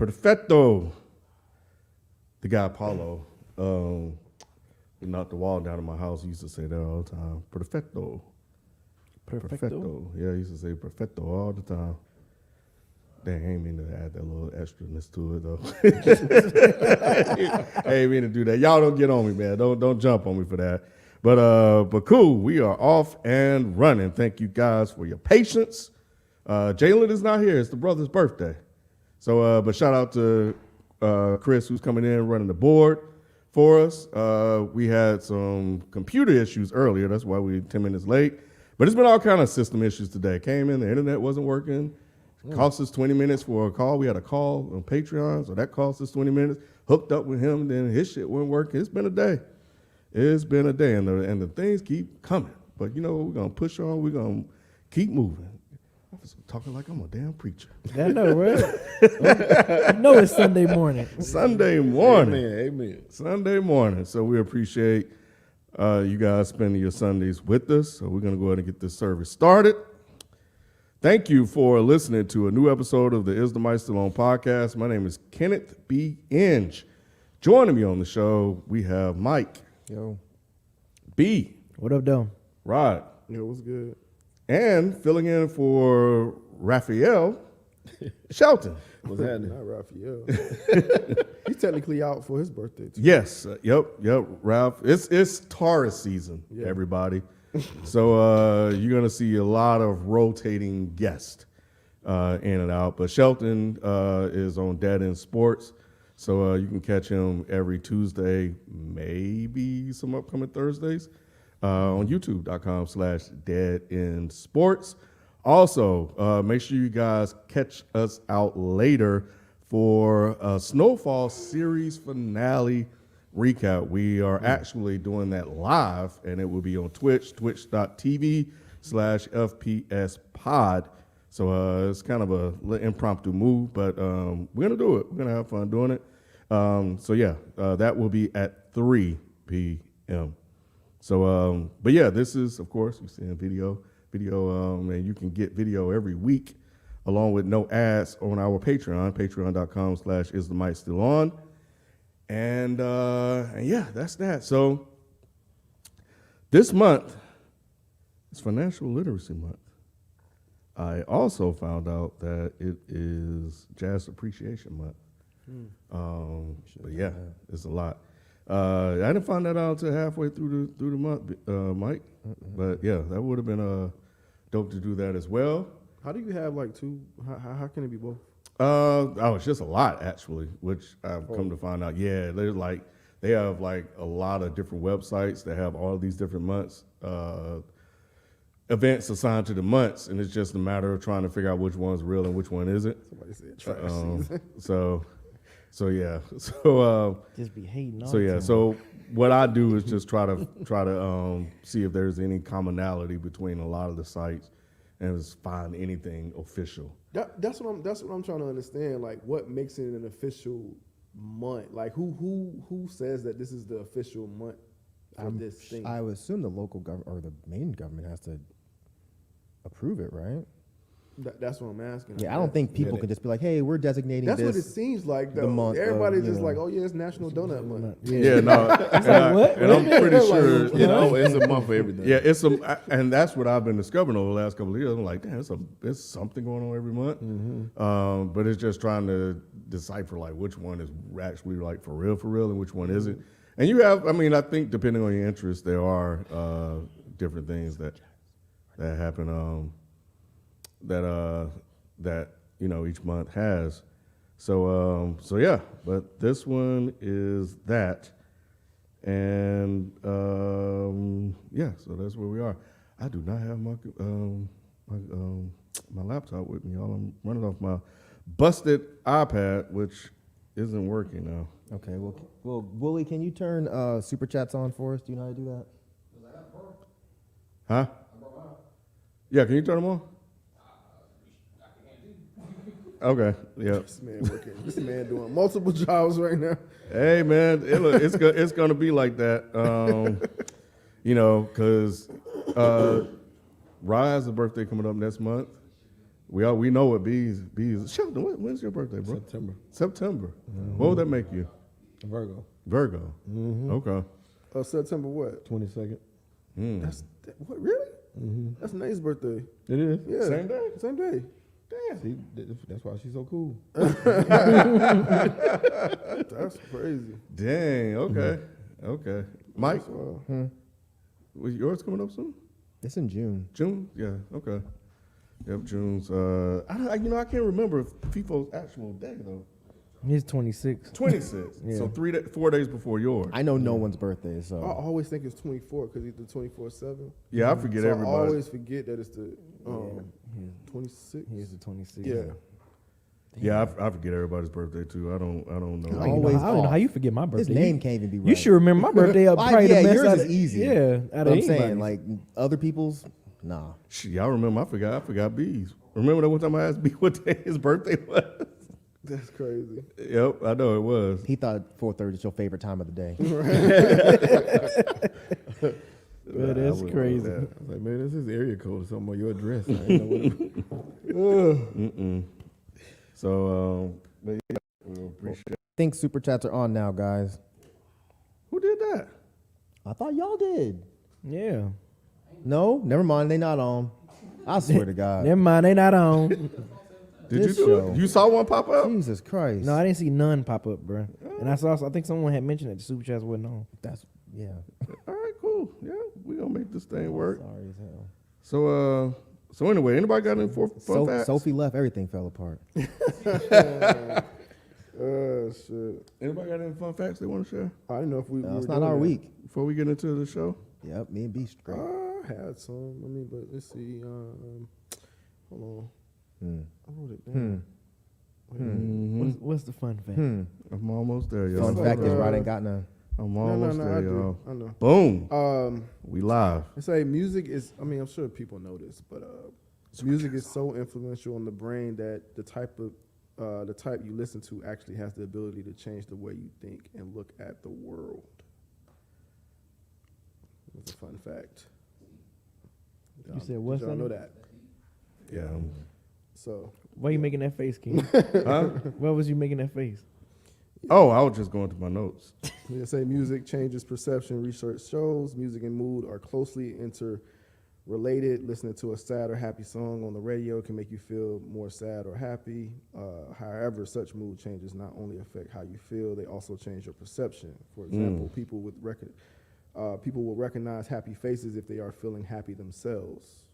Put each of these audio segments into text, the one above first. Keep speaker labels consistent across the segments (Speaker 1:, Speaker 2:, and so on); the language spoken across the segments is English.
Speaker 1: Perfecto. The guy Paulo, he knocked the wall down in my house. He used to say that all the time. Perfecto. Perfecto. Yeah, he used to say perfecto all the time. Dang, I ain't mean to add that little extraness to it though. I ain't mean to do that. Y'all don't get on me, man. Don't jump on me for that. But cool. We are off and running. Thank you guys for your patience. Jalen is not here. It's the brother's birthday. So, but shout out to Chris, who's coming in running the board for us. We had some computer issues earlier. That's why we're 10 minutes late. But it's been all kind of system issues today. Came in, the internet wasn't working. Cost us 20 minutes for a call. We had a call on Patreon, so that cost us 20 minutes. Hooked up with him, then his shit wasn't working. It's been a day. It's been a day, and the things keep coming. But you know, we're going to push on. We're going to keep moving. I'm talking like I'm a damn preacher.
Speaker 2: I know, right? You know it's Sunday morning.
Speaker 1: Sunday morning.
Speaker 3: Amen.
Speaker 1: Sunday morning. So we appreciate you guys spending your Sundays with us. So we're going to go ahead and get this service started. Thank you for listening to a new episode of the Is the Mic Still On podcast. My name is Kenneth B. Inge. Joining me on the show, we have Mike.
Speaker 2: Yo.
Speaker 1: B.
Speaker 2: What up, Dom?
Speaker 1: Rod.
Speaker 3: Yo, what's good?
Speaker 1: And filling in for Raphael, Shelton.
Speaker 3: What's happening? Not Raphael. He's technically out for his birthday, too.
Speaker 1: Yes. Yep, Ralph. It's Taurus season, everybody. So you're going to see a lot of rotating guests in and out. But Shelton is on Dead End Sports. So you can catch him every Tuesday, maybe some upcoming Thursdays, on youtube.com/deadendsports. Also, make sure you guys catch us out later for a Snowfall series finale recap. We are actually doing that live, and it will be on Twitch, twitch.tv/FPS pod. So it's kind of a impromptu move, but we're going to do it. We're going to have fun doing it. That will be at 3 p.m. So, but yeah, this is, of course, you're seeing video, and you can get video every week along with no ads on our Patreon, patreon.com/isthemic still on. And yeah, that's that. So this month is Financial Literacy Month. I also found out that it is Jazz Appreciation Month. But yeah, it's a lot. I didn't find that out until halfway through the month, Mike. But yeah, that would have been dope to do that as well.
Speaker 3: How do you have like two? How can it be both?
Speaker 1: It's just a lot actually, which I've come to find out. Yeah, they have like a lot of different websites that have all these different months, events assigned to the months, and it's just a matter of trying to figure out which one's real and which one isn't.
Speaker 3: Somebody said trash season.
Speaker 1: So yeah,
Speaker 2: Just be hating.
Speaker 1: So yeah, so what I do is just try to see if there's any commonality between a lot of the sites, and just find anything official.
Speaker 3: That's what I'm trying to understand. Like, what makes it an official month? Like, who says that this is the official month for this thing?
Speaker 4: I would assume the local government or the main government has to approve it, right?
Speaker 3: That's what I'm asking.
Speaker 4: Yeah, I don't think people could just be like, "Hey, we're designating
Speaker 3: That's
Speaker 4: this."
Speaker 3: what it seems like, though.
Speaker 4: the month of,
Speaker 3: Everybody's just
Speaker 4: you know.
Speaker 3: like, "Oh yeah, it's National Donut Month."
Speaker 1: Yeah, no,
Speaker 2: what?
Speaker 1: and I'm pretty sure
Speaker 3: it's a month for everything.
Speaker 1: Yeah, and that's what I've been discovering over the last couple of years. I'm like, damn, there's something going on every month.
Speaker 4: Mm-hmm.
Speaker 1: But it's just trying to decipher like which one is actually like for real, and which one isn't. And you have, I think depending on your interest, there are different things that happen that each month has. So yeah, but this one is that. And yeah, so that's where we are. I do not have my laptop with me, y'all. I'm running off my busted iPad, which isn't working now.
Speaker 4: Okay, well, Wooly, can you turn super chats on for us? Do you know how to do that?
Speaker 1: Huh? Yeah, can you turn them on? Okay, yeah.
Speaker 3: This man doing multiple jobs right now.
Speaker 1: Hey, man, it's going to be like that, because Rye has a birthday coming up next month, We know what bees. Shelton, when's your birthday, bro? September. What would that make you?
Speaker 5: Virgo.
Speaker 1: Virgo. Okay.
Speaker 3: September what?
Speaker 5: 22nd.
Speaker 3: What really? That's Nate's birthday.
Speaker 5: It is.
Speaker 3: Yeah,
Speaker 1: Same day?
Speaker 3: Same day.
Speaker 1: Damn.
Speaker 5: See, that's why she's so cool.
Speaker 3: That's crazy.
Speaker 1: Dang. Okay. Okay. Mike,
Speaker 3: Wow.
Speaker 1: was yours coming up soon?
Speaker 4: It's in June.
Speaker 1: June? Yeah. Okay. Yep. June's. I can't remember FIFO's actual day though.
Speaker 2: He's 26.
Speaker 1: 26.
Speaker 2: Yeah.
Speaker 1: So 4 days before yours.
Speaker 4: I know no one's birthday,
Speaker 3: I
Speaker 4: so
Speaker 3: always think it's 24 because he's the 24/7.
Speaker 1: Yeah, I forget
Speaker 3: So I
Speaker 1: everybody.
Speaker 3: always forget that it's the 26.
Speaker 2: He's the 26.
Speaker 3: Yeah.
Speaker 1: Yeah, I forget everybody's birthday too. I don't know.
Speaker 2: I don't,
Speaker 4: Always
Speaker 2: know, I don't know
Speaker 4: off.
Speaker 2: how you forget my birthday.
Speaker 4: his name can't even be right.
Speaker 2: You should remember my birthday. Probably
Speaker 4: yeah,
Speaker 2: the best
Speaker 4: yours
Speaker 2: out
Speaker 4: is
Speaker 2: of-
Speaker 4: easy.
Speaker 2: Yeah, out
Speaker 4: But
Speaker 2: of
Speaker 4: I'm saying,
Speaker 2: anybody's.
Speaker 4: like, other people's, nah.
Speaker 1: Shit, y'all remember? I forgot B's. Remember that one time I asked B what day his birthday was?
Speaker 3: That's crazy.
Speaker 1: Yep, I know it was.
Speaker 4: He thought 4:30 is your favorite time of the day.
Speaker 2: But that's
Speaker 1: I wouldn't
Speaker 2: crazy.
Speaker 1: know that.
Speaker 5: I was like, man, this is area code or something or your address. I didn't know what
Speaker 1: So, but yeah, we appreciate it.
Speaker 4: I think super chats are on now, guys.
Speaker 1: Who did that?
Speaker 4: I thought y'all did.
Speaker 2: Yeah.
Speaker 4: No, never mind. They not on. I swear to God.
Speaker 2: Never mind, they not on.
Speaker 1: Did
Speaker 4: This
Speaker 1: you do
Speaker 4: show.
Speaker 1: it? You saw one pop up?
Speaker 4: Jesus Christ.
Speaker 2: No, I didn't see none pop up, bro. And I think someone had mentioned that the super chats wasn't on.
Speaker 4: That's, yeah.
Speaker 1: All right, cool. Yeah, we gonna make this thing work.
Speaker 4: Sorry as hell.
Speaker 1: So anyway, anybody got any fun facts?
Speaker 4: Sophie left, everything fell apart.
Speaker 3: Shit.
Speaker 1: Anybody got any fun facts they want to share
Speaker 3: I didn't know if we.
Speaker 4: No,
Speaker 3: we
Speaker 4: it's
Speaker 3: were
Speaker 4: not
Speaker 3: doing
Speaker 4: our
Speaker 3: that.
Speaker 4: week.
Speaker 1: before we get into the show?
Speaker 4: Yep, me and Beast great.
Speaker 3: I had some. I mean, but let's see. Hold on. I wrote it down.
Speaker 2: What's the fun fact?
Speaker 1: I'm almost there, y'all.
Speaker 4: Fun
Speaker 3: like,
Speaker 4: fact is, Rod ain't got none.
Speaker 1: I'm
Speaker 3: No,
Speaker 1: almost
Speaker 3: I
Speaker 1: there,
Speaker 3: do.
Speaker 1: y'all.
Speaker 3: I know.
Speaker 1: Boom.
Speaker 3: Um,
Speaker 1: We live.
Speaker 3: I say music is. I mean, I'm sure people know this, but music is so influential on the brain that the type you listen to actually has the ability to change the way you think and look at the world. That's a fun fact.
Speaker 2: You said what,
Speaker 3: Did y'all know
Speaker 2: Sonny?
Speaker 3: that?
Speaker 1: Yeah.
Speaker 3: So
Speaker 2: Why you making that face, King?
Speaker 1: Huh?
Speaker 2: Why was you making that face?
Speaker 1: Oh, I was just going to my notes.
Speaker 3: they say music changes perception. Research shows music and mood are closely interrelated. Listening to a sad or happy song on the radio can make you feel more sad or happy. However, such mood changes not only affect how you feel, they also change your perception. For example, people will recognize happy faces if they are feeling happy themselves.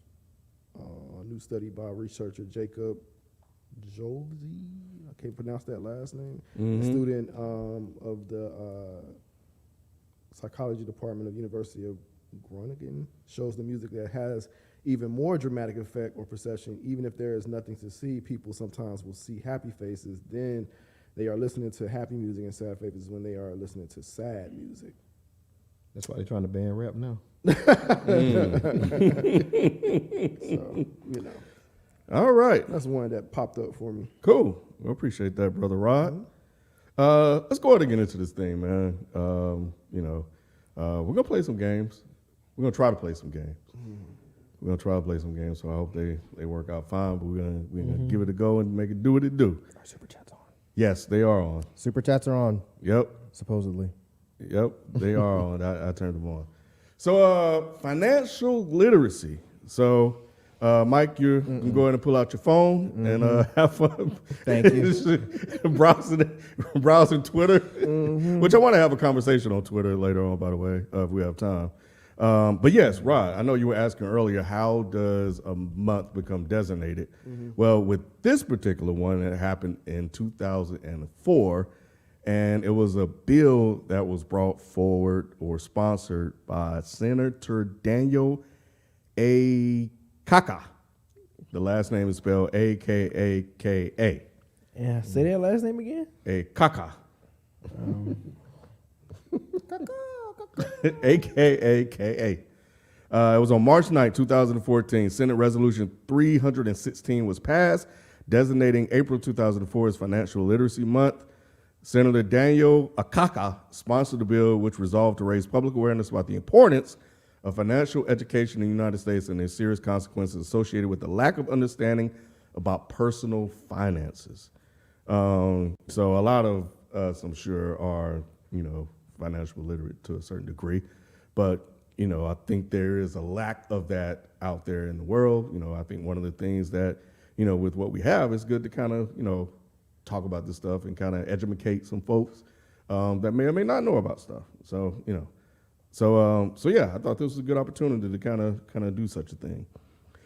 Speaker 3: A new study by researcher Jacob Jolzy, I can't pronounce that last name, a student of the psychology department of University of Groningen, shows the music that has even more dramatic effect or perception. Even if there is nothing to see, people sometimes will see happy faces, then they are listening to happy music, and sad faces when they are listening to sad music.
Speaker 5: That's why they're trying to ban rap now.
Speaker 3: So, you know,
Speaker 1: All right.
Speaker 3: that's one that popped up for me.
Speaker 1: Cool. We appreciate that, Brother Rod. Let's go ahead and get into this thing, man. We're going to play some games. We're going to try to play some games. We're going to try to play some games, so I hope they work out fine, but we're gonna give it a go and make it do what it do.
Speaker 4: Our super chats on.
Speaker 1: Yes, they are on.
Speaker 4: Super chats are on,
Speaker 1: Yep.
Speaker 4: supposedly.
Speaker 1: Yep, they are on. I turned them on. So, financial literacy. So, Mike, you can go ahead and pull out your phone and have fun.
Speaker 4: Thank you.
Speaker 1: browsing Twitter, which I want to have a conversation on Twitter later on, by the way, if we have time. But yes, Rod, I know you were asking earlier, how does a month become designated? Well, with this particular one, it happened in 2004. And it was a bill that was brought forward or sponsored by Senator Daniel A. Kaka. The last name is spelled A-K-A-K-A.
Speaker 2: Yeah, say that last name again.
Speaker 1: A Kaka. A-K-A-K-A. It was on March 9, 2014. Senate Resolution 316 was passed, designating April 2004 as Financial Literacy Month. Senator Daniel Akaka sponsored the bill, which resolved to raise public awareness about the importance of financial education in the United States and the serious consequences associated with the lack of understanding about personal finances. So a lot of us, I'm sure, are, financial literate to a certain degree, but, I think there is a lack of that out there in the world. I think one of the things that, with what we have, it's good to kind of, talk about this stuff and kind of educate some folks that may or may not know about stuff. So, so yeah, I thought this was a good opportunity to kind of do such a thing.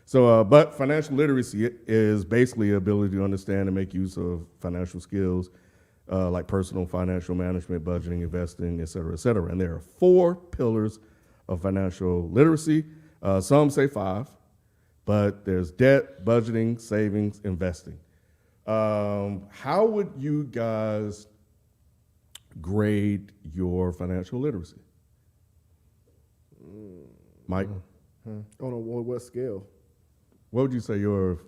Speaker 1: So, but financial literacy is basically the ability to understand and make use of financial skills like personal financial management, budgeting, investing, et cetera, et cetera. And there are 4 pillars of financial literacy. Some say 5, but there's debt, budgeting, savings, investing. How would you guys grade your financial literacy? Mike?
Speaker 3: On what scale?
Speaker 1: What would you say your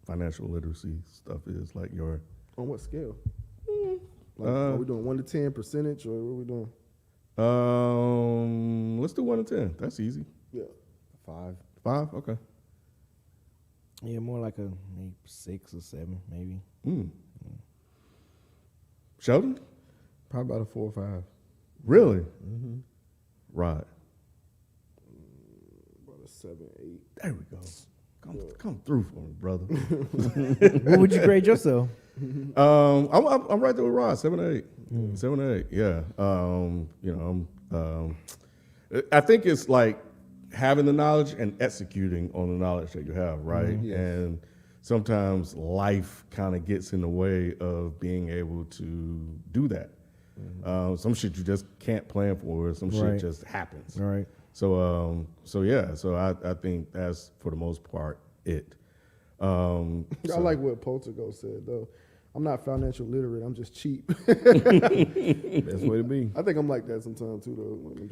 Speaker 1: financial literacy stuff is? Like your
Speaker 3: On what scale? Like, are we doing 1 to 10 percentage, or what are we doing?
Speaker 1: let's do 1 to 10. That's easy.
Speaker 3: Yeah.
Speaker 4: 5.
Speaker 1: 5? Okay.
Speaker 2: Yeah, more like a maybe 6 or 7, maybe.
Speaker 1: Sheldon?
Speaker 5: Probably about a 4 or 5.
Speaker 1: Really?
Speaker 5: Mm-hmm.
Speaker 1: Right.
Speaker 3: About a 7, 8.
Speaker 1: There we go. Come through for me, brother.
Speaker 2: What would you grade yourself?
Speaker 1: I'm right there with Rod, 7 or 8. 7 or 8, yeah. I think it's like having the knowledge and executing on the knowledge that you have, right?
Speaker 5: Yes.
Speaker 1: And sometimes life kind of gets in the way of being able to do that. Some shit you just can't plan for, some shit
Speaker 2: Right.
Speaker 1: just happens.
Speaker 2: All right.
Speaker 1: So I think that's for the most part it.
Speaker 3: I like what Poltergo said though. I'm not financial literate. I'm just cheap.
Speaker 5: That's what it be.
Speaker 3: I think I'm like that sometimes too though. Like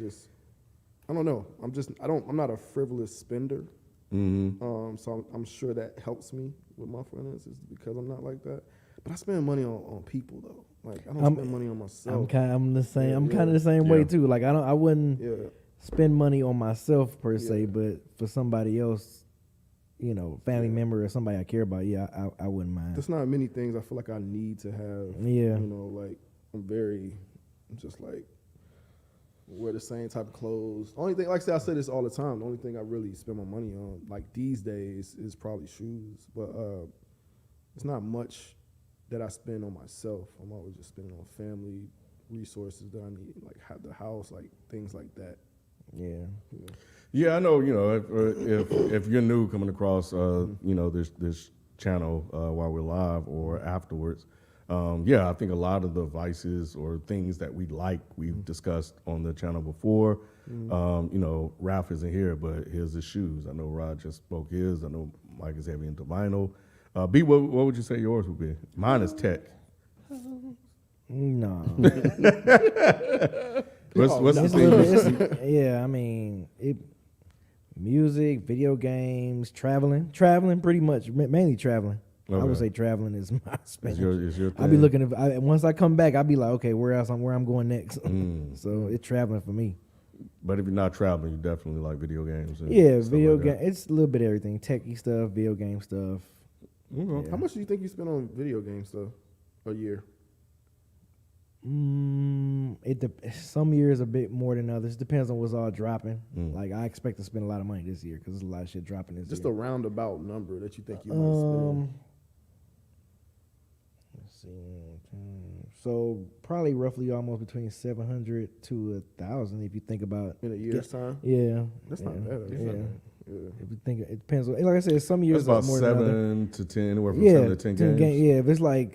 Speaker 3: I don't know. I'm not a frivolous spender. So I'm sure that helps me with my finances because I'm not like that. But I spend money on people though. Like I don't spend money on myself.
Speaker 2: I'm the same.
Speaker 3: Yeah,
Speaker 2: I'm
Speaker 3: yeah.
Speaker 2: kind of the same way
Speaker 1: Yeah.
Speaker 2: too. Like I wouldn't
Speaker 3: Yeah.
Speaker 2: spend money on myself per se,
Speaker 3: Yeah.
Speaker 2: but for somebody else, family member or somebody I care about, I wouldn't mind.
Speaker 3: There's not many things I feel like I need to have.
Speaker 2: Yeah.
Speaker 3: Like I'm just like wear the same type of clothes. Only thing, like I say this all the time. The only thing I really spend my money on, like these days, is probably shoes. But it's not much that I spend on myself. I'm always just spending on family resources that I need, like have the house, like things like that.
Speaker 2: Yeah.
Speaker 1: Yeah, I know. If you're new coming across, this channel while we're live or afterwards, I think a lot of the vices or things that we like we've discussed on the channel before. Ralph isn't here, but here's his shoes. I know Rod just spoke his. I know Mike is heavy into vinyl. B, what would you say yours would be? Mine is tech.
Speaker 2: No.
Speaker 1: What's
Speaker 2: It's
Speaker 1: the
Speaker 2: a little
Speaker 1: thing?
Speaker 2: bit- yeah, I mean, music, video games, traveling pretty much, mainly traveling. I would
Speaker 1: Okay.
Speaker 2: say traveling is my
Speaker 1: Is
Speaker 2: spending.
Speaker 1: your thing?
Speaker 2: I'll be looking once I come back, I'll be like, okay, where I'm going next. So it's traveling for me.
Speaker 1: But if you're not traveling, you definitely like video games. And
Speaker 2: Yeah,
Speaker 1: stuff
Speaker 2: video
Speaker 1: like
Speaker 2: game.
Speaker 1: that.
Speaker 2: It's a little bit of everything, techie stuff, video game stuff.
Speaker 1: Okay.
Speaker 2: Yeah.
Speaker 3: How much do you think you spend on video games though a year?
Speaker 2: Some years a bit more than others. Depends on what's all dropping.
Speaker 1: Mm.
Speaker 2: Like I expect to spend a lot of money this year because there's a lot of shit dropping this
Speaker 3: Just
Speaker 2: year.
Speaker 3: a roundabout number that you think you might spend.
Speaker 2: Let's see. So probably roughly almost between 700 to 1,000 if you think about.
Speaker 3: In a year's time?
Speaker 2: Yeah,
Speaker 3: That's
Speaker 2: yeah,
Speaker 3: not bad. That's
Speaker 2: Yeah.
Speaker 3: not bad. Yeah.
Speaker 2: If you think it depends. Like I said, some years
Speaker 1: That's about
Speaker 2: are more than others.
Speaker 1: 7 to 10, anywhere from
Speaker 2: Yeah,
Speaker 1: 7 to 10 games.
Speaker 2: Yeah,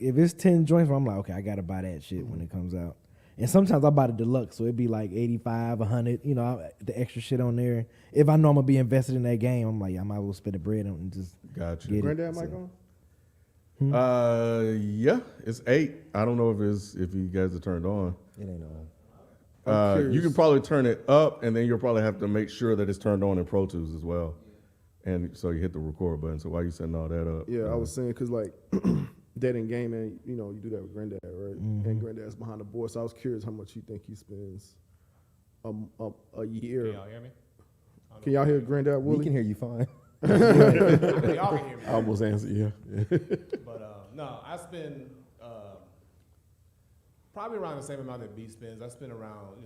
Speaker 2: if it's 10 joints, I'm like, okay, I gotta buy that shit when it comes out. And sometimes I buy the deluxe, so it'd be like 85, 100. The extra shit on there. If I know I'm gonna be invested in that game, I'm like, I might as well spend the bread on and just
Speaker 1: Gotcha.
Speaker 2: get it.
Speaker 3: Granddad
Speaker 2: So-
Speaker 3: mic on?
Speaker 1: Yeah, it's 8. I don't know if you guys are turned on.
Speaker 4: It ain't on.
Speaker 3: I'm
Speaker 1: You
Speaker 3: curious.
Speaker 1: can probably turn it up, and then you'll probably have to make sure that it's turned on in Pro Tools as well. And so you hit the record button. So while you setting all that up,
Speaker 3: Yeah, I was saying because like Dead in Gaming, you do that with Granddad, right? And Granddad's behind the board, so I was curious how much you think he spends a year.
Speaker 6: Can y'all hear me?
Speaker 3: Can y'all hear Granddad
Speaker 4: We
Speaker 3: Willie?
Speaker 4: can hear you fine.
Speaker 6: Y'all can hear me.
Speaker 5: I almost answered, yeah.
Speaker 6: But no, I spend probably around the same amount that B spends. I spend around,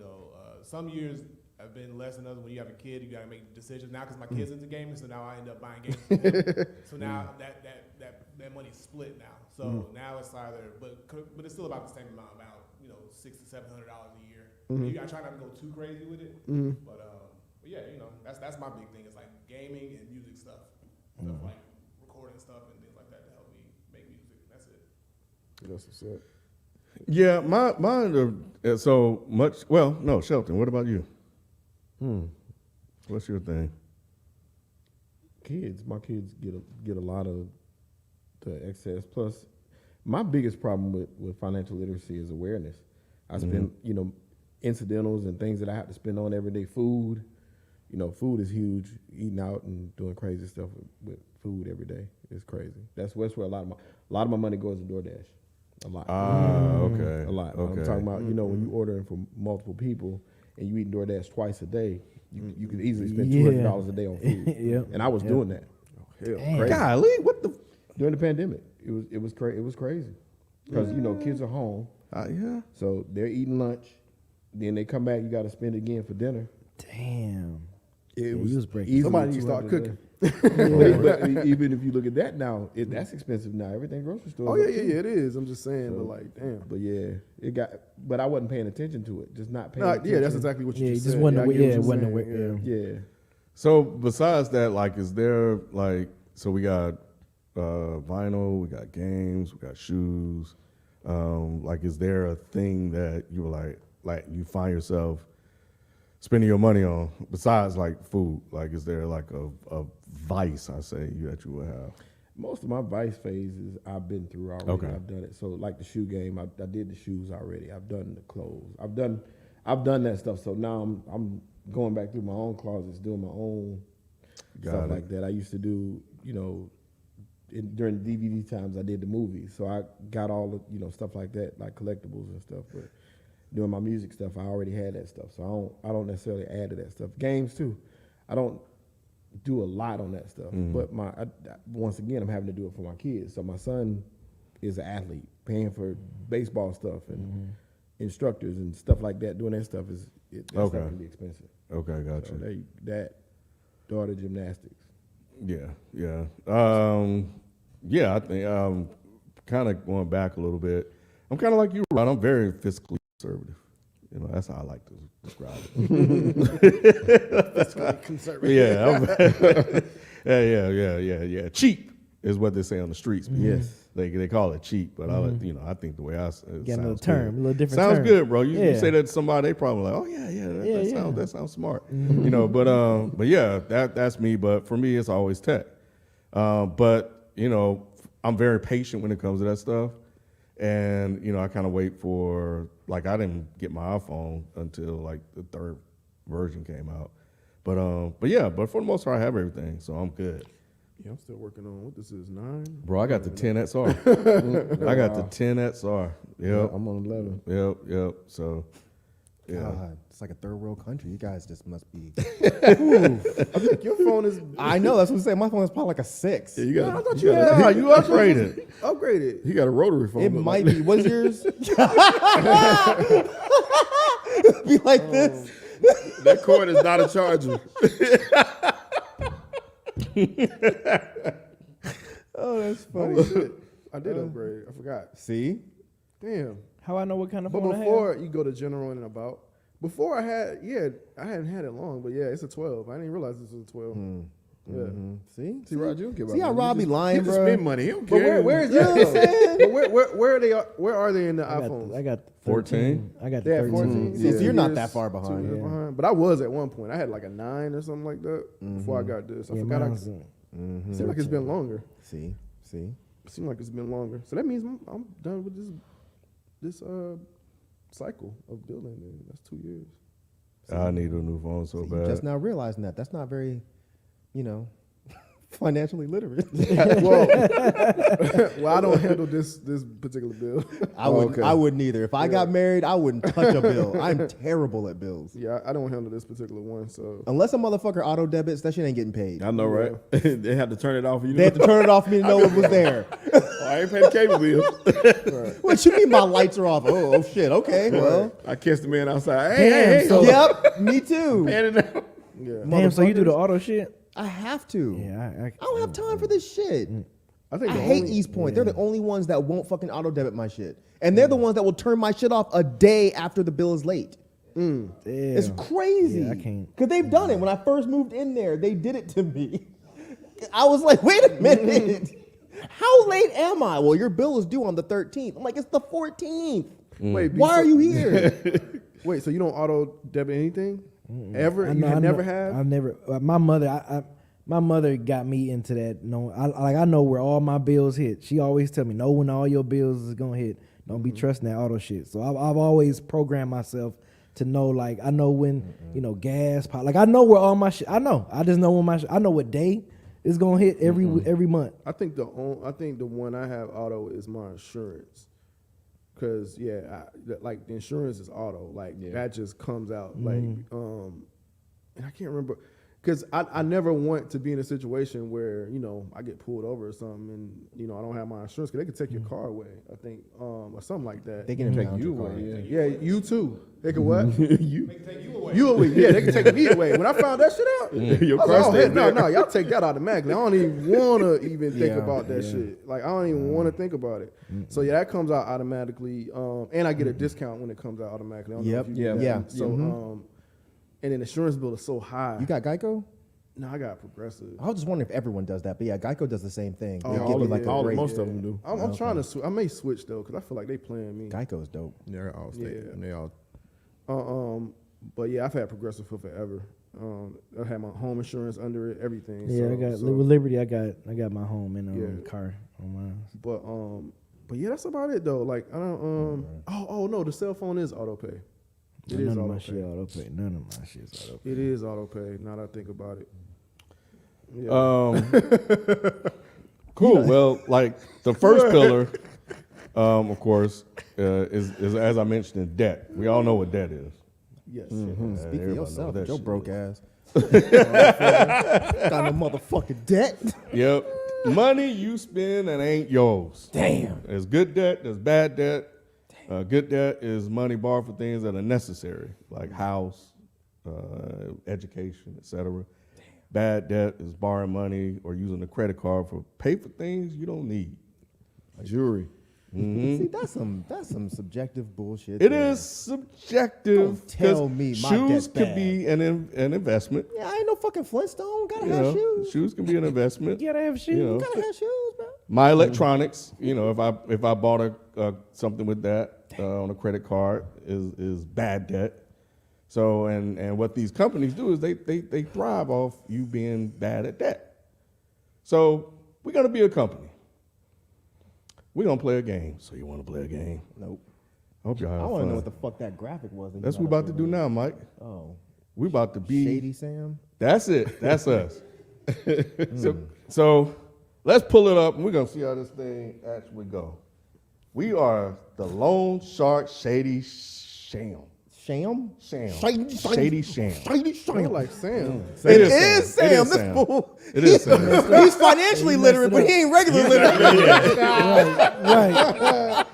Speaker 6: some years have been less than others. When you have a kid, you got to make decisions. Now, because my kid's into gaming, so now I end up buying games for him. So now that money's split now. So now it's either, but it's still about the same amount, about $600 to $700 a year. I try not to go too crazy with it, but yeah, that's my big thing. It's like gaming and music stuff like recording stuff and things like that to help me make music. That's it.
Speaker 3: That's what's up.
Speaker 1: Yeah, mine are so much. Well, no, Shelton. What about you? What's your thing?
Speaker 5: Kids, my kids get a lot of the excess. Plus, my biggest problem with financial literacy is awareness. I spend, incidentals and things that I have to spend on every day. Food, food is huge. Eating out and doing crazy stuff with food every day is crazy. That's where a lot of my money goes to DoorDash. A lot.
Speaker 1: Okay.
Speaker 5: A lot.
Speaker 1: Okay.
Speaker 5: I'm talking about, when you ordering for multiple people and you eat DoorDash twice a day, you could easily spend $200 a day on food.
Speaker 2: Yep.
Speaker 5: And I was doing that.
Speaker 3: Hell,
Speaker 5: Crazy.
Speaker 1: Golly, what the?
Speaker 5: During the pandemic, it was crazy because kids are home,
Speaker 1: Yeah.
Speaker 5: so they're eating lunch, then they come back. You got to spend it again for dinner.
Speaker 2: Damn.
Speaker 5: It
Speaker 2: was breaking.
Speaker 5: easily
Speaker 3: Somebody needs to start
Speaker 5: $200 a
Speaker 3: cooking.
Speaker 5: day. But even if you look at that now, that's expensive now. Everything grocery store.
Speaker 3: Oh yeah, it is. I'm just saying, but like, damn.
Speaker 5: But yeah, but I wasn't paying attention to it. Just not paying
Speaker 3: Nah,
Speaker 5: attention.
Speaker 3: yeah, that's exactly what you
Speaker 2: Yeah,
Speaker 3: just
Speaker 2: just
Speaker 3: said.
Speaker 2: wasn't
Speaker 3: I
Speaker 2: aware.
Speaker 3: get what
Speaker 2: Yeah,
Speaker 3: you're
Speaker 2: wasn't
Speaker 3: saying,
Speaker 2: aware.
Speaker 3: yeah.
Speaker 5: Yeah.
Speaker 1: So besides that, like, is there like, so we got vinyl, we got games, we got shoes. Like, is there a thing that you were like you find yourself spending your money on besides like food? Like, is there like a vice, I say, that you would have?
Speaker 5: Most of my vice phases I've been through already.
Speaker 1: Okay.
Speaker 5: I've done it. So like the shoe game, I did the shoes already. I've done the clothes. I've done that stuff. So now I'm going back through my own closets, doing my own stuff like that. I used to do, during DVD times I did the movies. So I got all the, stuff like that, like collectibles and stuff. But doing my music stuff, I already had that stuff. So I don't necessarily add to that stuff. Games too. I don't do a lot on that stuff. But once again, I'm having to do it for my kids. So my son is an athlete, paying for baseball stuff and instructors and stuff like that. Doing that stuff that stuff can be expensive.
Speaker 1: Okay, gotcha.
Speaker 5: So that daughter gymnastics.
Speaker 1: Yeah. I think kind of going back a little bit. I'm kind of like you, Rod. I'm very fiscally conservative. That's how I like to describe it.
Speaker 3: Fiscally conservative.
Speaker 1: Yeah. Cheap is what they say on the streets.
Speaker 5: Yes.
Speaker 1: They call it cheap, but I think the way I
Speaker 2: Got a little term, a little different
Speaker 1: sounds
Speaker 2: term.
Speaker 1: good, bro. You
Speaker 2: Yeah.
Speaker 1: say that to somebody, they probably like, oh yeah, that sounds smart, But yeah, that's me. But for me, it's always tech. But I'm very patient when it comes to that stuff. And, I kind of wait for, like, I didn't get my iPhone until, like, the third version came out. But for the most part, I have everything, so I'm good.
Speaker 3: Yeah, I'm still working on what this is, 9?
Speaker 1: Bro, I got the 10XR. I got the 10XR. Yep.
Speaker 5: I'm on 11.
Speaker 1: Yep. So, yeah.
Speaker 4: God, it's like a third world country. You guys just must be.
Speaker 3: I think your phone is.
Speaker 4: I know, that's what I'm saying. My phone is probably like a 6.
Speaker 5: Yeah, you got.
Speaker 3: I thought you had.
Speaker 1: Nah, you upgraded.
Speaker 3: Upgraded.
Speaker 5: He got a rotary phone.
Speaker 4: It
Speaker 5: but
Speaker 4: might
Speaker 5: like-
Speaker 4: be. What's yours? Be like this.
Speaker 5: That cord is not a charger.
Speaker 4: Oh, that's
Speaker 3: Oh, shit. I did upgrade. I forgot.
Speaker 4: See?
Speaker 3: Damn.
Speaker 2: How I know what kind of
Speaker 3: But
Speaker 2: phone I have?
Speaker 3: before you go to general and about, before I hadn't had it long, but yeah, it's a 12. I didn't realize this was a 12. Yeah.
Speaker 4: See?
Speaker 5: See, Rod, you don't care about
Speaker 4: See how
Speaker 5: money.
Speaker 4: Rob
Speaker 5: You
Speaker 4: be
Speaker 5: just-
Speaker 4: lying,
Speaker 5: he just
Speaker 4: bro?
Speaker 5: spend money. He don't
Speaker 3: But
Speaker 5: care.
Speaker 3: where's
Speaker 4: You know what I'm saying?
Speaker 3: But where are they? Where are they in the iPhones?
Speaker 2: I got
Speaker 1: 14?
Speaker 2: I got
Speaker 3: They had
Speaker 2: 13.
Speaker 3: 14.
Speaker 4: See, so you're not that
Speaker 3: Years,
Speaker 4: far
Speaker 3: 2
Speaker 4: behind.
Speaker 3: years
Speaker 2: Yeah.
Speaker 3: behind. But I was at one point. I had like a 9 or something like that before I got this. I
Speaker 2: Yeah,
Speaker 3: forgot.
Speaker 2: mine
Speaker 3: It
Speaker 2: was,
Speaker 3: seemed like it's been longer.
Speaker 4: See?
Speaker 3: It seemed like it's been longer. So that means I'm done with this cycle of building. Man. That's 2 years.
Speaker 1: I need a new phone so
Speaker 4: See,
Speaker 1: bad.
Speaker 4: just now realizing that. That's not very, financially literate.
Speaker 3: well, I don't handle this particular bill.
Speaker 4: I wouldn't either. If I got married, I wouldn't touch a bill. I'm terrible at bills.
Speaker 3: Yeah, I don't handle this particular one. So
Speaker 4: Unless a motherfucker auto debits, that shit ain't getting paid.
Speaker 5: I know, right? They have to turn it off.
Speaker 4: They have to turn it off for me to know it was there.
Speaker 5: I ain't paying the cable bill.
Speaker 4: What you mean my lights are off? Oh shit. Okay. Well.
Speaker 5: I kissed the man outside.
Speaker 2: Damn,
Speaker 5: Hey,
Speaker 2: so-
Speaker 4: Yep. Me too.
Speaker 5: Hand it out.
Speaker 3: yeah,
Speaker 2: Damn, so you do the auto shit?
Speaker 4: I have to.
Speaker 2: Yeah,
Speaker 4: I don't have time for this shit.
Speaker 3: I think
Speaker 4: I
Speaker 3: the
Speaker 4: hate
Speaker 3: only-
Speaker 4: East Point. They're the only ones that won't fucking auto debit my shit, and they're the ones that will turn my shit off a day after the bill is late.
Speaker 2: Damn.
Speaker 4: It's crazy.
Speaker 2: Yeah, I can't.
Speaker 4: Because they've done it. When I first moved in there, they did it to me. I was like, wait a minute. How late am I? Well, your bill is due on the 13th. I'm like, it's the 14th.
Speaker 3: Wait,
Speaker 4: Why are you here?
Speaker 3: Wait, so you don't auto debit anything ever?
Speaker 2: I
Speaker 3: You
Speaker 2: know-
Speaker 3: had
Speaker 2: I
Speaker 3: never
Speaker 2: know-
Speaker 3: have?
Speaker 2: I've never. My mother got me into that. No, I know where all my bills hit. She always tell me, know when all your bills is gonna hit. Don't be trusting that auto shit. So I've always programmed myself to know. Like I know when gas, like I know where all my shit. I know. I just know when I know what day it's gonna hit every month.
Speaker 3: I think the one I have auto is my insurance. Cause like the insurance is auto, like that just comes out like, and I can't remember, cause I never want to be in a situation where I get pulled over or something and I don't have my insurance, cause they could take your car away, I think, or something like that.
Speaker 4: They can
Speaker 5: Take
Speaker 4: impound
Speaker 5: you
Speaker 4: your car.
Speaker 5: away.
Speaker 3: Yeah, you too. They could what?
Speaker 5: You.
Speaker 6: They can take you away.
Speaker 3: You away? Yeah, they can take me away. When I found that shit out,
Speaker 5: Your
Speaker 3: I was
Speaker 5: car
Speaker 3: like, oh,
Speaker 5: stays
Speaker 3: heck, no,
Speaker 5: there.
Speaker 3: y'all take that automatically. I don't even want to even think
Speaker 4: Yeah,
Speaker 3: about that shit. Like I don't even want to think about it. So yeah, that comes out automatically, and I get a discount when it comes out automatically. I don't know
Speaker 4: Yep.
Speaker 3: if you do
Speaker 4: Yeah.
Speaker 3: that. So and then the insurance bill is so high.
Speaker 4: You got Geico?
Speaker 3: No, I got Progressive.
Speaker 4: I was just wondering if everyone does that, but yeah, Geico does the same thing. They
Speaker 3: Oh,
Speaker 4: give
Speaker 3: all
Speaker 4: you
Speaker 3: of
Speaker 4: like
Speaker 3: it.
Speaker 4: a
Speaker 3: All-
Speaker 4: rate.
Speaker 5: most of them do.
Speaker 3: I'm trying to. I may switch though because I feel like they playing me.
Speaker 4: Geico's dope.
Speaker 5: They're all state.
Speaker 3: Yeah.
Speaker 5: And they all.
Speaker 3: But yeah, I've had Progressive for forever. I had my home insurance under it, everything.
Speaker 2: Yeah,
Speaker 3: so,
Speaker 2: I got
Speaker 3: so-
Speaker 2: with Liberty. I got my home and
Speaker 3: Yeah.
Speaker 2: car on mine.
Speaker 3: But yeah, that's about it though. Like I don't oh no, the cell phone is auto pay. It is
Speaker 2: None of
Speaker 3: auto
Speaker 2: my
Speaker 3: pay.
Speaker 2: shit auto pay. None of my shit's auto pay.
Speaker 3: It is auto pay. Now that I think about it. Yeah.
Speaker 1: Cool. Well, like the first pillar, of course, is as I mentioned, is debt. We all know what debt is.
Speaker 3: Yes.
Speaker 4: Speak for
Speaker 1: everybody know
Speaker 4: yourself,
Speaker 1: that
Speaker 4: your
Speaker 1: shit
Speaker 4: broke ass. Got no motherfucking debt.
Speaker 1: Yep. Money you spend and ain't yours.
Speaker 4: Damn.
Speaker 1: There's good debt. There's bad debt. Good debt is money borrowed for things that are necessary, like house, education, etc. Bad debt is borrowing money or using a credit card for pay for things you don't need.
Speaker 5: Jewelry.
Speaker 4: See, that's some subjective bullshit.
Speaker 1: It
Speaker 4: there.
Speaker 1: is subjective.
Speaker 4: Don't tell
Speaker 1: 'cause
Speaker 4: me my
Speaker 1: shoes
Speaker 4: debt's
Speaker 1: could
Speaker 4: bad.
Speaker 1: be an investment.
Speaker 4: Yeah, I ain't no fucking Flintstone. Gotta
Speaker 1: You
Speaker 4: have
Speaker 1: know,
Speaker 4: shoes.
Speaker 1: shoes can be an investment.
Speaker 2: You gotta have shoes.
Speaker 1: You know,
Speaker 4: Gotta have shoes, bro.
Speaker 1: my electronics. If I bought something with that on a credit card is bad debt. So and what these companies do is they thrive off you being bad at debt. So we're gonna be a company. We're gonna play a game. So you want to play a game?
Speaker 4: Nope.
Speaker 1: I hope y'all have
Speaker 4: I want to
Speaker 1: fun.
Speaker 4: know what the fuck that graphic was. that you
Speaker 1: That's what we
Speaker 4: got
Speaker 1: about to
Speaker 4: up
Speaker 1: do
Speaker 4: there.
Speaker 1: now, Mike.
Speaker 4: Oh,
Speaker 1: We about to be
Speaker 4: Shady Sam.
Speaker 1: That's it. That's us. So let's pull it up and we're gonna see how this thing actually go. We are the Lone Shark Shady Sham.
Speaker 4: Sham?
Speaker 1: Sham.
Speaker 4: Shady
Speaker 1: Shady Sham.
Speaker 4: Shady
Speaker 3: I
Speaker 4: Sham.
Speaker 3: like Sam.
Speaker 1: It
Speaker 4: is Sam.
Speaker 1: It is
Speaker 4: This
Speaker 1: Sam.
Speaker 4: fool.
Speaker 1: It is Sam.
Speaker 4: He's financially literate, but he ain't regular literate.
Speaker 2: Right.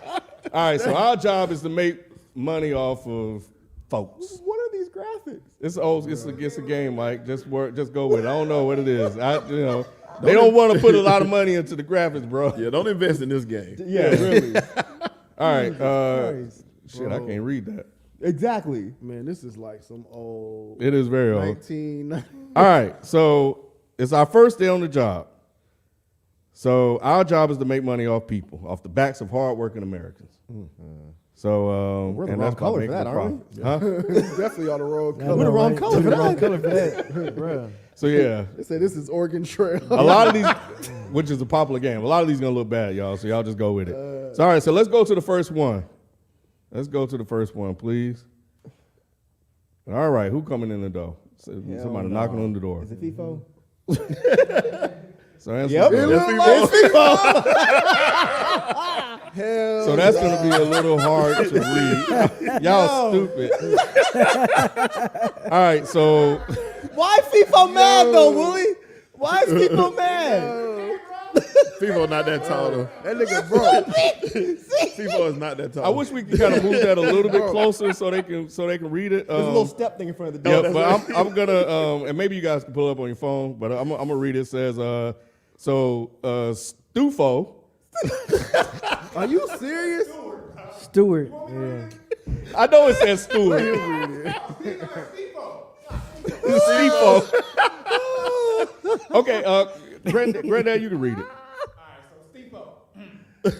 Speaker 1: All right, so our job is to make money off of folks.
Speaker 4: What are these graphics?
Speaker 1: It's a game, Mike. Just go with it. I don't know what it is. They don't want to put a lot of money into the graphics, bro.
Speaker 5: Yeah, don't invest in this game.
Speaker 1: Yeah, really. All right.
Speaker 4: Christ.
Speaker 1: Shit, I can't read that.
Speaker 4: Exactly.
Speaker 3: Man, this is like some old
Speaker 1: It is very old.
Speaker 3: 1990.
Speaker 1: All right, so it's our first day on the job. So our job is to make money off people, off the backs of hardworking Americans. So
Speaker 4: We're the
Speaker 1: and
Speaker 4: wrong
Speaker 1: that's by
Speaker 4: color for
Speaker 1: making
Speaker 4: that,
Speaker 1: a
Speaker 4: aren't we?
Speaker 1: profit. Huh?
Speaker 3: It's definitely on the road
Speaker 2: I
Speaker 3: color.
Speaker 4: We're the
Speaker 2: know,
Speaker 4: wrong
Speaker 2: right?
Speaker 4: color for
Speaker 2: We're the wrong
Speaker 4: that.
Speaker 2: color for that, bro.
Speaker 1: So yeah,
Speaker 3: They say this is Oregon Trail.
Speaker 1: a lot of these, which is a popular game, a lot of these gonna look bad, y'all. So y'all just go with it. So all right, so let's go to the first one. Let's go to the first one, please. All right, who coming in the door? Somebody
Speaker 4: no.
Speaker 1: knocking on the door.
Speaker 4: Is it FIFO?
Speaker 1: So answer
Speaker 4: Yep.
Speaker 1: B.
Speaker 3: Hell.
Speaker 1: So that's gonna be a little hard to read. Y'all stupid. All right, so
Speaker 4: Why FIFO mad though, Willie? Why is FIFO mad?
Speaker 5: FIFO not that tall though.
Speaker 3: That nigga broke.
Speaker 5: FIFO is not that tall.
Speaker 1: I wish we could kind of move that a little bit closer so they can read it.
Speaker 4: There's a little step thing in front of the
Speaker 1: Yeah,
Speaker 4: door.
Speaker 1: but I'm gonna and maybe you guys can pull it up on your phone, but I'm gonna read it. It says Stufo.
Speaker 3: Are you serious?
Speaker 2: Stewart. Yeah.
Speaker 1: I know it says Stewart. Stufo. Okay, Granddad, you can read it.
Speaker 6: All right, so Steve-O. Hello, let's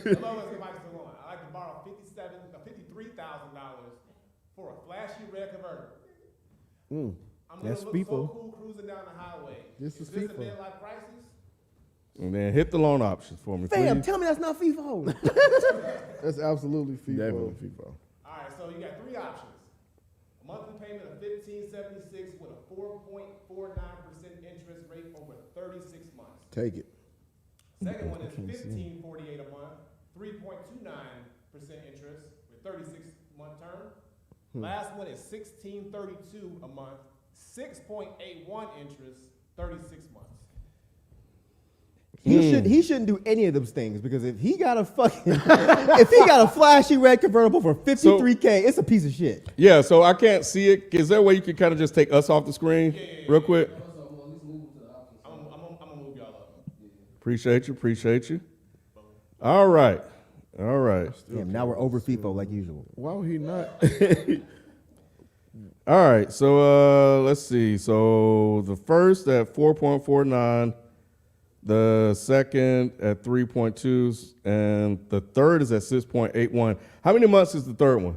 Speaker 6: get back to the line. I'd like to borrow $53,000 for a flashy red converter. I'm
Speaker 2: That's
Speaker 6: gonna look so
Speaker 2: FIFO.
Speaker 6: cool cruising down the highway.
Speaker 3: This is
Speaker 6: a
Speaker 3: FIFO.
Speaker 6: midlife crisis?
Speaker 1: And then hit the loan options for me,
Speaker 4: Fam,
Speaker 1: please.
Speaker 4: tell me that's not FIFO.
Speaker 3: That's absolutely FIFO.
Speaker 5: Definitely FIFO.
Speaker 6: All right, so you got three options. A monthly payment of $1,576 with a 4.49% interest rate over 36 months.
Speaker 5: Take it.
Speaker 6: Second one is $1,548 a month, 3.29% interest with 36-month term. Last one is $1,632 a month, 6.81 interest, 36 months.
Speaker 4: He shouldn't do any of those things because if he got a flashy red convertible for $53K, it's a piece of shit.
Speaker 1: Yeah, so I can't see it. Is there a way you can kind of just take us off the screen real quick?
Speaker 6: I'm gonna move y'all up.
Speaker 1: Appreciate you. All right.
Speaker 4: Damn, now we're over FIFO like usual.
Speaker 5: Why would he not?
Speaker 1: All right, so let's see. So the first at 4.49, the second at 3.2, and the third is at 6.81. How many months is the third one?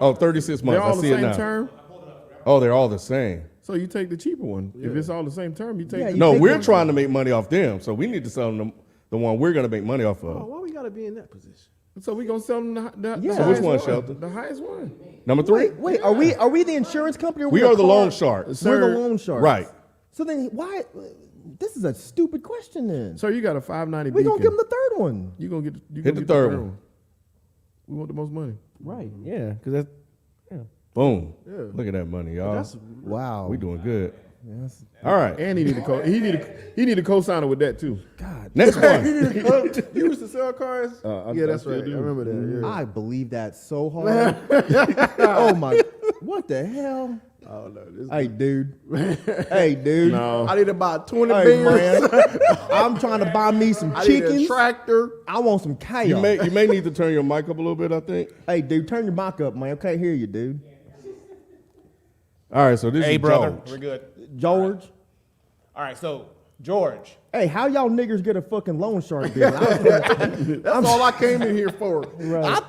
Speaker 1: 36 months.
Speaker 5: They're all
Speaker 1: I
Speaker 5: the
Speaker 1: see it
Speaker 5: same
Speaker 1: now.
Speaker 5: term.
Speaker 1: Oh, they're all the same.
Speaker 5: So you take the cheaper one. If it's all the same term, you take.
Speaker 4: Yeah,
Speaker 5: the
Speaker 4: you
Speaker 1: No,
Speaker 4: take
Speaker 1: we're
Speaker 4: one.
Speaker 1: trying to make money off them, so we need to sell them the one we're going to make money off
Speaker 3: Oh,
Speaker 1: of.
Speaker 3: why we gotta be in that position?
Speaker 5: So we gonna sell them the
Speaker 4: Yeah.
Speaker 5: the
Speaker 4: So
Speaker 1: which
Speaker 5: highest
Speaker 1: one, Shelton?
Speaker 5: The highest one.
Speaker 1: Number 3?
Speaker 4: Wait, are we the insurance company? Or
Speaker 1: We
Speaker 4: the
Speaker 1: are the
Speaker 4: car?
Speaker 1: loan sharks.
Speaker 4: We're the
Speaker 5: Sir.
Speaker 4: loan sharks.
Speaker 1: Right.
Speaker 4: So then why? This is a stupid question then.
Speaker 5: So you got a 590
Speaker 4: We're
Speaker 5: beacon.
Speaker 4: gonna give him the third one.
Speaker 5: You gonna get you
Speaker 1: Hit
Speaker 5: gonna
Speaker 1: the
Speaker 5: get
Speaker 1: third one.
Speaker 5: We want the most money.
Speaker 2: Right. Yeah. Because that's. Yeah.
Speaker 1: Boom.
Speaker 3: Yeah.
Speaker 1: Look at that money, y'all.
Speaker 3: That's
Speaker 4: Wow.
Speaker 1: We doing good.
Speaker 4: Yes.
Speaker 1: All right.
Speaker 5: And he need a he need a co-signer with that too.
Speaker 4: God.
Speaker 1: Next one.
Speaker 3: you used to sell cars? Yeah, that's
Speaker 5: still
Speaker 3: right.
Speaker 5: do.
Speaker 3: I remember that. Yeah.
Speaker 4: I believe that so hard. Oh my! What the hell?
Speaker 3: I don't know. This
Speaker 4: Hey, dude. Hey, dude.
Speaker 5: No.
Speaker 3: I need about 20
Speaker 4: Hey,
Speaker 3: bands.
Speaker 4: man. I'm trying to buy me some
Speaker 3: I need a
Speaker 4: chickens.
Speaker 3: tractor.
Speaker 4: I want some chaos.
Speaker 1: You may need to turn your mic up a little bit, I think.
Speaker 4: Hey, dude, turn your mic up, man. I can't hear you, dude.
Speaker 1: All right, so this
Speaker 6: Hey,
Speaker 1: is
Speaker 6: brother,
Speaker 1: George.
Speaker 6: we're good.
Speaker 4: George.
Speaker 6: All right, so George.
Speaker 4: Hey, how y'all niggers get a fucking loan shark deal?
Speaker 3: That's all I came in here for.
Speaker 4: I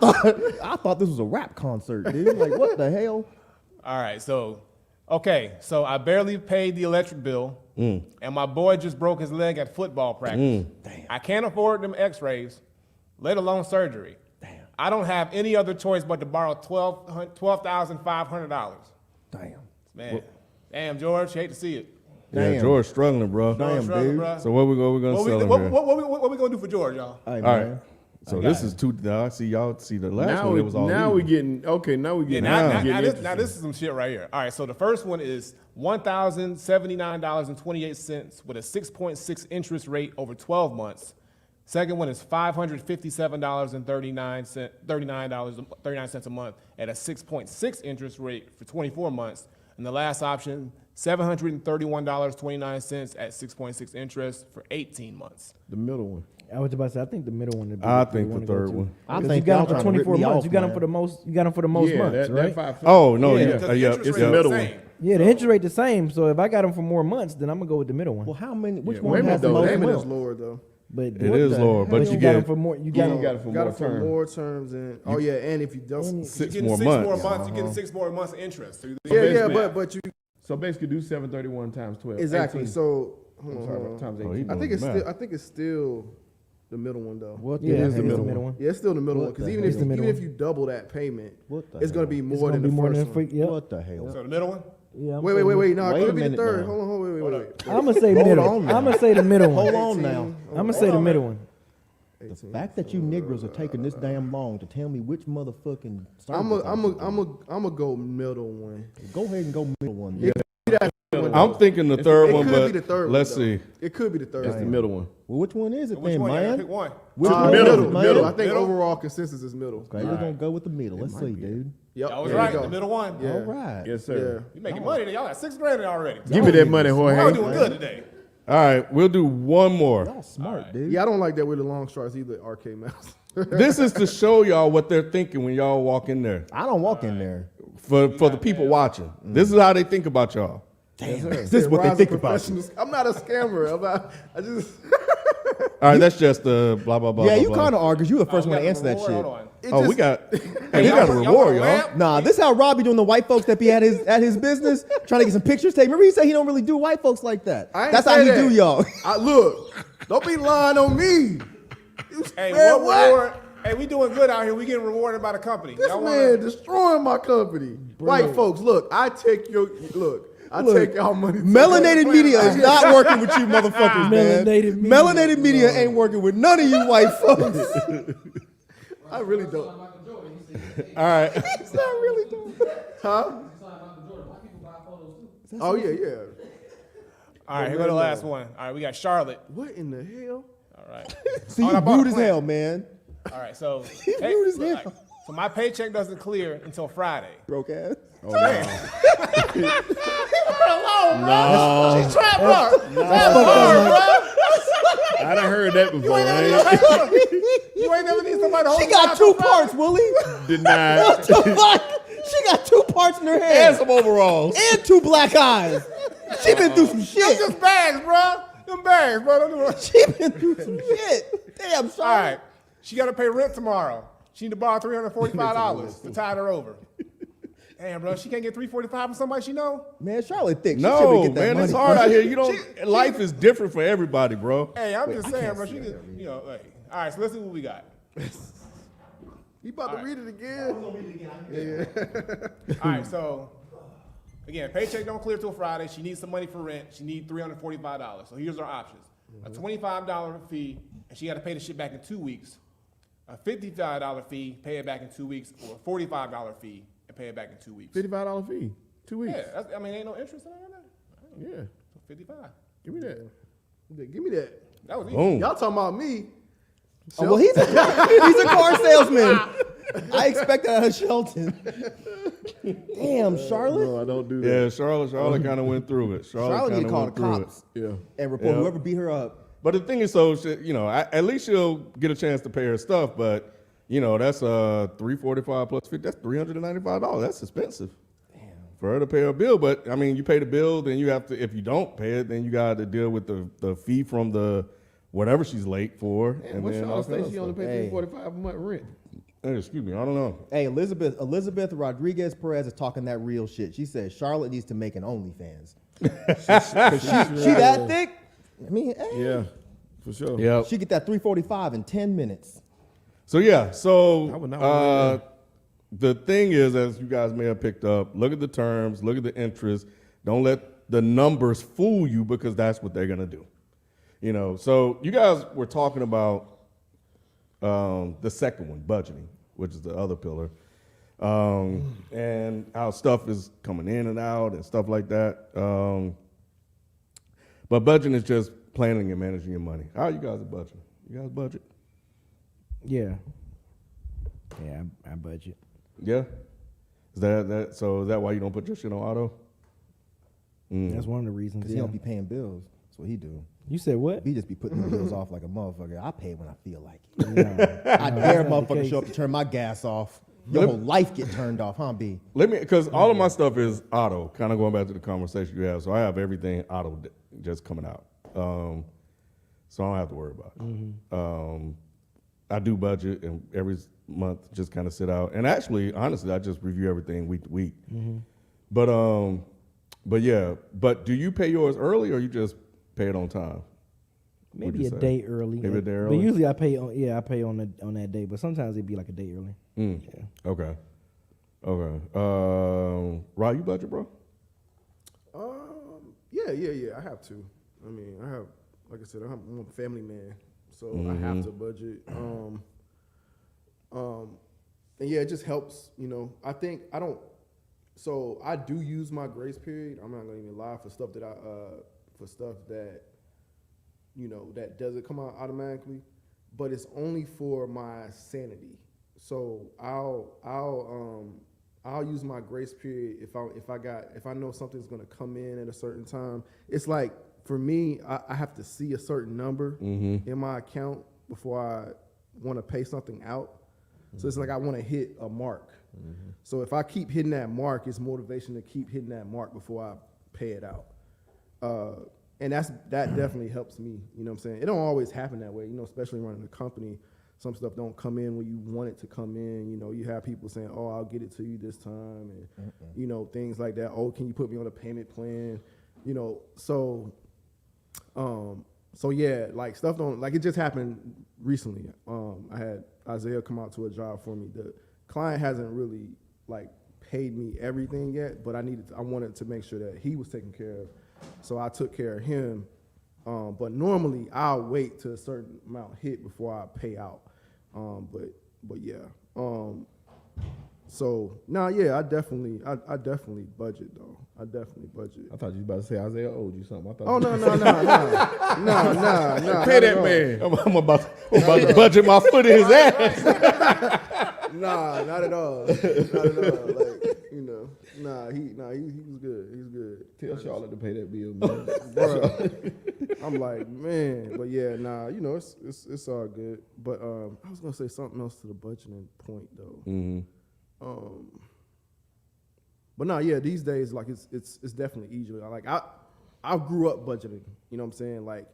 Speaker 4: thought this was a rap concert, dude. Like, what the hell?
Speaker 6: All right, so I barely paid the electric bill, and my boy just broke his leg at football practice. Damn. I can't afford them X-rays, let alone surgery. Damn. I don't have any other choice but to borrow $12,500.
Speaker 4: Damn.
Speaker 6: Man, damn, George, hate to see it.
Speaker 1: Yeah,
Speaker 4: Damn.
Speaker 1: George struggling, bro.
Speaker 4: Damn,
Speaker 6: Struggling,
Speaker 4: dude.
Speaker 6: bruh.
Speaker 1: So what we gonna
Speaker 6: What we,
Speaker 1: sell him
Speaker 6: what,
Speaker 1: here?
Speaker 6: what we gonna do for George, y'all?
Speaker 4: Hey,
Speaker 1: All
Speaker 4: man.
Speaker 1: right. So this is two. I see y'all see the last
Speaker 5: Now
Speaker 1: one. It was all
Speaker 5: now we
Speaker 1: legal.
Speaker 5: getting okay. Now we
Speaker 6: Yeah,
Speaker 5: getting
Speaker 6: now
Speaker 5: getting
Speaker 6: this is some shit right here. All right, so the first one is $1,079.28 with a 6.6 interest rate over 12 months. Second one is $557.39 a month at a 6.6 interest rate for 24 months. And the last option, $731.29 at 6.6 interest for 18 months.
Speaker 5: the middle one.
Speaker 2: I was about to say, I think the middle one. Would be
Speaker 1: I
Speaker 2: the
Speaker 1: think
Speaker 2: one
Speaker 1: the
Speaker 2: to go
Speaker 1: third
Speaker 2: to.
Speaker 1: one.
Speaker 4: I
Speaker 2: 'Cause
Speaker 4: think
Speaker 2: you got
Speaker 4: y'all
Speaker 2: them for
Speaker 4: trying to rip
Speaker 2: 24
Speaker 4: me
Speaker 2: months.
Speaker 4: off,
Speaker 2: You got them
Speaker 4: man.
Speaker 2: for the most. You got them for the most
Speaker 5: yeah,
Speaker 2: months,
Speaker 5: that,
Speaker 2: right?
Speaker 5: that 5.
Speaker 1: Oh no,
Speaker 2: Yeah.
Speaker 1: yeah,
Speaker 6: Because the
Speaker 1: yeah.
Speaker 6: interest
Speaker 1: It's
Speaker 6: rate
Speaker 1: the
Speaker 6: is
Speaker 1: middle
Speaker 6: the
Speaker 1: one.
Speaker 6: same.
Speaker 2: Yeah, the interest rate the same. So if I got them for more months, then I'm gonna go with the middle one.
Speaker 4: Well, how many? Which
Speaker 5: Yeah,
Speaker 4: one
Speaker 5: wait a
Speaker 4: has
Speaker 5: minute,
Speaker 4: the
Speaker 5: though.
Speaker 4: most
Speaker 5: Wait a
Speaker 3: Payment
Speaker 4: months?
Speaker 3: is lower though.
Speaker 2: But
Speaker 1: It is lower, but you
Speaker 2: got
Speaker 1: get
Speaker 2: them for more. You got
Speaker 5: You
Speaker 2: them.
Speaker 5: got it for
Speaker 3: Got
Speaker 5: more
Speaker 3: it for
Speaker 5: term.
Speaker 3: more terms and and if you don't,
Speaker 6: You're
Speaker 1: Six
Speaker 6: getting
Speaker 1: more
Speaker 6: 6
Speaker 1: months.
Speaker 6: more months. You're getting 6 more months of interest. So
Speaker 3: but you
Speaker 5: So basically, do 731 times 12.
Speaker 3: exactly.
Speaker 5: 18.
Speaker 3: So hold
Speaker 5: I'm
Speaker 3: on,
Speaker 5: sorry,
Speaker 3: hold on.
Speaker 5: times
Speaker 1: Oh,
Speaker 5: 18.
Speaker 1: he
Speaker 3: I think
Speaker 1: doing
Speaker 3: it's
Speaker 1: the
Speaker 3: still
Speaker 1: math.
Speaker 3: I think it's still the middle one though.
Speaker 4: What
Speaker 2: Yeah,
Speaker 4: the
Speaker 2: it's the
Speaker 4: hell?
Speaker 2: middle one.
Speaker 3: Yeah, it's still the middle one because
Speaker 4: the
Speaker 3: even
Speaker 4: hell?
Speaker 3: if
Speaker 2: It's the middle
Speaker 3: even if
Speaker 2: one.
Speaker 3: you double that payment,
Speaker 4: What the
Speaker 3: it's going to be
Speaker 2: It's
Speaker 3: more
Speaker 2: gonna
Speaker 3: than
Speaker 2: be
Speaker 3: the
Speaker 2: more
Speaker 3: first
Speaker 2: than
Speaker 3: one.
Speaker 2: free. Yep.
Speaker 4: What the hell?
Speaker 6: the middle one?
Speaker 2: Yeah, I'm
Speaker 3: Wait. No,
Speaker 4: Wait
Speaker 3: it
Speaker 4: a
Speaker 3: could be the
Speaker 4: minute
Speaker 3: third.
Speaker 4: now.
Speaker 3: Hold on. Wait.
Speaker 2: I'm gonna say
Speaker 4: Hold
Speaker 2: middle.
Speaker 4: on now.
Speaker 2: I'm gonna say the middle one.
Speaker 4: Hold on now.
Speaker 2: I'm gonna say the middle one.
Speaker 4: The fact that you Negroes are taking this damn long to tell me which motherfucking
Speaker 3: I'm
Speaker 4: service
Speaker 3: a go middle one.
Speaker 4: go ahead and go middle one.
Speaker 3: Yeah.
Speaker 1: I'm thinking the third
Speaker 3: It
Speaker 1: one,
Speaker 3: could
Speaker 1: but
Speaker 3: be the third
Speaker 1: let's
Speaker 3: one, though.
Speaker 1: see.
Speaker 3: It could be the third
Speaker 5: That's the
Speaker 3: one.
Speaker 5: middle one.
Speaker 4: Well, which one is it
Speaker 6: Which
Speaker 4: then,
Speaker 6: one? You gotta
Speaker 4: man?
Speaker 6: pick one.
Speaker 4: Which one
Speaker 3: Middle.
Speaker 4: is it, man?
Speaker 3: I think
Speaker 6: Middle?
Speaker 3: overall consensus is middle.
Speaker 4: Okay, we're gonna go with the middle. Let's see, dude.
Speaker 3: Yep.
Speaker 6: Y'all was
Speaker 3: there
Speaker 6: right.
Speaker 3: you go.
Speaker 6: The middle one.
Speaker 3: Yeah.
Speaker 4: All right.
Speaker 5: Yes, sir.
Speaker 6: You making money? Y'all got $6,000 already.
Speaker 5: Give me that money,
Speaker 6: Y'all
Speaker 5: Jorge.
Speaker 6: doing good today.
Speaker 1: All right, we'll do one more.
Speaker 4: Y'all smart, dude.
Speaker 3: Yeah, I don't like that with the long stripes either. Arcade mouse.
Speaker 1: This is to show y'all what they're thinking when y'all walk in there.
Speaker 4: I don't walk in there.
Speaker 1: For the people watching, this is how they think about y'all.
Speaker 4: Damn, this is what they
Speaker 3: Rise of
Speaker 4: think about you.
Speaker 3: professionals. I'm not a scammer. I just.
Speaker 1: All right, that's just the blah blah blah.
Speaker 4: Yeah,
Speaker 1: blah,
Speaker 4: you
Speaker 1: blah.
Speaker 4: kind of are because you the first
Speaker 6: We
Speaker 4: one to
Speaker 6: got
Speaker 4: answer
Speaker 6: the
Speaker 4: that
Speaker 6: reward.
Speaker 4: shit.
Speaker 6: Hold on.
Speaker 3: It
Speaker 1: Oh,
Speaker 3: just-
Speaker 1: we got. Hey, we got a
Speaker 6: Y'all
Speaker 1: reward,
Speaker 6: want a
Speaker 1: y'all.
Speaker 6: lamp?
Speaker 4: Nah, this how Robbie doing the white folks that be at his business trying to get some pictures taken. Remember he said he don't really do white folks like that.
Speaker 3: I ain't
Speaker 4: That's how
Speaker 3: say
Speaker 4: he
Speaker 3: that.
Speaker 4: do y'all.
Speaker 3: Look, don't be lying on me. You
Speaker 6: Hey,
Speaker 3: said
Speaker 6: what reward? Hey, we doing good out here. We getting rewarded by the company.
Speaker 3: This
Speaker 6: Y'all
Speaker 3: man
Speaker 6: wanna?
Speaker 3: destroying my company. White folks, look, I take y'all money.
Speaker 4: Melanated media is not working with you motherfuckers, man.
Speaker 2: Melanated media.
Speaker 4: Melanated media ain't working with none of you white folks.
Speaker 3: I really don't.
Speaker 1: All right.
Speaker 3: It's not really don't. Huh? Oh yeah.
Speaker 6: All right, here go the last one. All right, we got Charlotte.
Speaker 3: What in the hell?
Speaker 6: All right.
Speaker 4: See,
Speaker 6: Oh,
Speaker 4: you
Speaker 6: I bought a
Speaker 4: rude as
Speaker 6: plant.
Speaker 4: hell, man.
Speaker 6: All right, so
Speaker 4: rude as
Speaker 6: look,
Speaker 4: hell.
Speaker 6: so my paycheck doesn't clear until Friday.
Speaker 4: Broke ass.
Speaker 6: She's trapped up.
Speaker 5: I done heard that before. I
Speaker 6: You ain't never need somebody to hold
Speaker 4: She
Speaker 6: you
Speaker 4: got
Speaker 6: down
Speaker 4: two
Speaker 6: till Friday?
Speaker 4: parts, Willie.
Speaker 5: ain't denied.
Speaker 4: What the fuck? She got two parts in her hair.
Speaker 1: And some overalls.
Speaker 4: And two black eyes. She been through some
Speaker 6: That's
Speaker 4: shit.
Speaker 6: just bags, bro. Them bags, bro. Don't do it.
Speaker 4: She been through some shit. Damn,
Speaker 6: All
Speaker 4: sorry.
Speaker 6: right, she got to pay rent tomorrow. She need to borrow $345 to tide her over. Damn, bro, she can't get $345 from somebody she know.
Speaker 4: Man, Charlotte thick. She
Speaker 1: No,
Speaker 4: should get that
Speaker 1: man,
Speaker 4: money.
Speaker 1: it's hard out here. You don't. Life is different for everybody, bro.
Speaker 6: Hey, I'm just saying, bro. She just, you know. Hey. All right, so let's see what we got.
Speaker 3: You about to read it again?
Speaker 6: All right, so again, paycheck don't clear till Friday. She needs some money for rent. She needs $345. So here's our options: a $25 fee, and she got to pay the shit back in 2 weeks. A $55 fee, pay it back in 2 weeks, or a $45 fee and pay it back in 2 weeks.
Speaker 5: $55 fee. 2 weeks.
Speaker 6: Yeah, that's, I mean, ain't no interest in that.
Speaker 5: Yeah.
Speaker 6: So 55.
Speaker 5: Give me that.
Speaker 3: Give me that.
Speaker 6: That was easy.
Speaker 1: Boom.
Speaker 3: Y'all talking about me?
Speaker 4: Oh, well, he's a car salesman. I expect that out of Shelton. Damn, Charlotte.
Speaker 5: No, I don't do that.
Speaker 1: Yeah, Charlotte kind of went through it.
Speaker 4: Charlotte need to
Speaker 1: kinda
Speaker 4: call the
Speaker 1: went through it.
Speaker 4: cops
Speaker 5: Yeah.
Speaker 4: and report
Speaker 1: Yeah.
Speaker 4: whoever beat her up.
Speaker 1: But the thing is, so you know, at least she'll get a chance to pay her stuff. But you know, that's $345 plus 50. That's $395. That's expensive. Damn. For her to pay her bill. But I mean, you pay the bill, then you have to. If you don't pay it, then you got to deal with the fee from the whatever she's late for.
Speaker 5: And what's
Speaker 1: then
Speaker 5: y'all
Speaker 1: all
Speaker 5: say?
Speaker 1: kinds
Speaker 5: She
Speaker 1: of
Speaker 5: only
Speaker 1: stuff.
Speaker 5: paid $345 a month rent.
Speaker 1: Hey, excuse me, I don't know.
Speaker 4: Hey, Elizabeth Rodriguez Perez is talking that real shit. She says Charlotte needs to make an OnlyFans. She that thick? I mean, hey,
Speaker 5: Yeah, for sure.
Speaker 1: Yeah.
Speaker 4: she get that 345 in 10 minutes.
Speaker 1: So yeah,
Speaker 5: I
Speaker 1: so
Speaker 5: would not wanna
Speaker 1: the thing is, as you guys may have picked up, look at the terms, look at the interest. Don't let the numbers fool you because that's what they're gonna do. You know. So you guys were talking about the second one, budgeting, which is the other pillar, and how stuff is coming in and out and stuff like that. But budgeting is just planning and managing your money. How are you guys at budgeting? You guys budget?
Speaker 2: Yeah. Yeah, I budget.
Speaker 1: Yeah. Is that so? Is that why you don't put your shit on auto?
Speaker 2: That's one of the reasons.
Speaker 4: Because he
Speaker 2: Yeah.
Speaker 4: don't be paying bills. That's what he do.
Speaker 2: You said what?
Speaker 4: He just be putting the bills off like a motherfucker. I pay when I feel like it.
Speaker 2: No.
Speaker 4: I dare
Speaker 2: that's not the
Speaker 4: motherfucker
Speaker 2: case.
Speaker 4: show up to turn my gas off. Your whole life get turned off, huh, B?
Speaker 1: Let me, because all of my stuff is auto. Kind of going back to the conversation you have. So I have everything auto just coming out. So I don't have to worry about it. I do budget and every month just kind of sit out. And actually, honestly, I just review everything week to week. But yeah. But do you pay yours early or you just pay it on time? What'd
Speaker 2: Maybe
Speaker 1: you
Speaker 2: a
Speaker 1: say?
Speaker 2: day early.
Speaker 1: Maybe a day early?
Speaker 2: But usually I pay on that day. But sometimes it'd be like a day early. Yeah.
Speaker 1: Okay. Rod, you budget, bro?
Speaker 3: Yeah. I have to. I mean, like I said, I'm a family man, so I have to budget. And yeah, it just helps. I think I don't. So I do use my grace period. I'm not gonna even lie for stuff that that doesn't come out automatically, but it's only for my sanity. So I'll use my grace period if I know something's gonna come in at a certain time. It's like for me, I have to see a certain number in my account before I want to pay something out. So it's like I want to hit a mark. So if I keep hitting that mark, it's motivation to keep hitting that mark before I pay it out. And that definitely helps me. You know what I'm saying? It don't always happen that way. Especially running a company, some stuff don't come in when you want it to come in. You have people saying, "Oh, I'll get it to you this time," and things like that. "Oh, can you put me on a payment plan?" So yeah, like stuff don't like it just happened recently. I had Isaiah come out to a job for me. The client hasn't really like paid me everything yet, but I wanted to make sure that he was taken care of. So I took care of him. But normally I'll wait till a certain amount hit before I pay out. But yeah. I definitely budget though. I definitely budget.
Speaker 5: I thought you was about to say Isaiah owed you something. I thought
Speaker 3: Oh no.
Speaker 1: Pay that man. I'm about to budget my foot in his ass.
Speaker 3: Nah, not at all. Not at all. Like, he was good. He's good.
Speaker 5: Tell Charlotte to pay that bill, man.
Speaker 3: Bruh. I'm like, man, but yeah, it's all good. But I was gonna say something else to the budgeting point though. But these days like it's definitely easier. Like I grew up budgeting. You know what I'm saying? Like,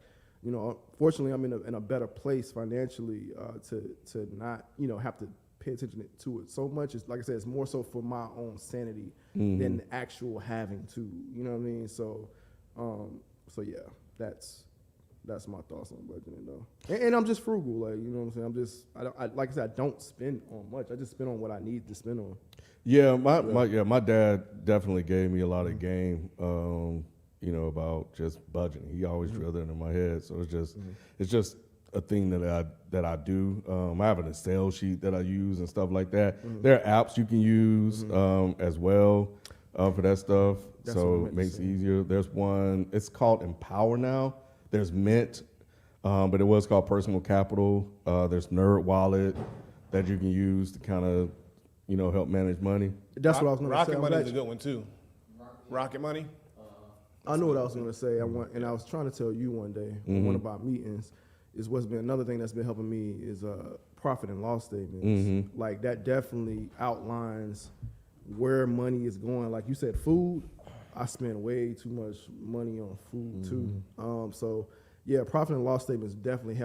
Speaker 3: fortunately I'm in a better place financially to not have to pay attention to it so much. It's like I said, it's more so for my own sanity than the actual having to. You know what I mean? So yeah, that's my thoughts on budgeting though. And I'm just frugal, like you know what I'm saying. I like I said, I don't spend on much. I just spend on what I need to spend on.
Speaker 1: Yeah, my dad definitely gave me a lot of game. About just budgeting. He always drilled it into my head. So it's just a thing that I do. I have an Excel sheet that I use and stuff like that. There are apps you can use as well for that stuff.
Speaker 3: That's
Speaker 1: so it makes it easier. There's one. It's called Empower now. There's Mint, but it was called Personal Capital. There's Nerd Wallet that you can use to kind of help manage money.
Speaker 3: That's what I was going to say.
Speaker 6: Rocket Money is a good one too. Rocket Money.
Speaker 3: I know what I was going to say. I was trying to tell you one day on one of our meetings is what's been another thing that's been helping me is profit and loss statements. Like that definitely outlines where money is going. Like you said, food. I spend way too much money on food too. So yeah, profit and loss statements definitely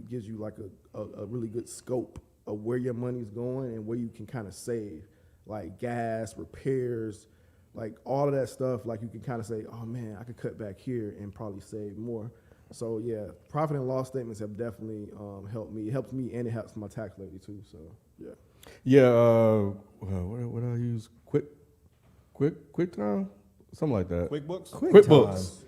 Speaker 3: gives you like a really good scope of where your money's going and where you can kind of save, like gas, repairs, like all of that stuff. Like you can kind of say, oh man, I could cut back here and probably save more. So yeah, profit and loss statements have definitely helped me. It helps me and it helps my tax lady too. So yeah.
Speaker 1: Yeah. What do I use? QuickTime? Something like that.
Speaker 6: QuickBooks.
Speaker 1: QuickBooks.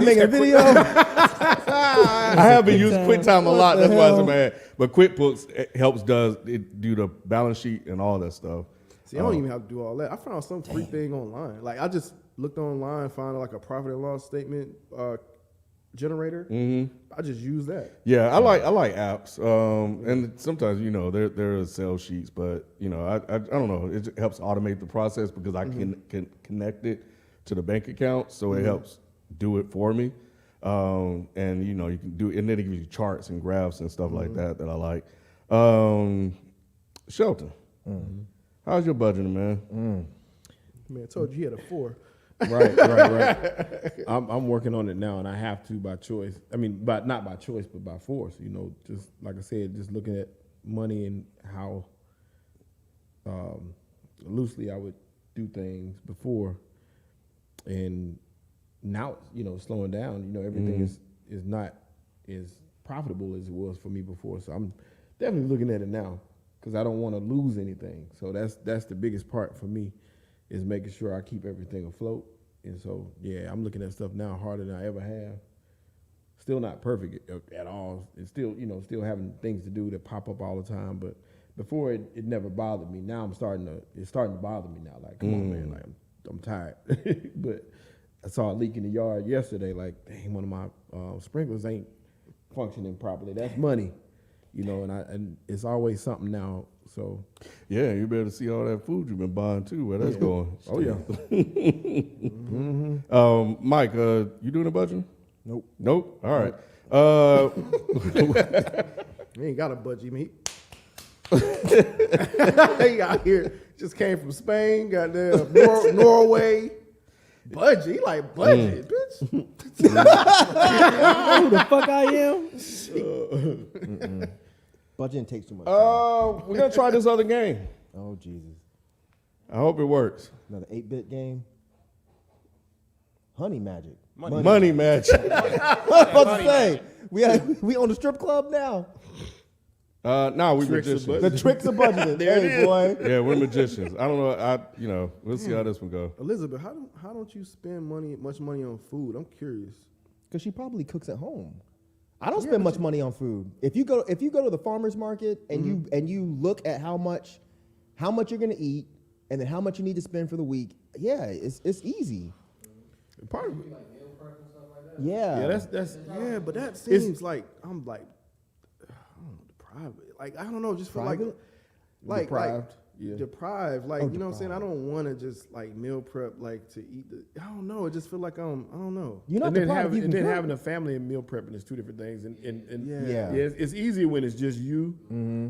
Speaker 2: Making a video.
Speaker 1: I haven't used QuickTime a lot. That's why I'm mad. But QuickBooks helps do the balance sheet and all that stuff.
Speaker 3: See, I don't even have to do all that. I found some free thing online. Like I just looked online, found like a profit and loss statement generator. I just use that.
Speaker 1: Yeah, I like apps, and sometimes there are Excel sheets, but I don't know. It helps automate the process because I can connect it to the bank account, so it helps do it for me. And you can do, and then it gives you charts and graphs and stuff like that I like. Shelton, how's your budgeting, man?
Speaker 3: Man, I told you he had a 4.
Speaker 5: Right. I'm working on it now, and I have to by choice. I mean, not by choice, but by force. Just like I said, just looking at money and how loosely I would do things before, and now slowing down. Everything is not as profitable as it was for me before. So I'm definitely looking at it now because I don't want to lose anything. So that's the biggest part for me. Is making sure I keep everything afloat And so, yeah, I'm looking at stuff now harder than I ever have. Still not perfect at all. It's still, still having things to do that pop up all the time. But before it never bothered me. Now it's starting to bother me now. Like, come on, man, like I'm tired. But I saw a leak in the yard yesterday. Like, dang, one of my sprinklers ain't functioning properly. That's money, and it's always something now. So
Speaker 1: Yeah, you better see all that food you've been buying too. Where that's going?
Speaker 5: Oh yeah.
Speaker 1: Mike, you doing a budget? Nope. All right.
Speaker 3: You ain't got a budgie meat. He out here just came from Spain, goddamn Norway. Budgie, he like budget, bitch.
Speaker 2: Who the fuck I am?
Speaker 4: Budgeting takes too much time.
Speaker 1: We're gonna try this other game.
Speaker 4: Oh, Jesus.
Speaker 1: I hope it works.
Speaker 4: Another 8-bit game. Honey Magic.
Speaker 1: Money match.
Speaker 4: I was about to say, we on the strip club now.
Speaker 1: No, we magicians.
Speaker 4: The tricks of budgeting. Hey, boy.
Speaker 1: Yeah, we're magicians. I don't know. We'll see how this one go.
Speaker 3: Elizabeth, how don't you spend much money on food? I'm curious.
Speaker 4: Because she probably cooks at home. I don't spend much money on food. If you go to the farmer's market and you look at how much you're gonna eat and then how much you need to spend for the week, yeah, it's easy.
Speaker 5: Part of it.
Speaker 4: Yeah.
Speaker 5: Yeah, that's
Speaker 3: Yeah, but that seems like I'm like, I don't know, deprived. Like I don't know, just feel like
Speaker 5: deprived. Yeah.
Speaker 3: deprived. Like you know what I'm saying. I don't want to just like meal prep like to eat. I don't know. It just feel like I don't know.
Speaker 4: You're not
Speaker 5: And then,
Speaker 4: deprived.
Speaker 5: having a family and meal prepping is two different things. And
Speaker 3: Yeah.
Speaker 5: it's easier when it's just you.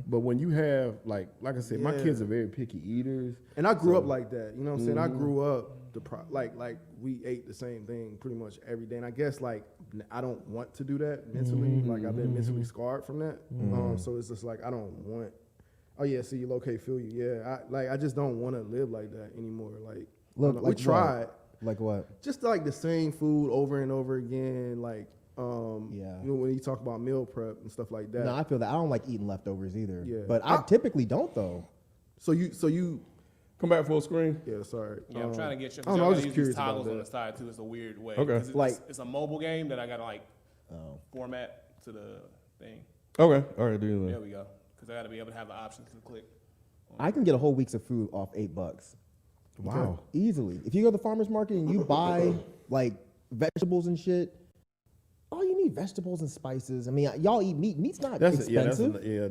Speaker 5: But when you have like I said, my kids are very picky eaters.
Speaker 3: And I grew up like that. You know what I'm saying. I grew up deprived. Like we ate the same thing pretty much every day. And I guess like I don't want to do that mentally. Like I've been mentally scarred from that. So it's just like I don't want. Oh yeah, see, you locate, feel you. Yeah, I just don't want to live like that anymore. Like,
Speaker 4: Look,
Speaker 3: we tried.
Speaker 4: Like what?
Speaker 3: Just like the same food over and over again. Like,
Speaker 4: Yeah.
Speaker 3: you know, when you talk about meal prep and stuff like that.
Speaker 4: No, I feel that. I don't like eating leftovers either.
Speaker 3: Yeah.
Speaker 4: But I typically don't though.
Speaker 3: So you.
Speaker 1: Come back full screen.
Speaker 3: Yeah, sorry.
Speaker 6: Yeah, I'm trying to get you.
Speaker 3: I don't know, I was
Speaker 6: Use
Speaker 3: just
Speaker 6: these
Speaker 3: curious about
Speaker 6: toggles on
Speaker 3: that.
Speaker 6: the side too. It's a weird way.
Speaker 1: Okay.
Speaker 6: 'Cause it's a mobile game that I gotta format to the thing.
Speaker 1: Okay. All right. Do
Speaker 6: There
Speaker 1: that.
Speaker 6: we go. Because I gotta be able to have the options to click.
Speaker 4: I can get a whole week's of food off $8.
Speaker 1: Wow.
Speaker 4: Easily. If you go to the farmer's market and you buy like vegetables and shit, all you need vegetables and spices. I mean, y'all eat meat. Meat's not expensive.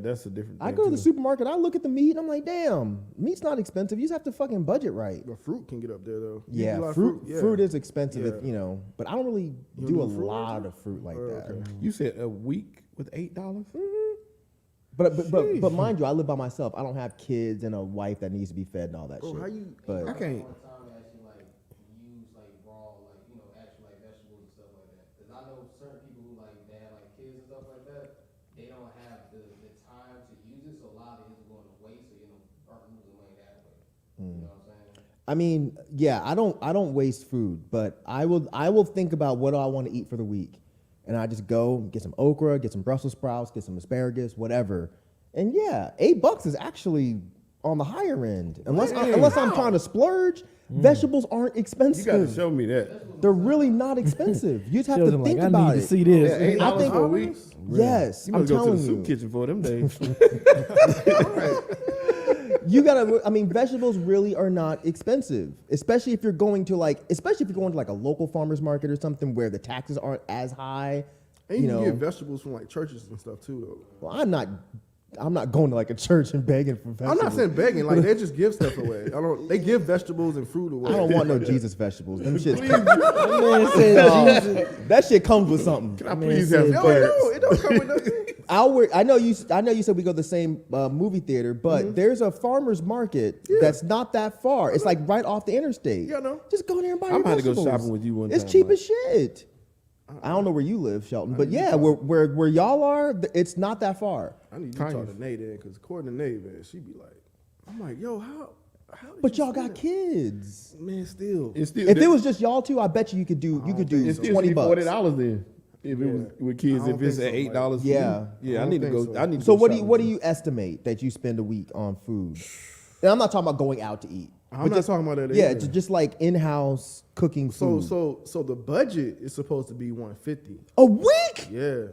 Speaker 5: That's a different.
Speaker 4: I
Speaker 5: thing
Speaker 4: go to the
Speaker 5: too.
Speaker 4: supermarket, I look at the meat, and I'm like, damn, meat's not expensive. You just have to fucking budget right.
Speaker 3: But fruit can get up there though. You eat a
Speaker 4: Yeah,
Speaker 3: lot of
Speaker 4: fruit
Speaker 3: Yeah.
Speaker 4: is expensive, if,
Speaker 3: Yeah.
Speaker 4: but I don't really
Speaker 3: You
Speaker 4: do
Speaker 3: don't
Speaker 4: a
Speaker 3: do fruit like
Speaker 4: lot
Speaker 3: that?
Speaker 4: of fruit like
Speaker 3: Oh,
Speaker 4: that.
Speaker 3: okay.
Speaker 5: You said a week with $8.
Speaker 4: But mind you, I live by myself. I don't have kids and a wife that needs to be fed and all that
Speaker 3: Bro,
Speaker 4: shit.
Speaker 3: how you?
Speaker 4: But
Speaker 5: I can't.
Speaker 7: One time to actually like use like raw, like actual like vegetables and stuff like that. Because I know certain people who like they have like kids and stuff like that. They don't have the time to use it, so a lot of it is going to waste. So aren't losing money that way. You know what I'm saying?
Speaker 4: I mean, yeah, I don't waste food, but I will think about what do I want to eat for the week, and I just go get some okra, get some Brussels sprouts, get some asparagus, whatever. And yeah, $8 is actually on the higher end. Unless I'm trying to splurge, vegetables aren't
Speaker 5: You
Speaker 4: expensive.
Speaker 5: got to show me that.
Speaker 4: They're really not expensive. You just have
Speaker 2: Shelton
Speaker 4: to think
Speaker 2: like, I
Speaker 4: about
Speaker 2: need
Speaker 4: it.
Speaker 2: to see this.
Speaker 5: Yeah, $8
Speaker 4: I think-
Speaker 5: for a week.
Speaker 4: Yes,
Speaker 5: You
Speaker 4: I'm
Speaker 5: must go to
Speaker 4: telling
Speaker 5: the soup
Speaker 4: you.
Speaker 5: kitchen for them days.
Speaker 4: You gotta. I mean, vegetables really are not expensive, especially if you're going to like a local farmers market or something where the taxes aren't as high.
Speaker 3: And you
Speaker 4: You
Speaker 3: can
Speaker 4: know,
Speaker 3: get vegetables from like churches and stuff too though.
Speaker 4: well, I'm not going to like a church and begging for vegetables.
Speaker 3: I'm not saying begging, like they just give stuff away. They give vegetables and fruit away.
Speaker 4: I don't want no Jesus vegetables. Them shit. That shit comes with something.
Speaker 5: Can I please have
Speaker 3: No,
Speaker 5: some
Speaker 3: it
Speaker 5: carrots?
Speaker 3: don't. It don't come with nothing.
Speaker 4: I know you said we go to the same movie theater, but there's a farmer's market that's not that far. It's like right off the interstate.
Speaker 3: Yeah, I know.
Speaker 4: Just go there and buy
Speaker 5: I'm
Speaker 4: your
Speaker 5: about to go
Speaker 4: vegetables.
Speaker 5: shopping with you one
Speaker 4: It's
Speaker 5: time,
Speaker 4: cheap
Speaker 5: Mike.
Speaker 4: as shit. I don't know where you live, Shelton, but yeah, where y'all are, it's not that far.
Speaker 3: I need to talk to Nate then, because according to Nate, man, she be like, I'm like, yo, how did
Speaker 4: But
Speaker 3: you
Speaker 4: y'all
Speaker 3: spend
Speaker 4: got kids.
Speaker 3: that? Man, still.
Speaker 5: It's still,
Speaker 4: If it was just y'all two, I bet you could do
Speaker 5: it's still
Speaker 4: $20.
Speaker 5: $40 then. If it was with kids,
Speaker 3: I
Speaker 5: if
Speaker 3: don't
Speaker 5: it's at
Speaker 3: think so,
Speaker 5: $8,
Speaker 4: Yeah.
Speaker 5: yeah.
Speaker 3: I
Speaker 5: I
Speaker 3: don't
Speaker 5: need to
Speaker 3: think
Speaker 5: go.
Speaker 3: so.
Speaker 5: I need to
Speaker 4: So
Speaker 5: go
Speaker 4: what do
Speaker 5: shopping
Speaker 4: you
Speaker 5: with
Speaker 4: estimate that you spend a week on food? And I'm not talking about going out to eat.
Speaker 3: I'm not talking about that.
Speaker 4: Yeah,
Speaker 3: either.
Speaker 4: just like in-house cooking
Speaker 3: So
Speaker 4: food.
Speaker 3: so the budget is supposed to be 150.
Speaker 4: A week?
Speaker 3: Yeah.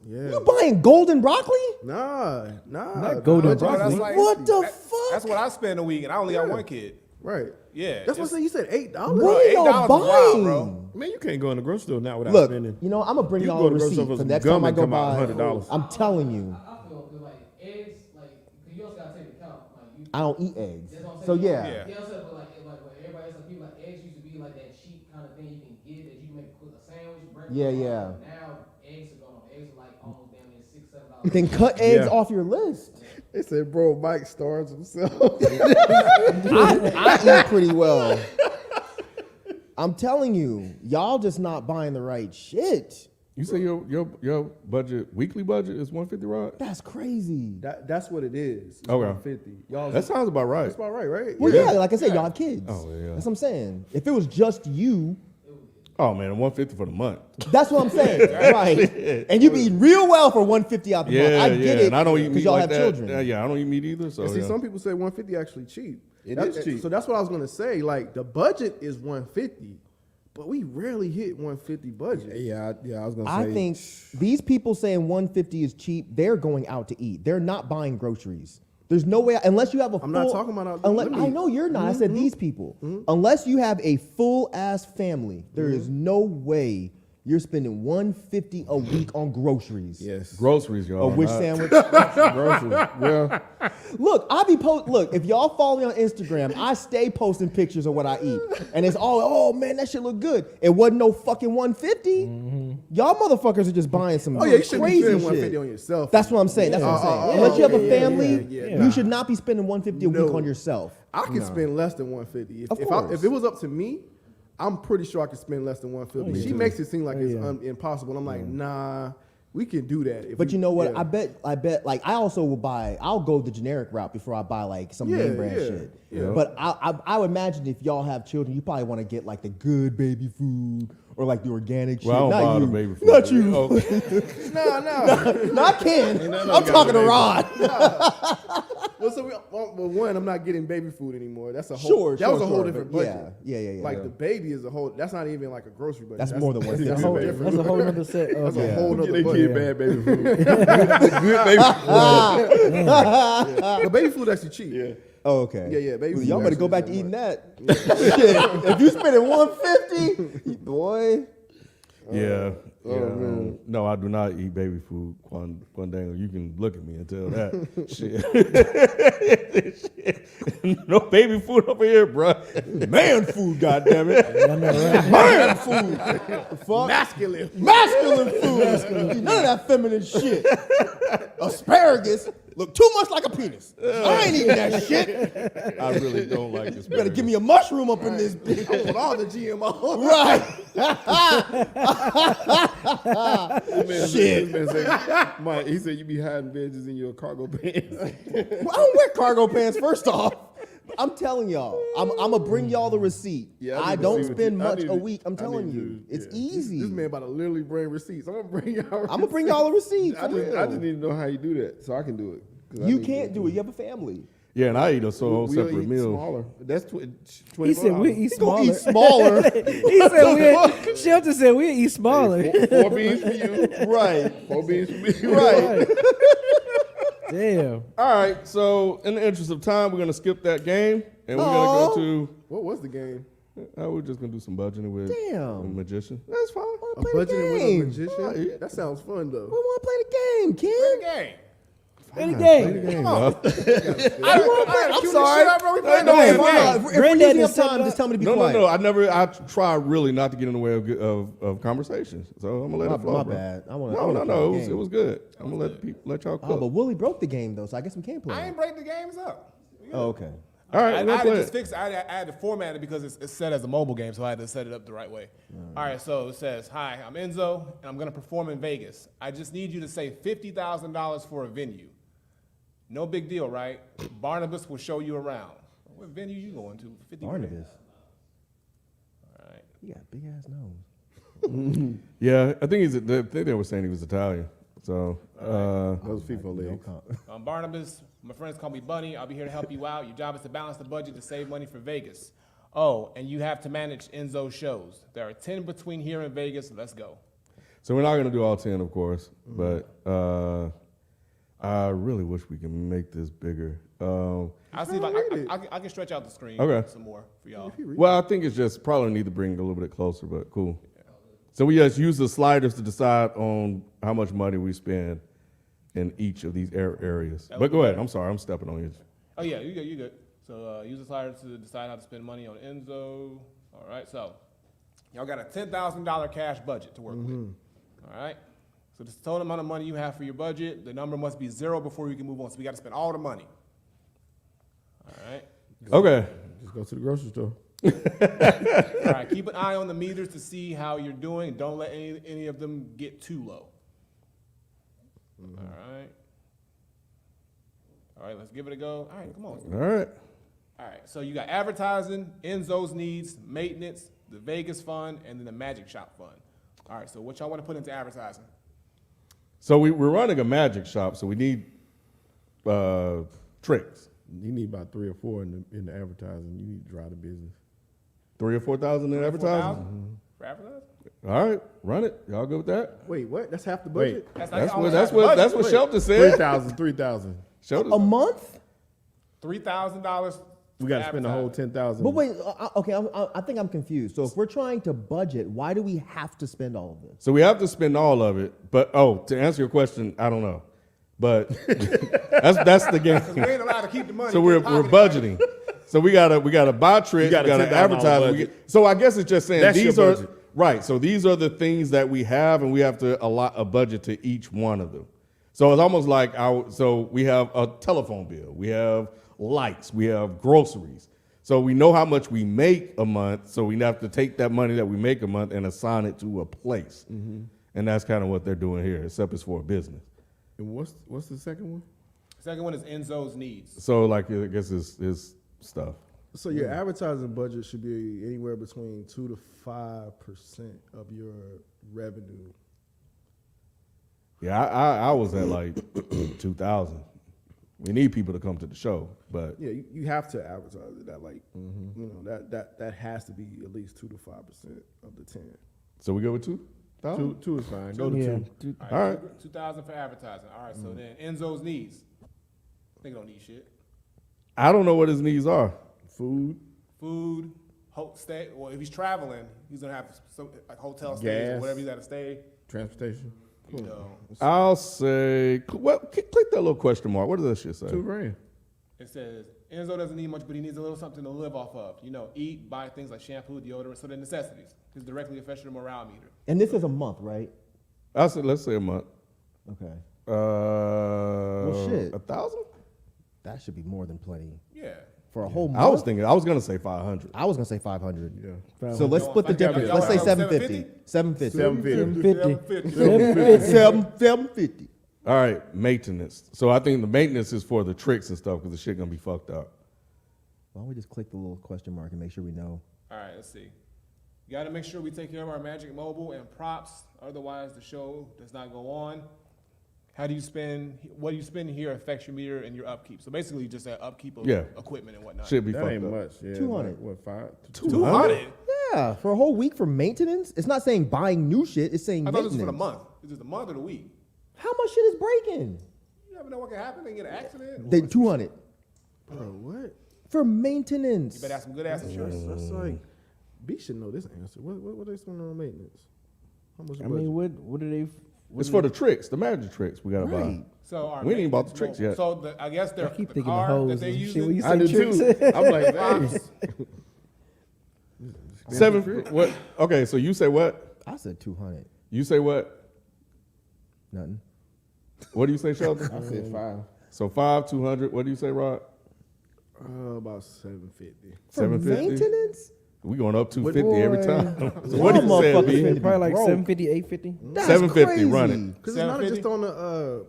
Speaker 3: Yeah.
Speaker 4: You buying golden broccoli?
Speaker 3: Nah.
Speaker 2: Not golden
Speaker 3: Budget
Speaker 2: broccoli.
Speaker 3: is
Speaker 6: That's like-
Speaker 4: What the
Speaker 6: that-
Speaker 4: fuck?
Speaker 6: That's what I spend a week, and I only got one kid.
Speaker 3: Right.
Speaker 6: Yeah,
Speaker 3: That's what I'm saying. You said $8.
Speaker 4: What are
Speaker 6: $8
Speaker 4: y'all
Speaker 6: is wild,
Speaker 4: buying?
Speaker 6: bro.
Speaker 5: Man, you can't go in the grocery store now without
Speaker 4: Look,
Speaker 5: spending.
Speaker 4: you know, I'm gonna bring
Speaker 5: You
Speaker 4: y'all
Speaker 5: go
Speaker 4: a
Speaker 5: to the grocery
Speaker 4: receipt
Speaker 5: store
Speaker 4: for
Speaker 5: for
Speaker 4: next
Speaker 5: some
Speaker 4: time I
Speaker 5: gum
Speaker 4: go
Speaker 5: and come out
Speaker 4: buy.
Speaker 5: $100.
Speaker 4: I'm telling you,
Speaker 7: I feel because like eggs, like 'cause you also gotta take into account like you.
Speaker 4: I don't eat eggs.
Speaker 7: That's what I'm
Speaker 4: So
Speaker 7: saying.
Speaker 4: yeah.
Speaker 6: Yeah.
Speaker 7: Yeah, I'm saying, but like what everybody else, like people like eggs used to be like that cheap kind of thing you can get that you can make with a sandwich, breakfast.
Speaker 4: Yeah,
Speaker 7: or
Speaker 4: yeah.
Speaker 7: something. Now eggs are going. Eggs are like almost damn near $6-7.
Speaker 4: Then cut eggs
Speaker 5: Yeah.
Speaker 4: off your list.
Speaker 3: They said, bro, Mike starves himself.
Speaker 4: I eat pretty well. I'm telling you, y'all just not buying the right shit.
Speaker 1: You say your budget, weekly budget is 150, Rod?
Speaker 4: That's crazy.
Speaker 3: That's what it is. It's
Speaker 1: Okay.
Speaker 3: 150. Y'all.
Speaker 1: That sounds about right.
Speaker 3: That's about right?
Speaker 4: Well, yeah, like I said, y'all have kids.
Speaker 1: Oh, yeah.
Speaker 4: That's what I'm saying. If it was just you,
Speaker 1: Oh man, 150 for the month.
Speaker 4: that's what I'm saying, right? And you be eating real well for 150 out the month.
Speaker 1: Yeah,
Speaker 4: I get
Speaker 1: yeah.
Speaker 4: it
Speaker 1: And I don't eat
Speaker 4: because
Speaker 1: meat
Speaker 4: y'all
Speaker 1: like
Speaker 4: have
Speaker 1: that.
Speaker 4: children.
Speaker 1: Yeah, I don't eat meat either. So
Speaker 3: And see,
Speaker 1: yeah.
Speaker 3: some people say 150 actually cheap.
Speaker 5: It is cheap.
Speaker 3: So that's what I was gonna say. Like the budget is 150, but we rarely hit 150 budget.
Speaker 5: Yeah, I was gonna say.
Speaker 4: I think these people saying 150 is cheap, they're going out to eat. They're not buying groceries. There's no way, unless you have a
Speaker 3: I'm
Speaker 4: full,
Speaker 3: not talking about out-
Speaker 4: unless,
Speaker 3: let me-
Speaker 4: I know you're not. I said these people. Unless you have a full ass family, there is no way you're spending 150 a week on groceries.
Speaker 5: yes.
Speaker 1: groceries, y'all.
Speaker 4: A wish
Speaker 1: not-
Speaker 4: sandwich.
Speaker 5: Groceries. Well,
Speaker 4: Look, I be Look, if y'all follow me on Instagram, I stay posting pictures of what I eat, and it's all, oh man, that shit look good. It wasn't no fucking 150. Y'all motherfuckers are just buying some
Speaker 3: Oh yeah, you shouldn't be
Speaker 4: crazy
Speaker 3: spending
Speaker 4: shit.
Speaker 3: 150 on yourself.
Speaker 4: That's what I'm saying. That's what I'm saying.
Speaker 3: Oh,
Speaker 4: Unless you have a
Speaker 3: yeah,
Speaker 4: family,
Speaker 3: yeah,
Speaker 4: you
Speaker 3: nah.
Speaker 4: should not be spending 150 a week
Speaker 3: No.
Speaker 4: on yourself.
Speaker 3: I can spend less than 150.
Speaker 4: Of
Speaker 3: If
Speaker 4: course.
Speaker 3: it was up to me, I'm pretty sure I could spend less than 150. She makes it seem like it's
Speaker 2: yeah.
Speaker 3: impossible. I'm like, nah, we can do that. If
Speaker 4: But
Speaker 3: we-
Speaker 4: you know what?
Speaker 3: yeah.
Speaker 4: I bet. Like I also will buy. I'll go the generic route before I buy like some
Speaker 3: Yeah,
Speaker 4: name brand
Speaker 3: yeah,
Speaker 4: shit.
Speaker 3: yeah.
Speaker 4: But I would imagine if y'all have children, you probably want to get like the good baby food or like the organic shit.
Speaker 1: Well, I don't
Speaker 4: Not
Speaker 1: buy
Speaker 4: you.
Speaker 1: the baby food.
Speaker 4: Not you.
Speaker 1: Oh,
Speaker 4: Not Ken. I'm talking to Rod.
Speaker 3: Well, so one, I'm not getting baby food anymore. That's a whole. That was a whole different
Speaker 4: but
Speaker 3: budget.
Speaker 4: Yeah.
Speaker 3: Like the baby is a whole. That's not even like a grocery budget.
Speaker 4: That's more than
Speaker 3: that's
Speaker 4: 150.
Speaker 3: That's
Speaker 2: That's
Speaker 3: a
Speaker 2: a
Speaker 3: different.
Speaker 2: whole other set of
Speaker 3: That's a whole
Speaker 5: get
Speaker 3: other
Speaker 5: a
Speaker 3: budget.
Speaker 5: kid bad baby food. Good baby
Speaker 3: But baby food actually cheap.
Speaker 5: Yeah.
Speaker 3: Oh, okay. Yeah, yeah, baby
Speaker 4: Well,
Speaker 3: food
Speaker 4: y'all better
Speaker 3: actually
Speaker 4: go back
Speaker 3: is
Speaker 4: to
Speaker 3: that
Speaker 4: eating
Speaker 3: much.
Speaker 4: that. Shit, if you spending 150, boy.
Speaker 1: yeah. No, I do not eat baby food. Quandango, you can look at me and tell that. Shit. No baby food over here, bro.
Speaker 4: Man food, goddammit. Man food. Fuck.
Speaker 3: Masculine.
Speaker 4: Masculine food. None of that feminine shit. Asparagus look too much like a penis. I ain't eating that shit.
Speaker 1: I really don't like this.
Speaker 4: You better give me a mushroom up in this bitch.
Speaker 3: With all the GMO.
Speaker 4: Right.
Speaker 5: Shit. Mike, he said you be hiding veggies in your cargo pants.
Speaker 4: Well, I don't wear cargo pants, first off. I'm telling y'all, I'm gonna bring y'all the receipt.
Speaker 5: Yeah, I
Speaker 4: I
Speaker 5: need to
Speaker 4: don't
Speaker 5: see what
Speaker 4: spend
Speaker 5: you- I
Speaker 4: much
Speaker 5: need
Speaker 4: a
Speaker 5: to-
Speaker 4: week. I'm
Speaker 5: I
Speaker 4: telling
Speaker 5: need
Speaker 4: you,
Speaker 5: to-
Speaker 4: it's
Speaker 5: yeah.
Speaker 4: easy.
Speaker 3: This man about to literally bring receipts. I'm gonna bring y'all.
Speaker 4: I'm gonna bring y'all a receipt.
Speaker 5: I
Speaker 4: For
Speaker 5: just
Speaker 4: real.
Speaker 5: need to know how you do that so I can do it. 'Cause I
Speaker 4: You
Speaker 5: need
Speaker 4: can't
Speaker 5: to
Speaker 4: do it. You have a family.
Speaker 1: Yeah, and I eat a whole
Speaker 5: We'll
Speaker 1: separate
Speaker 5: eat
Speaker 1: meal.
Speaker 5: smaller. That's
Speaker 2: He
Speaker 5: 24
Speaker 2: said we'll eat
Speaker 4: He gonna
Speaker 2: smaller.
Speaker 4: eat smaller.
Speaker 2: He said Shelton said we'll eat smaller.
Speaker 5: Four beans for you.
Speaker 4: Right.
Speaker 5: 4 beans for me.
Speaker 4: Right.
Speaker 2: Damn.
Speaker 1: All right, so in the interest of time, we're gonna skip that game, and we're gonna go to.
Speaker 3: What was the game?
Speaker 1: We're just gonna do some budgeting with
Speaker 4: Damn.
Speaker 1: a magician.
Speaker 4: That's fine. I
Speaker 3: A
Speaker 4: want to play the
Speaker 3: budgeting with a
Speaker 4: game.
Speaker 3: magician? That sounds fun though.
Speaker 4: We want to play the game, Ken.
Speaker 6: Game.
Speaker 2: Play the game.
Speaker 1: Game, bro.
Speaker 4: I'm sorry. If we're
Speaker 2: Granddad
Speaker 4: using
Speaker 2: is
Speaker 4: up
Speaker 2: setting
Speaker 4: time,
Speaker 2: up-
Speaker 4: just tell me to be
Speaker 1: No,
Speaker 4: quiet.
Speaker 1: no. I try really not to get in the way of conversations. So I'm gonna let it flow.
Speaker 4: My
Speaker 1: bro.
Speaker 4: bad. I wanna
Speaker 1: No,
Speaker 4: play the
Speaker 1: it
Speaker 4: game.
Speaker 1: was good. I'm gonna let y'all cook.
Speaker 4: Oh, but Willie broke the game though, so I guess we can't play.
Speaker 6: I
Speaker 4: it.
Speaker 6: ain't break the games up.
Speaker 4: Oh, okay.
Speaker 1: All right,
Speaker 6: I
Speaker 1: we're
Speaker 6: had
Speaker 1: gonna
Speaker 6: to
Speaker 1: play
Speaker 6: just
Speaker 1: it.
Speaker 6: fix it. I had to format it because it's set as a mobile game, so I had to set it up the right way. All right, so it says, "Hi, I'm Enzo, and I'm going to perform in Vegas. I just need you to say $50,000 for a venue. No big deal, right? Barnabas will show you around. What venue you going to? 50 grand?
Speaker 4: Barnabas.
Speaker 6: All right.
Speaker 4: He got a big ass nose.
Speaker 1: Yeah, I think I think they were saying he was Italian. So,
Speaker 5: Those FIFA leagues.
Speaker 6: I'm Barnabas. My friends call me Bunny. I'll be here to help you out. Your job is to balance the budget to save money for Vegas. Oh, and you have to manage Enzo's shows. There are 10 between here and Vegas. Let's go.
Speaker 1: so we're not going to do all 10, of course, but I really wish we can make this bigger.
Speaker 6: I see. Like I can stretch out the screen some more for y'all.
Speaker 1: Well, I think it's just probably need to bring it a little bit closer, but cool. So we just use the sliders to decide on how much money we spend in each of these areas. But go ahead. I'm sorry. I'm stepping on you.
Speaker 6: Oh yeah, you good. You good. So use the slider to decide how to spend money on Enzo. All right. So y'all got a $10,000 cash budget to work with. All right. So this total amount of money you have for your budget, the number must be 0 before we can move on. So we got to spend all the money. All right.
Speaker 1: Okay.
Speaker 5: Just go to the grocery store.
Speaker 6: All right. Keep an eye on the meters to see how you're doing. Don't let any of them get too low. All right. All right. Let's give it a go. All right. Come on.
Speaker 1: All right.
Speaker 6: All right. So you got advertising, Enzo's needs, maintenance, the Vegas fund, and then the Magic Shop fund. All right. So what y'all want to put into advertising?
Speaker 1: So we're running a magic shop, so we need tricks.
Speaker 5: You need about 3 or 4 in the advertising. You need to drive the business.
Speaker 1: 3,000 or 4,000 in advertising.
Speaker 6: For advertising?
Speaker 1: All right, run it. Y'all good with that?
Speaker 3: Wait, what? That's half the budget?
Speaker 6: That's
Speaker 1: That's what Shelton said.
Speaker 5: 3,000.
Speaker 1: Shelton.
Speaker 4: A month?
Speaker 6: $3,000.
Speaker 5: We got to spend the whole 10,000.
Speaker 4: But wait, okay, I think I'm confused. So if we're trying to budget, why do we have to spend all of this?
Speaker 1: So we have to spend all of it. But to answer your question, I don't know. But that's the game.
Speaker 6: We ain't allowed to keep the money.
Speaker 1: So we're budgeting. So we gotta buy tricks. We
Speaker 5: got a
Speaker 1: gotta
Speaker 5: $10,000
Speaker 1: advertise.
Speaker 5: budget.
Speaker 1: So I guess it's just saying
Speaker 5: That's
Speaker 1: these
Speaker 5: your
Speaker 1: are
Speaker 5: budget.
Speaker 1: right. So these are the things that we have, and we have to allot a budget to each one of them. So it's almost like so we have a telephone bill, we have lights, we have groceries. So we know how much we make a month. So we have to take that money that we make a month and assign it to a place. And that's kind of what they're doing here, except it's for a business.
Speaker 5: And what's the second one?
Speaker 6: Second one is Enzo's needs.
Speaker 1: So like I guess it's stuff.
Speaker 3: So your advertising budget should be anywhere between 2 to 5% of your revenue.
Speaker 1: Yeah, I was at like 2,000. We need people to come to the show, but
Speaker 3: Yeah, you have to advertise it. That like, you know, that has to be at least 2 to 5% of the 10.
Speaker 1: so we go with 2,000.
Speaker 5: 2 is fine. Go to
Speaker 2: Yeah.
Speaker 5: 2.
Speaker 1: All right.
Speaker 6: 2,000 for advertising. All right. So then Enzo's needs. Nigga don't need shit.
Speaker 1: I don't know what his needs are.
Speaker 5: Food.
Speaker 6: Food, stay. Well, if he's traveling, he's gonna have some like hotel stays or
Speaker 5: Gas.
Speaker 6: whatever he's got to stay.
Speaker 5: Transportation.
Speaker 6: You know,
Speaker 1: I'll say, well, click that little question mark. What does that shit say?
Speaker 5: $2,000.
Speaker 6: it says Enzo doesn't need much, but he needs a little something to live off of. You know, eat, buy things like shampoo, deodorant, so the necessities. This directly affects your morale meter.
Speaker 4: And this is a month, right?
Speaker 1: I'll say, let's say a month.
Speaker 4: Okay.
Speaker 1: Well,
Speaker 4: shit.
Speaker 1: 1,000?
Speaker 4: That should be more than plenty.
Speaker 6: Yeah.
Speaker 4: For a whole month?
Speaker 1: I was gonna say 500.
Speaker 4: I was going to say 500.
Speaker 5: Yeah.
Speaker 4: So let's split the
Speaker 6: Y'all-
Speaker 4: difference.
Speaker 6: y'all
Speaker 4: Let's say
Speaker 6: want
Speaker 4: 750. 750.
Speaker 5: 750.
Speaker 4: 750.
Speaker 1: All right, maintenance. So I think the maintenance is for the tricks and stuff because the shit gonna be fucked up.
Speaker 4: Why don't we just click the little question mark and make sure we know?
Speaker 6: All right, let's see. You got to make sure we take care of our Magic Mobile and props. Otherwise, the show does not go on. What do you spend here affects your meter and your upkeep. So basically, just that upkeep of equipment and whatnot.
Speaker 1: Shit be
Speaker 5: That
Speaker 1: fucked
Speaker 5: ain't
Speaker 1: up.
Speaker 5: much. Yeah,
Speaker 4: 200.
Speaker 5: like, what, 5?
Speaker 6: 200.
Speaker 4: Yeah, for a whole week for maintenance? It's not saying buying new shit, it's saying
Speaker 6: I thought
Speaker 4: maintenance.
Speaker 6: this was for the month. Is it the month or the week?
Speaker 4: How much shit is breaking?
Speaker 6: You never know what can happen. They get an accident.
Speaker 4: They 200
Speaker 3: Bro, what?
Speaker 4: for maintenance.
Speaker 6: You better have some good ass insurance.
Speaker 3: That's like, B should know this answer. What they spending on maintenance? How much?
Speaker 2: I
Speaker 3: budget?
Speaker 2: mean, what do they?
Speaker 1: It's for the tricks, the magic tricks we gotta buy.
Speaker 4: Right.
Speaker 6: So our
Speaker 1: We ain't even bought the
Speaker 6: maintenance
Speaker 1: tricks yet.
Speaker 6: So I guess
Speaker 2: I keep
Speaker 6: the
Speaker 2: thinking of
Speaker 6: car
Speaker 2: hoes
Speaker 6: that they
Speaker 2: and
Speaker 6: use.
Speaker 2: shit. When you
Speaker 5: I
Speaker 2: say
Speaker 5: do
Speaker 2: tricks,
Speaker 5: too. I'm like, hey.
Speaker 1: Seven. What? Okay, so you say what?
Speaker 4: I said 200.
Speaker 1: You say what?
Speaker 4: Nothing.
Speaker 1: What do you say, Shelton?
Speaker 5: I said 5.
Speaker 1: So 200. What do you say, Rod?
Speaker 3: About 750.
Speaker 4: For
Speaker 1: 750?
Speaker 4: maintenance?
Speaker 1: We going up 250 every
Speaker 4: Boy.
Speaker 1: time. So
Speaker 4: Y'all
Speaker 1: what do you say,
Speaker 4: motherfuckers
Speaker 1: B?
Speaker 4: finna
Speaker 2: probably like
Speaker 4: broke.
Speaker 2: 750, 850.
Speaker 4: That's
Speaker 1: 750,
Speaker 4: crazy.
Speaker 1: run it.
Speaker 3: Because it's not
Speaker 6: 750?
Speaker 3: just on the,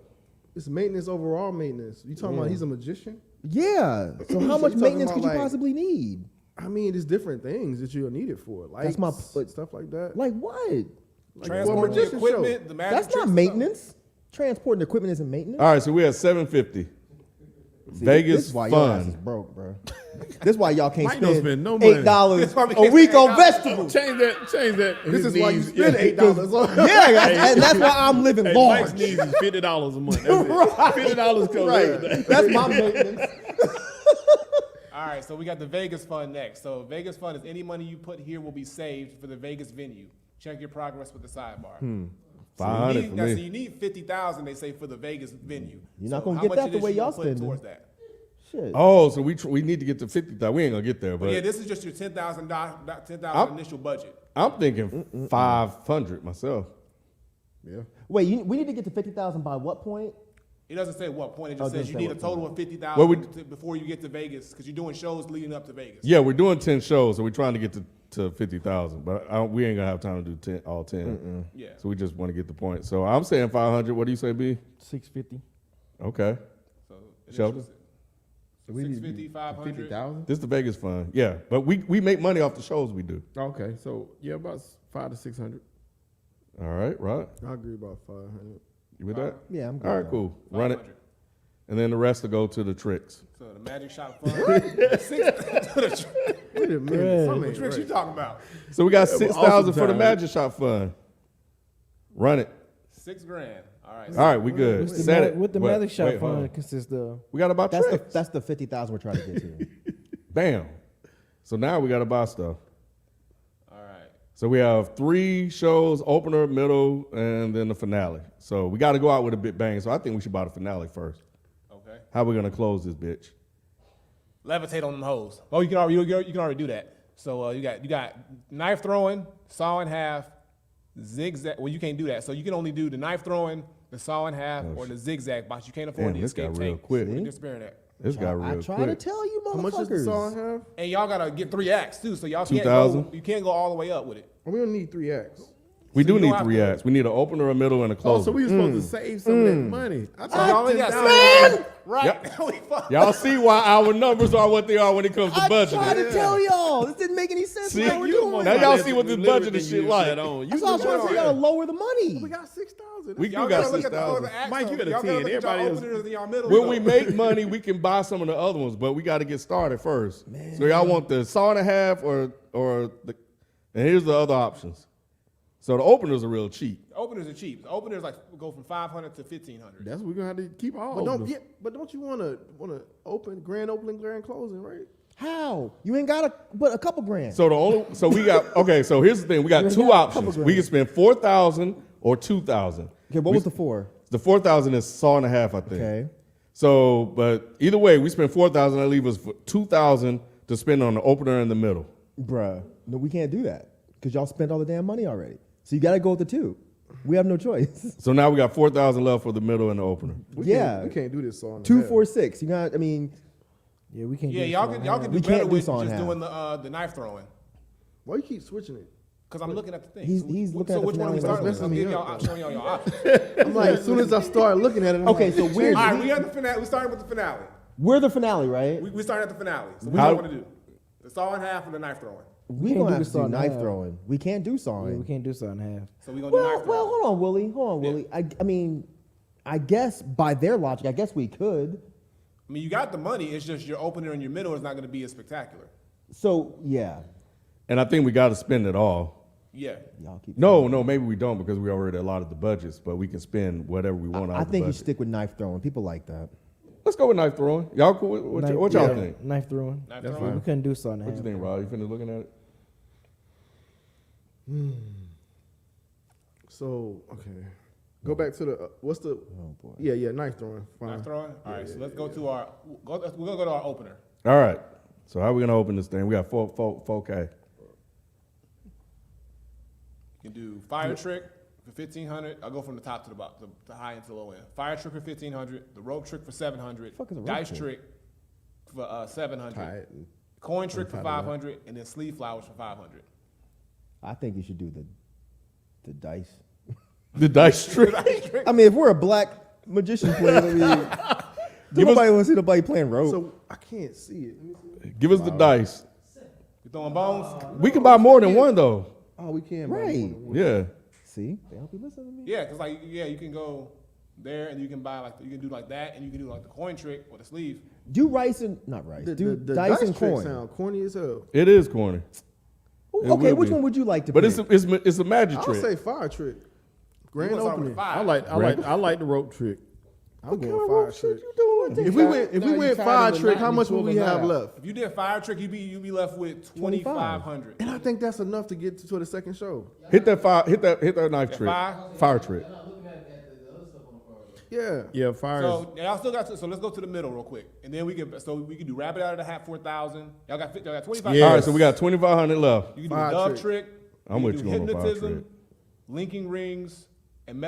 Speaker 3: it's maintenance, overall maintenance. You talking about he's a magician?
Speaker 4: Yeah. So how
Speaker 3: So
Speaker 4: much
Speaker 3: you talking
Speaker 4: maintenance
Speaker 3: about,
Speaker 4: could you
Speaker 3: like-
Speaker 4: possibly need?
Speaker 3: I mean, there's different things that you'll need it for. Lights,
Speaker 4: my-
Speaker 3: stuff like that.
Speaker 4: Like what?
Speaker 3: Like for a
Speaker 6: Transport the
Speaker 3: magician
Speaker 6: equipment,
Speaker 3: show.
Speaker 6: the magic
Speaker 4: That's
Speaker 6: tricks
Speaker 4: not
Speaker 6: and
Speaker 4: maintenance. Transporting equipment isn't maintenance.
Speaker 1: All right, so we had 750.
Speaker 4: See,
Speaker 1: Vegas
Speaker 4: this is why your ass is
Speaker 1: fun.
Speaker 4: broke, bro. This is why y'all can't
Speaker 5: Mike don't
Speaker 4: spend
Speaker 5: spend no money.
Speaker 4: $8 a week on vegetables.
Speaker 5: Change that.
Speaker 3: This is why you
Speaker 5: His
Speaker 3: spend
Speaker 5: knees-
Speaker 3: $8 on.
Speaker 4: Yeah, and that's why I'm living
Speaker 5: Hey,
Speaker 4: large.
Speaker 5: Mike's needs is $50 a month. That's it. $50 covers everything.
Speaker 4: Right. That's my maintenance.
Speaker 6: All right, so we got the Vegas Fund next. So Vegas Fund is any money you put here will be saved for the Vegas venue. Check your progress with the sidebar.
Speaker 1: 500 for
Speaker 6: So
Speaker 1: me.
Speaker 6: you need 50,000. They say for the Vegas venue.
Speaker 4: You're not
Speaker 6: So
Speaker 4: gonna
Speaker 6: how
Speaker 4: get
Speaker 6: much
Speaker 4: that
Speaker 6: of
Speaker 4: the
Speaker 6: this
Speaker 4: way
Speaker 6: you
Speaker 4: y'all
Speaker 6: gonna put
Speaker 4: spending.
Speaker 6: towards that?
Speaker 4: Shit.
Speaker 1: Oh, so we need to get to 50,000. We ain't gonna get there, but
Speaker 6: But yeah, this is just your $10,000
Speaker 1: I'm-
Speaker 6: initial budget.
Speaker 1: I'm thinking 500 myself.
Speaker 5: Yeah.
Speaker 4: Wait, we need to get to 50,000 by what point?
Speaker 6: It doesn't say what point. It
Speaker 4: Oh,
Speaker 6: just
Speaker 4: it
Speaker 6: says
Speaker 4: doesn't
Speaker 6: you
Speaker 4: say
Speaker 6: need a
Speaker 4: what
Speaker 6: total
Speaker 4: point.
Speaker 6: of 50,000
Speaker 1: Well,
Speaker 6: before you get to Vegas because you're doing shows leading up to Vegas.
Speaker 1: Yeah, we're doing 10 shows, so we're trying to get to 50,000. But we ain't gonna have time to do all 10.
Speaker 6: Yeah.
Speaker 1: So we just want to get the point. So I'm saying 500. What do you say, B?
Speaker 2: 650.
Speaker 1: Okay.
Speaker 6: So
Speaker 1: Shelton?
Speaker 6: So 650, 500.
Speaker 5: 50,000.
Speaker 1: This is the Vegas fund. Yeah, but we make money off the shows we do.
Speaker 5: Okay, so yeah, about 500 to 600.
Speaker 1: All right, right.
Speaker 3: I agree about 500.
Speaker 1: You with that?
Speaker 4: Yeah, I'm good.
Speaker 1: All right,
Speaker 4: with
Speaker 1: cool. Run it,
Speaker 6: 500.
Speaker 1: and then the rest will go to the tricks.
Speaker 6: So the Magic Shot Fund. Wait
Speaker 3: Wait a minute. Something
Speaker 6: What
Speaker 3: ain't
Speaker 6: tricks you
Speaker 3: right.
Speaker 6: talking about?
Speaker 1: So we got
Speaker 5: Yeah, but
Speaker 1: 6,000 for the
Speaker 5: awesome time.
Speaker 1: Magic Shot fund. Run it.
Speaker 6: $6,000. All right.
Speaker 1: All right, we good.
Speaker 2: What's the
Speaker 1: Set it.
Speaker 2: What the
Speaker 1: Wait,
Speaker 2: Magic Shot
Speaker 1: wait, hold on.
Speaker 2: Fund consists of?
Speaker 1: We got to buy
Speaker 4: that.
Speaker 1: tricks.
Speaker 4: That's the 50,000 we're trying to get to.
Speaker 1: Bam. So now we got to buy stuff.
Speaker 6: All right.
Speaker 1: So we have 3 shows: opener, middle, and then the finale. So we got to go out with a big bang. So I think we should buy the finale first.
Speaker 6: Okay.
Speaker 1: How we gonna close this bitch?
Speaker 6: Levitate on them hoes. Oh, you can already do that. So you got knife throwing, saw in half, zigzag. Well, you can't do that. So you can only do the knife throwing, the saw in half, or the zigzag box. You can't afford
Speaker 1: Damn,
Speaker 6: the
Speaker 1: this
Speaker 6: escape
Speaker 1: got real
Speaker 6: tape.
Speaker 1: quick.
Speaker 6: So you can spare that.
Speaker 1: This got
Speaker 4: I
Speaker 1: real
Speaker 4: try to
Speaker 1: quick.
Speaker 4: tell you, motherfuckers.
Speaker 3: How much does the song have?
Speaker 6: And y'all gotta get 3 acts too. So y'all can't
Speaker 1: 2,000?
Speaker 6: go. You can't go all the way up with it.
Speaker 3: We don't need 3 acts.
Speaker 1: We
Speaker 6: So
Speaker 1: do
Speaker 6: you
Speaker 1: need
Speaker 6: don't have
Speaker 1: 3
Speaker 6: to-
Speaker 1: acts. We need an opener, a middle, and a
Speaker 5: Oh,
Speaker 1: closer.
Speaker 5: so we were supposed to save some of that money. I
Speaker 6: So
Speaker 5: thought
Speaker 6: y'all only got
Speaker 5: $10,000.
Speaker 6: 6. Right. We fuck-
Speaker 1: Y'all see why our numbers are what they are when it comes to
Speaker 4: I tried
Speaker 1: budgeting.
Speaker 4: to tell y'all. This didn't make any sense.
Speaker 1: See?
Speaker 4: what we're
Speaker 1: You
Speaker 4: doing.
Speaker 1: Now y'all see what this budget and shit like.
Speaker 4: That's why I'm trying to say y'all to lower the money.
Speaker 5: We got 6,000.
Speaker 1: We do
Speaker 6: Y'all
Speaker 1: got
Speaker 6: gotta look at the
Speaker 1: 6,000.
Speaker 6: other acts.
Speaker 5: Mike, you
Speaker 6: though.
Speaker 5: got a
Speaker 6: Y'all
Speaker 5: 10.
Speaker 6: gotta look at y'all
Speaker 5: Everybody else-
Speaker 6: openers and y'all middle.
Speaker 1: When we make money, we can buy some of the other ones, but we got to get started first. So y'all want the saw and a half or the? And here's the other options. So the openers are real cheap.
Speaker 6: Openers are cheap. The openers go from 500 to 1,500.
Speaker 5: That's what we're gonna have to keep all.
Speaker 3: But
Speaker 5: of
Speaker 3: don't
Speaker 5: them.
Speaker 3: but don't you want to open grand opening, grand closing, right?
Speaker 4: How? You ain't got but a couple grand.
Speaker 1: So we got okay. So here's the thing: we got
Speaker 4: We
Speaker 1: 2
Speaker 4: got a couple
Speaker 1: options. We
Speaker 4: grand.
Speaker 1: can spend 4,000 or 2,000.
Speaker 4: Okay, what was the 4?
Speaker 1: The 4,000 is saw and a half, I think.
Speaker 4: Okay.
Speaker 1: So, but either way, we spend 4,000. That leaves us for 2,000 to spend on the opener in the middle.
Speaker 4: Bruh, no, we can't do that because y'all spent all the damn money already. So you got to go with the 2. We have no choice.
Speaker 1: So now we got 4,000 left for the middle and the opener.
Speaker 3: We can't do this song.
Speaker 4: 2, 4, 6. You got. I mean,
Speaker 2: Yeah, we can.
Speaker 6: Yeah, y'all can
Speaker 2: do
Speaker 6: do
Speaker 4: We
Speaker 6: better
Speaker 4: can't do
Speaker 6: with
Speaker 4: saw and
Speaker 6: just
Speaker 4: half.
Speaker 6: doing the knife throwing.
Speaker 3: Why you keep switching it?
Speaker 6: Because I'm looking at the thing.
Speaker 4: He's looking
Speaker 6: so
Speaker 4: at the
Speaker 6: which one are we
Speaker 4: finale.
Speaker 6: starting with?
Speaker 3: That's
Speaker 6: I'm
Speaker 3: messing
Speaker 6: giving
Speaker 3: me
Speaker 6: y'all
Speaker 3: up,
Speaker 6: showing y'all your options.
Speaker 3: I'm like, as soon as I start looking at it, I'm
Speaker 4: Okay,
Speaker 3: like,
Speaker 4: so we're
Speaker 6: All right, we at the finale. We started with the finale.
Speaker 4: we're the finale, right?
Speaker 6: We started at the finale. So what do
Speaker 1: How-
Speaker 6: you want to do? The saw in half or the knife throwing?
Speaker 4: We
Speaker 2: can't
Speaker 4: gonna
Speaker 2: do
Speaker 4: have
Speaker 2: the
Speaker 4: to
Speaker 2: saw
Speaker 4: do
Speaker 2: and
Speaker 4: knife
Speaker 2: half.
Speaker 4: throwing. We can't do
Speaker 2: Yeah,
Speaker 4: sawing.
Speaker 2: we can't do something half.
Speaker 6: So we're gonna do knife throwing.
Speaker 4: Hold on, Willie. Hold on, Willie. I mean, I guess by their logic, I guess we could.
Speaker 6: I mean, you got the money. It's just your opener and your middle is not going to be as spectacular.
Speaker 4: So yeah,
Speaker 1: And I think we got to spend it all.
Speaker 6: Yeah.
Speaker 4: y'all keep.
Speaker 1: No, maybe we don't because we already allotted the budgets, but we can spend whatever we want out
Speaker 4: I
Speaker 1: of the
Speaker 4: think you
Speaker 1: budget.
Speaker 4: should stick with knife throwing. People like that.
Speaker 1: Let's go with knife throwing. Y'all cool? What y'all think?
Speaker 2: Knife throwing.
Speaker 6: Knife
Speaker 2: Yeah,
Speaker 6: throwing.
Speaker 2: we couldn't do something
Speaker 1: What you
Speaker 2: half.
Speaker 1: think, Rob? You finished looking at it?
Speaker 3: So okay, go back to the what's the?
Speaker 4: Oh boy.
Speaker 3: Yeah, knife throwing. Fine.
Speaker 6: Knife throwing? All right, so let's go to our, we're going to go to our opener.
Speaker 1: All right. So how we gonna open this thing? We got 4K.
Speaker 6: You can do fire trick for 1,500. I'll go from the top to the bottom, the high end to low end. Fire trick for 1,500. The rope trick for 700.
Speaker 4: Fuck is a rope
Speaker 6: Dice
Speaker 4: trick?
Speaker 6: trick for 700.
Speaker 5: Tie it and-
Speaker 6: Coin trick for
Speaker 5: tie it up.
Speaker 6: 500, and then sleeve flowers for 500.
Speaker 4: I think you should do the dice.
Speaker 1: The dice trick.
Speaker 4: I mean, if we're a black magician player, I mean, nobody want to see nobody playing rope.
Speaker 3: So I can't see it. Let me see.
Speaker 1: Give us the dice.
Speaker 6: You throwing bones?
Speaker 1: We can buy more than one though.
Speaker 3: Oh, we can. buy
Speaker 4: Right.
Speaker 3: more than one.
Speaker 1: Yeah.
Speaker 4: See, they don't be listening to me.
Speaker 6: Yeah, because you can go. there, and you can buy you can do like that, and you can do like the coin trick or the sleeve.
Speaker 4: Do rice and not rice. Do
Speaker 3: the
Speaker 4: dice and
Speaker 3: trick
Speaker 4: coin.
Speaker 3: sound corny as hell.
Speaker 1: It is corny.
Speaker 4: Ooh,
Speaker 1: It
Speaker 4: okay,
Speaker 1: will
Speaker 4: which
Speaker 1: be.
Speaker 4: one would you like to
Speaker 1: But
Speaker 4: pick?
Speaker 1: it's a magic
Speaker 3: I'll
Speaker 1: trick.
Speaker 3: say fire trick. Grand
Speaker 6: You wanna start with
Speaker 3: opening.
Speaker 6: five.
Speaker 5: I like the rope trick.
Speaker 3: I'm going fire trick.
Speaker 4: you doing?
Speaker 3: If we went
Speaker 5: you
Speaker 3: fire
Speaker 5: tied the
Speaker 3: trick,
Speaker 5: knot
Speaker 3: how
Speaker 5: and
Speaker 3: much
Speaker 5: you
Speaker 3: would
Speaker 5: pull
Speaker 3: we
Speaker 5: the
Speaker 3: have
Speaker 5: knot.
Speaker 3: left?
Speaker 6: If you did fire trick, you'd be left with 2,500.
Speaker 3: And I think that's enough to get to the second show.
Speaker 1: Hit that knife trick.
Speaker 6: fire?
Speaker 1: Fire trick.
Speaker 7: Y'all not looking at the other stuff on the card.
Speaker 3: Yeah.
Speaker 5: Yeah, fire.
Speaker 6: So y'all still got so let's go to the middle real quick, and then we can do rabbit out of the hat 4,000. Y'all got 25.
Speaker 5: Yeah.
Speaker 1: All right, so we got 2,500 left.
Speaker 6: You can do
Speaker 3: Fire
Speaker 6: a dove
Speaker 3: trick.
Speaker 6: trick.
Speaker 1: I'm
Speaker 6: you
Speaker 1: with
Speaker 6: can
Speaker 1: you
Speaker 6: do
Speaker 1: on the fire
Speaker 6: hypnotism,
Speaker 1: trick.
Speaker 6: linking rings, and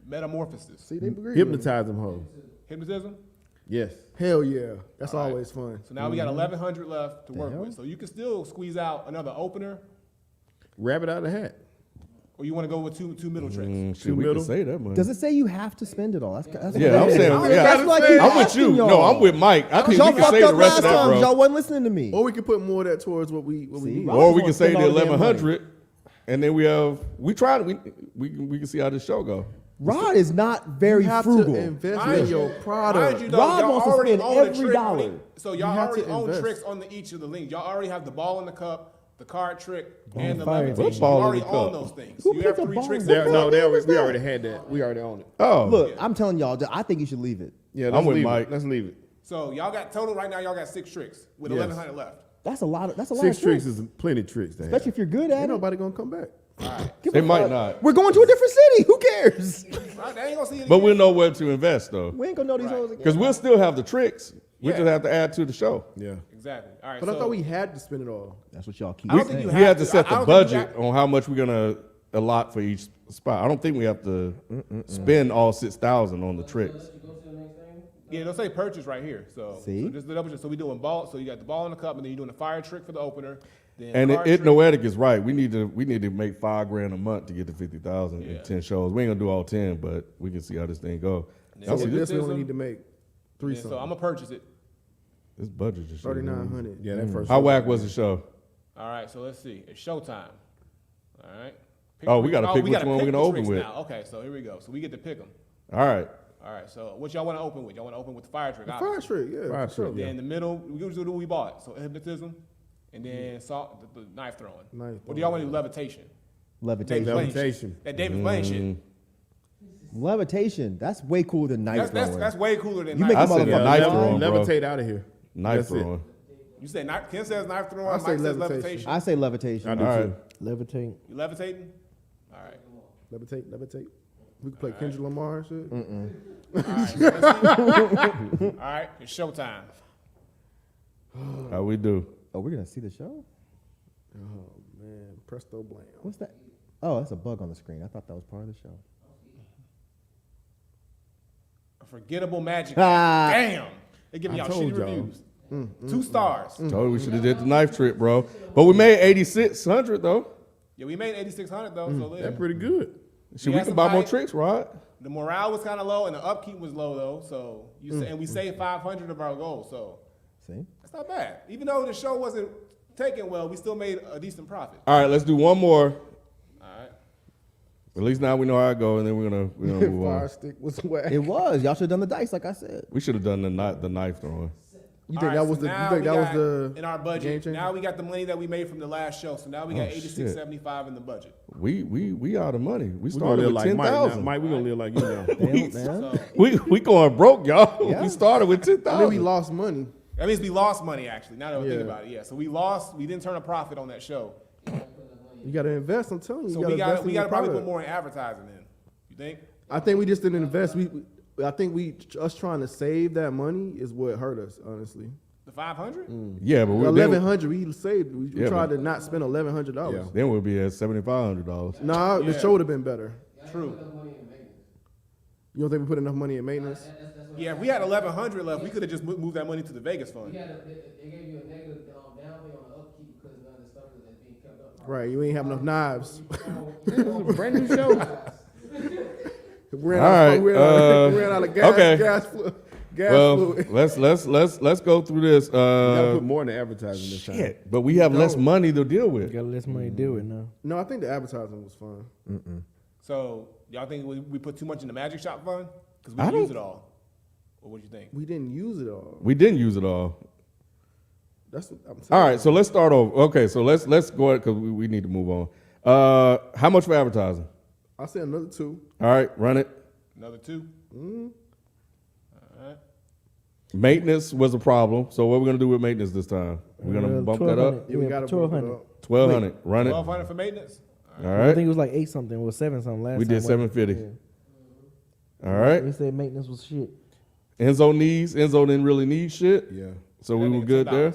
Speaker 6: metamorphosis.
Speaker 3: See, they agree. with me.
Speaker 5: Hypnotize them hoes.
Speaker 6: Hypnotism.
Speaker 5: Yes.
Speaker 3: Hell yeah. That's
Speaker 6: All right.
Speaker 3: always fun.
Speaker 6: So now we got 1,100 left to work
Speaker 4: hell?
Speaker 6: with. So you can still squeeze out another opener,
Speaker 5: Rabbit out of the hat.
Speaker 6: or you want to go with two middle tricks.
Speaker 1: Shit, we
Speaker 5: middle.
Speaker 1: can say that much.
Speaker 4: Does it say you have to spend it all? That's
Speaker 1: Yeah, I'm saying.
Speaker 3: I
Speaker 1: Yeah,
Speaker 4: That's like you
Speaker 1: I'm with
Speaker 4: asking
Speaker 1: you.
Speaker 4: y'all.
Speaker 1: No, I'm with Mike. I think we
Speaker 4: Y'all
Speaker 1: can
Speaker 4: fucked
Speaker 1: say the
Speaker 4: up
Speaker 1: rest
Speaker 4: last
Speaker 1: of that,
Speaker 4: time.
Speaker 1: bro.
Speaker 4: Y'all wasn't listening to me.
Speaker 3: Or we could put more of that towards what we
Speaker 4: See,
Speaker 3: need.
Speaker 4: Rob-
Speaker 1: Or we
Speaker 4: wanna
Speaker 1: can say
Speaker 4: spend
Speaker 1: the
Speaker 4: all the damn
Speaker 1: 1,100, and then we tried. We can see how this show go.
Speaker 4: Rod is not very
Speaker 3: You have
Speaker 4: frugal.
Speaker 3: to invest
Speaker 6: Mind
Speaker 3: in
Speaker 6: you-
Speaker 3: your
Speaker 6: Mind
Speaker 3: product.
Speaker 6: you, though,
Speaker 4: Rob
Speaker 6: y'all
Speaker 4: wants to
Speaker 6: already
Speaker 4: spend
Speaker 6: own the
Speaker 4: every
Speaker 6: trick on
Speaker 4: dollar.
Speaker 6: it. So y'all
Speaker 3: You have
Speaker 6: already
Speaker 3: to
Speaker 6: own
Speaker 3: invest.
Speaker 6: tricks on each of the links. Y'all already have the ball in the cup, the card trick, and the
Speaker 2: fire
Speaker 6: levitation.
Speaker 1: What
Speaker 6: You
Speaker 1: ball in
Speaker 6: already
Speaker 1: the
Speaker 6: own
Speaker 1: cup?
Speaker 6: those things.
Speaker 4: Who
Speaker 6: You
Speaker 4: picked
Speaker 6: have
Speaker 4: a
Speaker 6: 3
Speaker 4: ball
Speaker 6: tricks.
Speaker 4: in the
Speaker 6: in
Speaker 4: cup?
Speaker 6: there.
Speaker 5: We already had that. We already own it.
Speaker 1: Oh,
Speaker 4: Look, I'm telling y'all, I think you should leave it.
Speaker 5: Yeah,
Speaker 1: I'm
Speaker 5: let's
Speaker 1: with
Speaker 5: leave
Speaker 1: Mike.
Speaker 5: It. Let's leave it.
Speaker 6: So y'all got total right now. Y'all got 6 tricks with
Speaker 5: Yes.
Speaker 6: 1,100 left.
Speaker 4: That's a lot. That's a lot.
Speaker 5: 6
Speaker 4: of
Speaker 5: tricks is plenty of tricks to have.
Speaker 4: especially if you're good at
Speaker 3: Ain't
Speaker 4: it.
Speaker 3: nobody gonna come back.
Speaker 4: Give
Speaker 1: they
Speaker 4: a
Speaker 1: might
Speaker 4: fuck.
Speaker 1: not,
Speaker 4: We're going to a different city. Who cares?
Speaker 6: Right? They ain't gonna see it.
Speaker 1: but
Speaker 6: again.
Speaker 1: we'll know where to invest though,
Speaker 4: We ain't gonna know these
Speaker 6: Right.
Speaker 4: hoes again.
Speaker 1: because we'll still have the tricks. We
Speaker 6: Yeah.
Speaker 1: just have to add to the show.
Speaker 5: Yeah.
Speaker 6: Exactly. All right.
Speaker 3: But I
Speaker 6: so
Speaker 3: thot we had to spend it all.
Speaker 4: That's what y'all keep
Speaker 6: I don't
Speaker 4: saying.
Speaker 6: think
Speaker 1: We
Speaker 6: you
Speaker 1: have to set
Speaker 6: I
Speaker 1: the
Speaker 6: don't think you
Speaker 1: budget on how much we're gonna allot for each spot. I don't think we have to spend all 6,000 on the tricks.
Speaker 7: Let you go to the next thing.
Speaker 6: Yeah, they'll say purchase right here. So,
Speaker 4: See?
Speaker 6: so just the double check. So we doing ball. So you got the ball in the cup, and then you're doing the fire trick for the opener. Then
Speaker 1: And
Speaker 6: card
Speaker 1: it
Speaker 6: trick.
Speaker 1: Noetic is right. We need to make $5,000 a month to get to 50,000
Speaker 6: Yeah.
Speaker 1: in 10 shows. We ain't gonna do all 10, but we can see how this thing go.
Speaker 6: Yeah.
Speaker 3: So
Speaker 1: Y'all see
Speaker 3: with
Speaker 1: this,
Speaker 3: this, we only
Speaker 6: Hypnotism.
Speaker 3: need to make three
Speaker 6: Yeah, so
Speaker 3: something.
Speaker 6: I'm gonna purchase it.
Speaker 1: this budget just
Speaker 3: 3,900.
Speaker 5: Yeah, that first.
Speaker 1: How whack was the show?
Speaker 6: All right. So let's see. It's showtime. All right.
Speaker 1: Oh, we
Speaker 6: three-
Speaker 1: gotta pick
Speaker 6: we
Speaker 1: which
Speaker 6: gotta
Speaker 1: one we're
Speaker 6: pick
Speaker 1: gonna
Speaker 6: the
Speaker 1: open
Speaker 6: tricks
Speaker 1: with.
Speaker 6: Now. Okay. So here we go. So we get to pick them.
Speaker 1: All right.
Speaker 6: All right. So what y'all want to open with? Y'all want to open with the fire trick?
Speaker 3: Fire
Speaker 6: obviously.
Speaker 3: trick, yeah.
Speaker 5: Fire
Speaker 3: for sure.
Speaker 5: trick,
Speaker 6: Then in the middle, we usually do what we bought. So hypnotism, and then the knife throwing.
Speaker 3: Knife
Speaker 6: What do y'all want to do? Levitation.
Speaker 4: Levitation.
Speaker 6: David Blaine shit.
Speaker 5: Levitation.
Speaker 6: That David Blaine shit.
Speaker 4: Levitation. That's way cooler than knife throwing.
Speaker 6: That's way cooler than
Speaker 4: You
Speaker 6: knife
Speaker 4: make
Speaker 1: I
Speaker 4: them
Speaker 1: said
Speaker 4: motherfuckers
Speaker 1: knife
Speaker 4: fly.
Speaker 1: throwing, bro.
Speaker 5: Levitate out of here.
Speaker 1: Knife
Speaker 5: That's it.
Speaker 1: throwing.
Speaker 6: You say knife. Ken says knife throwing.
Speaker 3: I
Speaker 6: Mike
Speaker 3: say
Speaker 6: says
Speaker 3: levitation.
Speaker 6: levitation.
Speaker 4: I say levitation.
Speaker 5: I do
Speaker 1: All right.
Speaker 5: too.
Speaker 2: Levitate.
Speaker 6: You levitating? All right.
Speaker 3: Levitate. We can play Kendrick Lamar and shit.
Speaker 6: All right. So let's see. All right. It's showtime.
Speaker 1: How we do?
Speaker 4: Oh, we're gonna see the show.
Speaker 3: Oh man, presto blam.
Speaker 4: What's that? Oh, that's a bug on the screen. I thought that was part of the show.
Speaker 6: A forgettable magic.
Speaker 4: Ah.
Speaker 6: Damn. They giving
Speaker 5: I
Speaker 6: y'all
Speaker 5: told
Speaker 6: shitty
Speaker 5: y'all.
Speaker 6: reviews. 2 stars.
Speaker 1: Told you we should have did the knife trick, bro. But we made 8,600 though.
Speaker 6: Yeah, we made 8,600 though. So yeah.
Speaker 5: That's pretty good.
Speaker 1: Should
Speaker 6: We
Speaker 1: we
Speaker 6: had
Speaker 1: can
Speaker 6: some
Speaker 1: buy more
Speaker 6: hype.
Speaker 1: tricks, Rod?
Speaker 6: The morale was kind of low and the upkeep was low though. So and we saved 500 of our goal. So
Speaker 4: See?
Speaker 6: that's not bad. Even though the show wasn't taken well, we still made a decent profit.
Speaker 1: All right, let's do one more.
Speaker 6: All right.
Speaker 1: At least now we know how it go, and then we're gonna move
Speaker 3: Fire
Speaker 1: on.
Speaker 3: stick was whack.
Speaker 4: It was. Y'all should have done the dice, like I said.
Speaker 1: We should have done the knife throwing.
Speaker 3: You
Speaker 6: All
Speaker 3: think
Speaker 6: right,
Speaker 3: that was
Speaker 6: so
Speaker 3: the?
Speaker 6: now
Speaker 3: You think
Speaker 6: we
Speaker 3: that was
Speaker 6: got
Speaker 3: the
Speaker 6: in our
Speaker 3: game
Speaker 6: budget?
Speaker 3: changer?
Speaker 6: Now we got the money that we made from the last show. So now we got
Speaker 1: Oh, shit.
Speaker 6: 86.75 in the budget.
Speaker 1: We out of money. We
Speaker 5: We're gonna
Speaker 1: started
Speaker 5: live
Speaker 1: with
Speaker 5: like
Speaker 1: 10,000.
Speaker 5: Mike. We're gonna live like you now.
Speaker 4: Damn, man.
Speaker 6: So
Speaker 1: We going broke, y'all.
Speaker 4: Yeah.
Speaker 1: We started with
Speaker 3: I mean, we
Speaker 1: 10,000.
Speaker 3: lost money.
Speaker 6: that means we lost money actually. Now that I think
Speaker 3: Yeah.
Speaker 6: about it, yeah. So we lost. We didn't turn a profit on that show.
Speaker 3: You got to invest. I'm telling you.
Speaker 6: So
Speaker 3: you
Speaker 6: we
Speaker 3: gotta invest
Speaker 6: got
Speaker 3: in
Speaker 6: to
Speaker 3: your
Speaker 6: probably
Speaker 3: product.
Speaker 6: put more in advertising then. You think?
Speaker 3: I think we just didn't invest. I think us trying to save that money is what hurt us, honestly.
Speaker 6: The 500?
Speaker 1: Yeah, but we
Speaker 3: 1,100 we saved. We
Speaker 1: Yeah,
Speaker 3: tried
Speaker 1: but-
Speaker 3: to not spend $1,100.
Speaker 5: Yeah.
Speaker 1: then we'll be at $7,500.
Speaker 3: Nah, the
Speaker 6: Yeah.
Speaker 3: show would have been better.
Speaker 6: True.
Speaker 3: You don't think we put enough money in maintenance?
Speaker 6: Yeah, if we had 1,100 left, we could have just moved that money to the Vegas fund.
Speaker 7: They gave you a negative down payment on the upkeep because none of the stuff is being kept up.
Speaker 3: Right, you ain't have enough knives.
Speaker 5: Brand new show.
Speaker 3: We ran
Speaker 1: All
Speaker 3: out,
Speaker 1: right,
Speaker 3: we ran out of gas.
Speaker 1: okay.
Speaker 3: Gas
Speaker 1: Well,
Speaker 3: fluid.
Speaker 1: let's go through this.
Speaker 5: We gotta put more in the advertising this time.
Speaker 1: Shit, but we have less money to deal with.
Speaker 2: Got less money to do it now.
Speaker 3: No, I think the advertising was fun.
Speaker 6: So y'all think we put too much in the Magic Shop fund? Because we
Speaker 1: I
Speaker 6: didn't use
Speaker 1: don't-
Speaker 6: it all. Or what do you think?
Speaker 3: We didn't use it all.
Speaker 1: We didn't use it all.
Speaker 3: That's what I'm saying.
Speaker 1: All right, so let's start over. Okay, so let's go ahead because we need to move on. How much for advertising?
Speaker 3: I said another 2.
Speaker 1: All right, run it.
Speaker 6: Another 2?
Speaker 3: Mm.
Speaker 6: All right.
Speaker 1: Maintenance was a problem. So what we're gonna do with maintenance this time? We're gonna bump that up.
Speaker 3: Yeah, we got to bump it
Speaker 2: 1,200.
Speaker 3: up.
Speaker 1: 1,200. Run it.
Speaker 6: 1,200 for maintenance?
Speaker 1: All
Speaker 2: I
Speaker 1: right.
Speaker 2: think it was like 8 something or 7 something last
Speaker 1: We
Speaker 2: time.
Speaker 1: did
Speaker 2: wasn't it?
Speaker 1: 750. All right.
Speaker 2: They said maintenance was shit.
Speaker 1: Enzo didn't really need shit.
Speaker 5: Yeah.
Speaker 1: So we
Speaker 6: That
Speaker 1: were
Speaker 6: nigga
Speaker 1: good there.
Speaker 6: $10.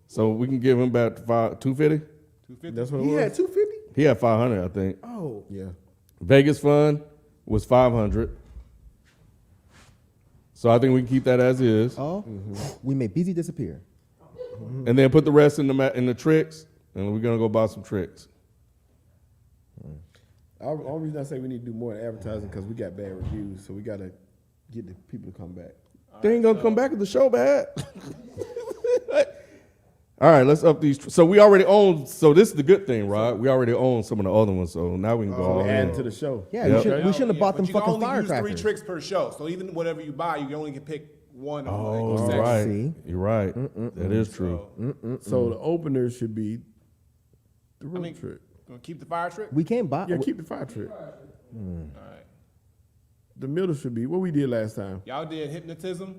Speaker 1: So we can give him back 250.
Speaker 6: 250?
Speaker 5: That's what it
Speaker 3: He
Speaker 5: was.
Speaker 3: had 250.
Speaker 1: He had 500, I think.
Speaker 3: Oh,
Speaker 5: Yeah.
Speaker 1: Vegas fund was 500. So I think we can keep that as is,
Speaker 4: Oh, we made BZ disappear.
Speaker 1: and then put the rest in the tricks, and we're gonna go buy some tricks.
Speaker 5: The only reason I say we need to do more in advertising because we got bad reviews, so we got to get the people to come back.
Speaker 1: They ain't gonna come back if the show bad. All right, let's up these. So we already own. So this is the good thing, right? We already own some of the other ones. So now we can go all
Speaker 5: Add
Speaker 1: in.
Speaker 5: to the show.
Speaker 4: Yeah,
Speaker 1: Yep.
Speaker 4: we shouldn't have bought them
Speaker 6: but you can
Speaker 4: fucking
Speaker 6: only use 3
Speaker 4: firecrackers.
Speaker 6: tricks per show. So even whatever you buy, you only can pick one. on
Speaker 1: Oh,
Speaker 6: each
Speaker 1: you're
Speaker 6: section.
Speaker 1: right.
Speaker 4: See?
Speaker 1: You're right. That is true.
Speaker 5: So the opener should be the road
Speaker 6: mean-
Speaker 5: trick.
Speaker 6: Gonna keep the fire trick?
Speaker 4: We can't buy.
Speaker 5: Yeah, keep the fire trick.
Speaker 6: All right.
Speaker 5: The middle should be what we did last time.
Speaker 6: Y'all did hypnotism,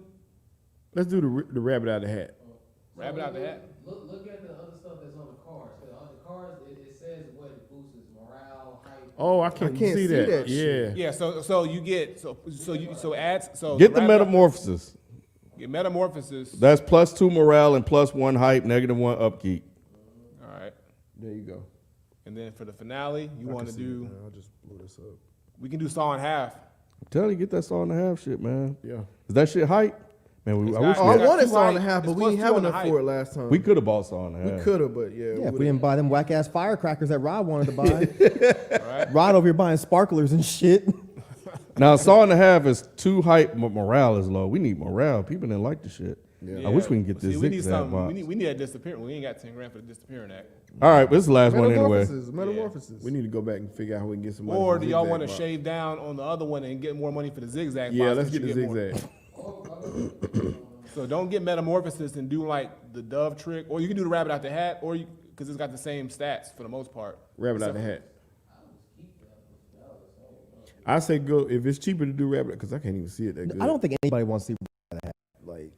Speaker 5: Let's do the rabbit out of the hat.
Speaker 6: rabbit out the hat.
Speaker 7: Look at the other stuff that's on the cards. The other cards, it says what it boosts morale, height.
Speaker 5: Oh, I can't see that.
Speaker 3: shit.
Speaker 5: Yeah.
Speaker 6: Yeah, so you get so adds so
Speaker 1: Get the
Speaker 6: rabbit-
Speaker 1: metamorphosis.
Speaker 6: Get metamorphosis.
Speaker 1: That's +2 morale and +1 hype, -1 upkeep.
Speaker 6: All right.
Speaker 5: There you go.
Speaker 6: And then for the finale, you want to do
Speaker 3: I just blew this up.
Speaker 6: we can do saw in half.
Speaker 1: I'm telling you, get that saw and a half shit, man.
Speaker 5: Yeah.
Speaker 1: Is that shit hype? Man, I wish
Speaker 6: got-
Speaker 1: we,
Speaker 3: Oh,
Speaker 6: It's
Speaker 3: I
Speaker 6: got
Speaker 3: wanted
Speaker 6: two
Speaker 3: saw and a
Speaker 6: height.
Speaker 3: half, but
Speaker 6: It's
Speaker 3: we didn't
Speaker 6: +2
Speaker 3: have
Speaker 6: on the
Speaker 3: enough
Speaker 6: height.
Speaker 3: for it last time.
Speaker 1: we could have bought saw and a half.
Speaker 3: We could have, but yeah.
Speaker 4: Yeah, if we didn't buy them whack ass firecrackers that Rod wanted to buy.
Speaker 6: Right.
Speaker 4: Rod over here buying sparklers and shit.
Speaker 1: Now, saw and a half is 2 hype, but morale is low. We need morale. People didn't like the shit.
Speaker 5: Yeah.
Speaker 1: I wish we can get
Speaker 6: See,
Speaker 1: this
Speaker 6: we need
Speaker 1: zigzag
Speaker 6: something.
Speaker 1: box.
Speaker 6: We need that disappearing. We ain't got 10 grand for the disappearing act.
Speaker 1: All right, but this is the last one anyway.
Speaker 3: Metamorphosis.
Speaker 5: We need to go back and figure out how we can get some money.
Speaker 6: Or
Speaker 5: for
Speaker 6: do
Speaker 5: the
Speaker 6: y'all
Speaker 5: zigzag
Speaker 6: want to
Speaker 5: box.
Speaker 6: shave down on the other one and get more money for the zigzag?
Speaker 5: Yeah,
Speaker 6: box
Speaker 5: let's
Speaker 6: since
Speaker 5: get
Speaker 6: you
Speaker 5: the
Speaker 6: more-
Speaker 5: zigzag.
Speaker 6: So don't get metamorphosis and do like the dove trick, or you can do the rabbit out the hat, or because it's got the same stats for the most part.
Speaker 5: Rabbit out the hat. I say go if it's cheaper to do rabbit because I can't even see it that good.
Speaker 4: I don't think anybody wants to see.
Speaker 3: Like,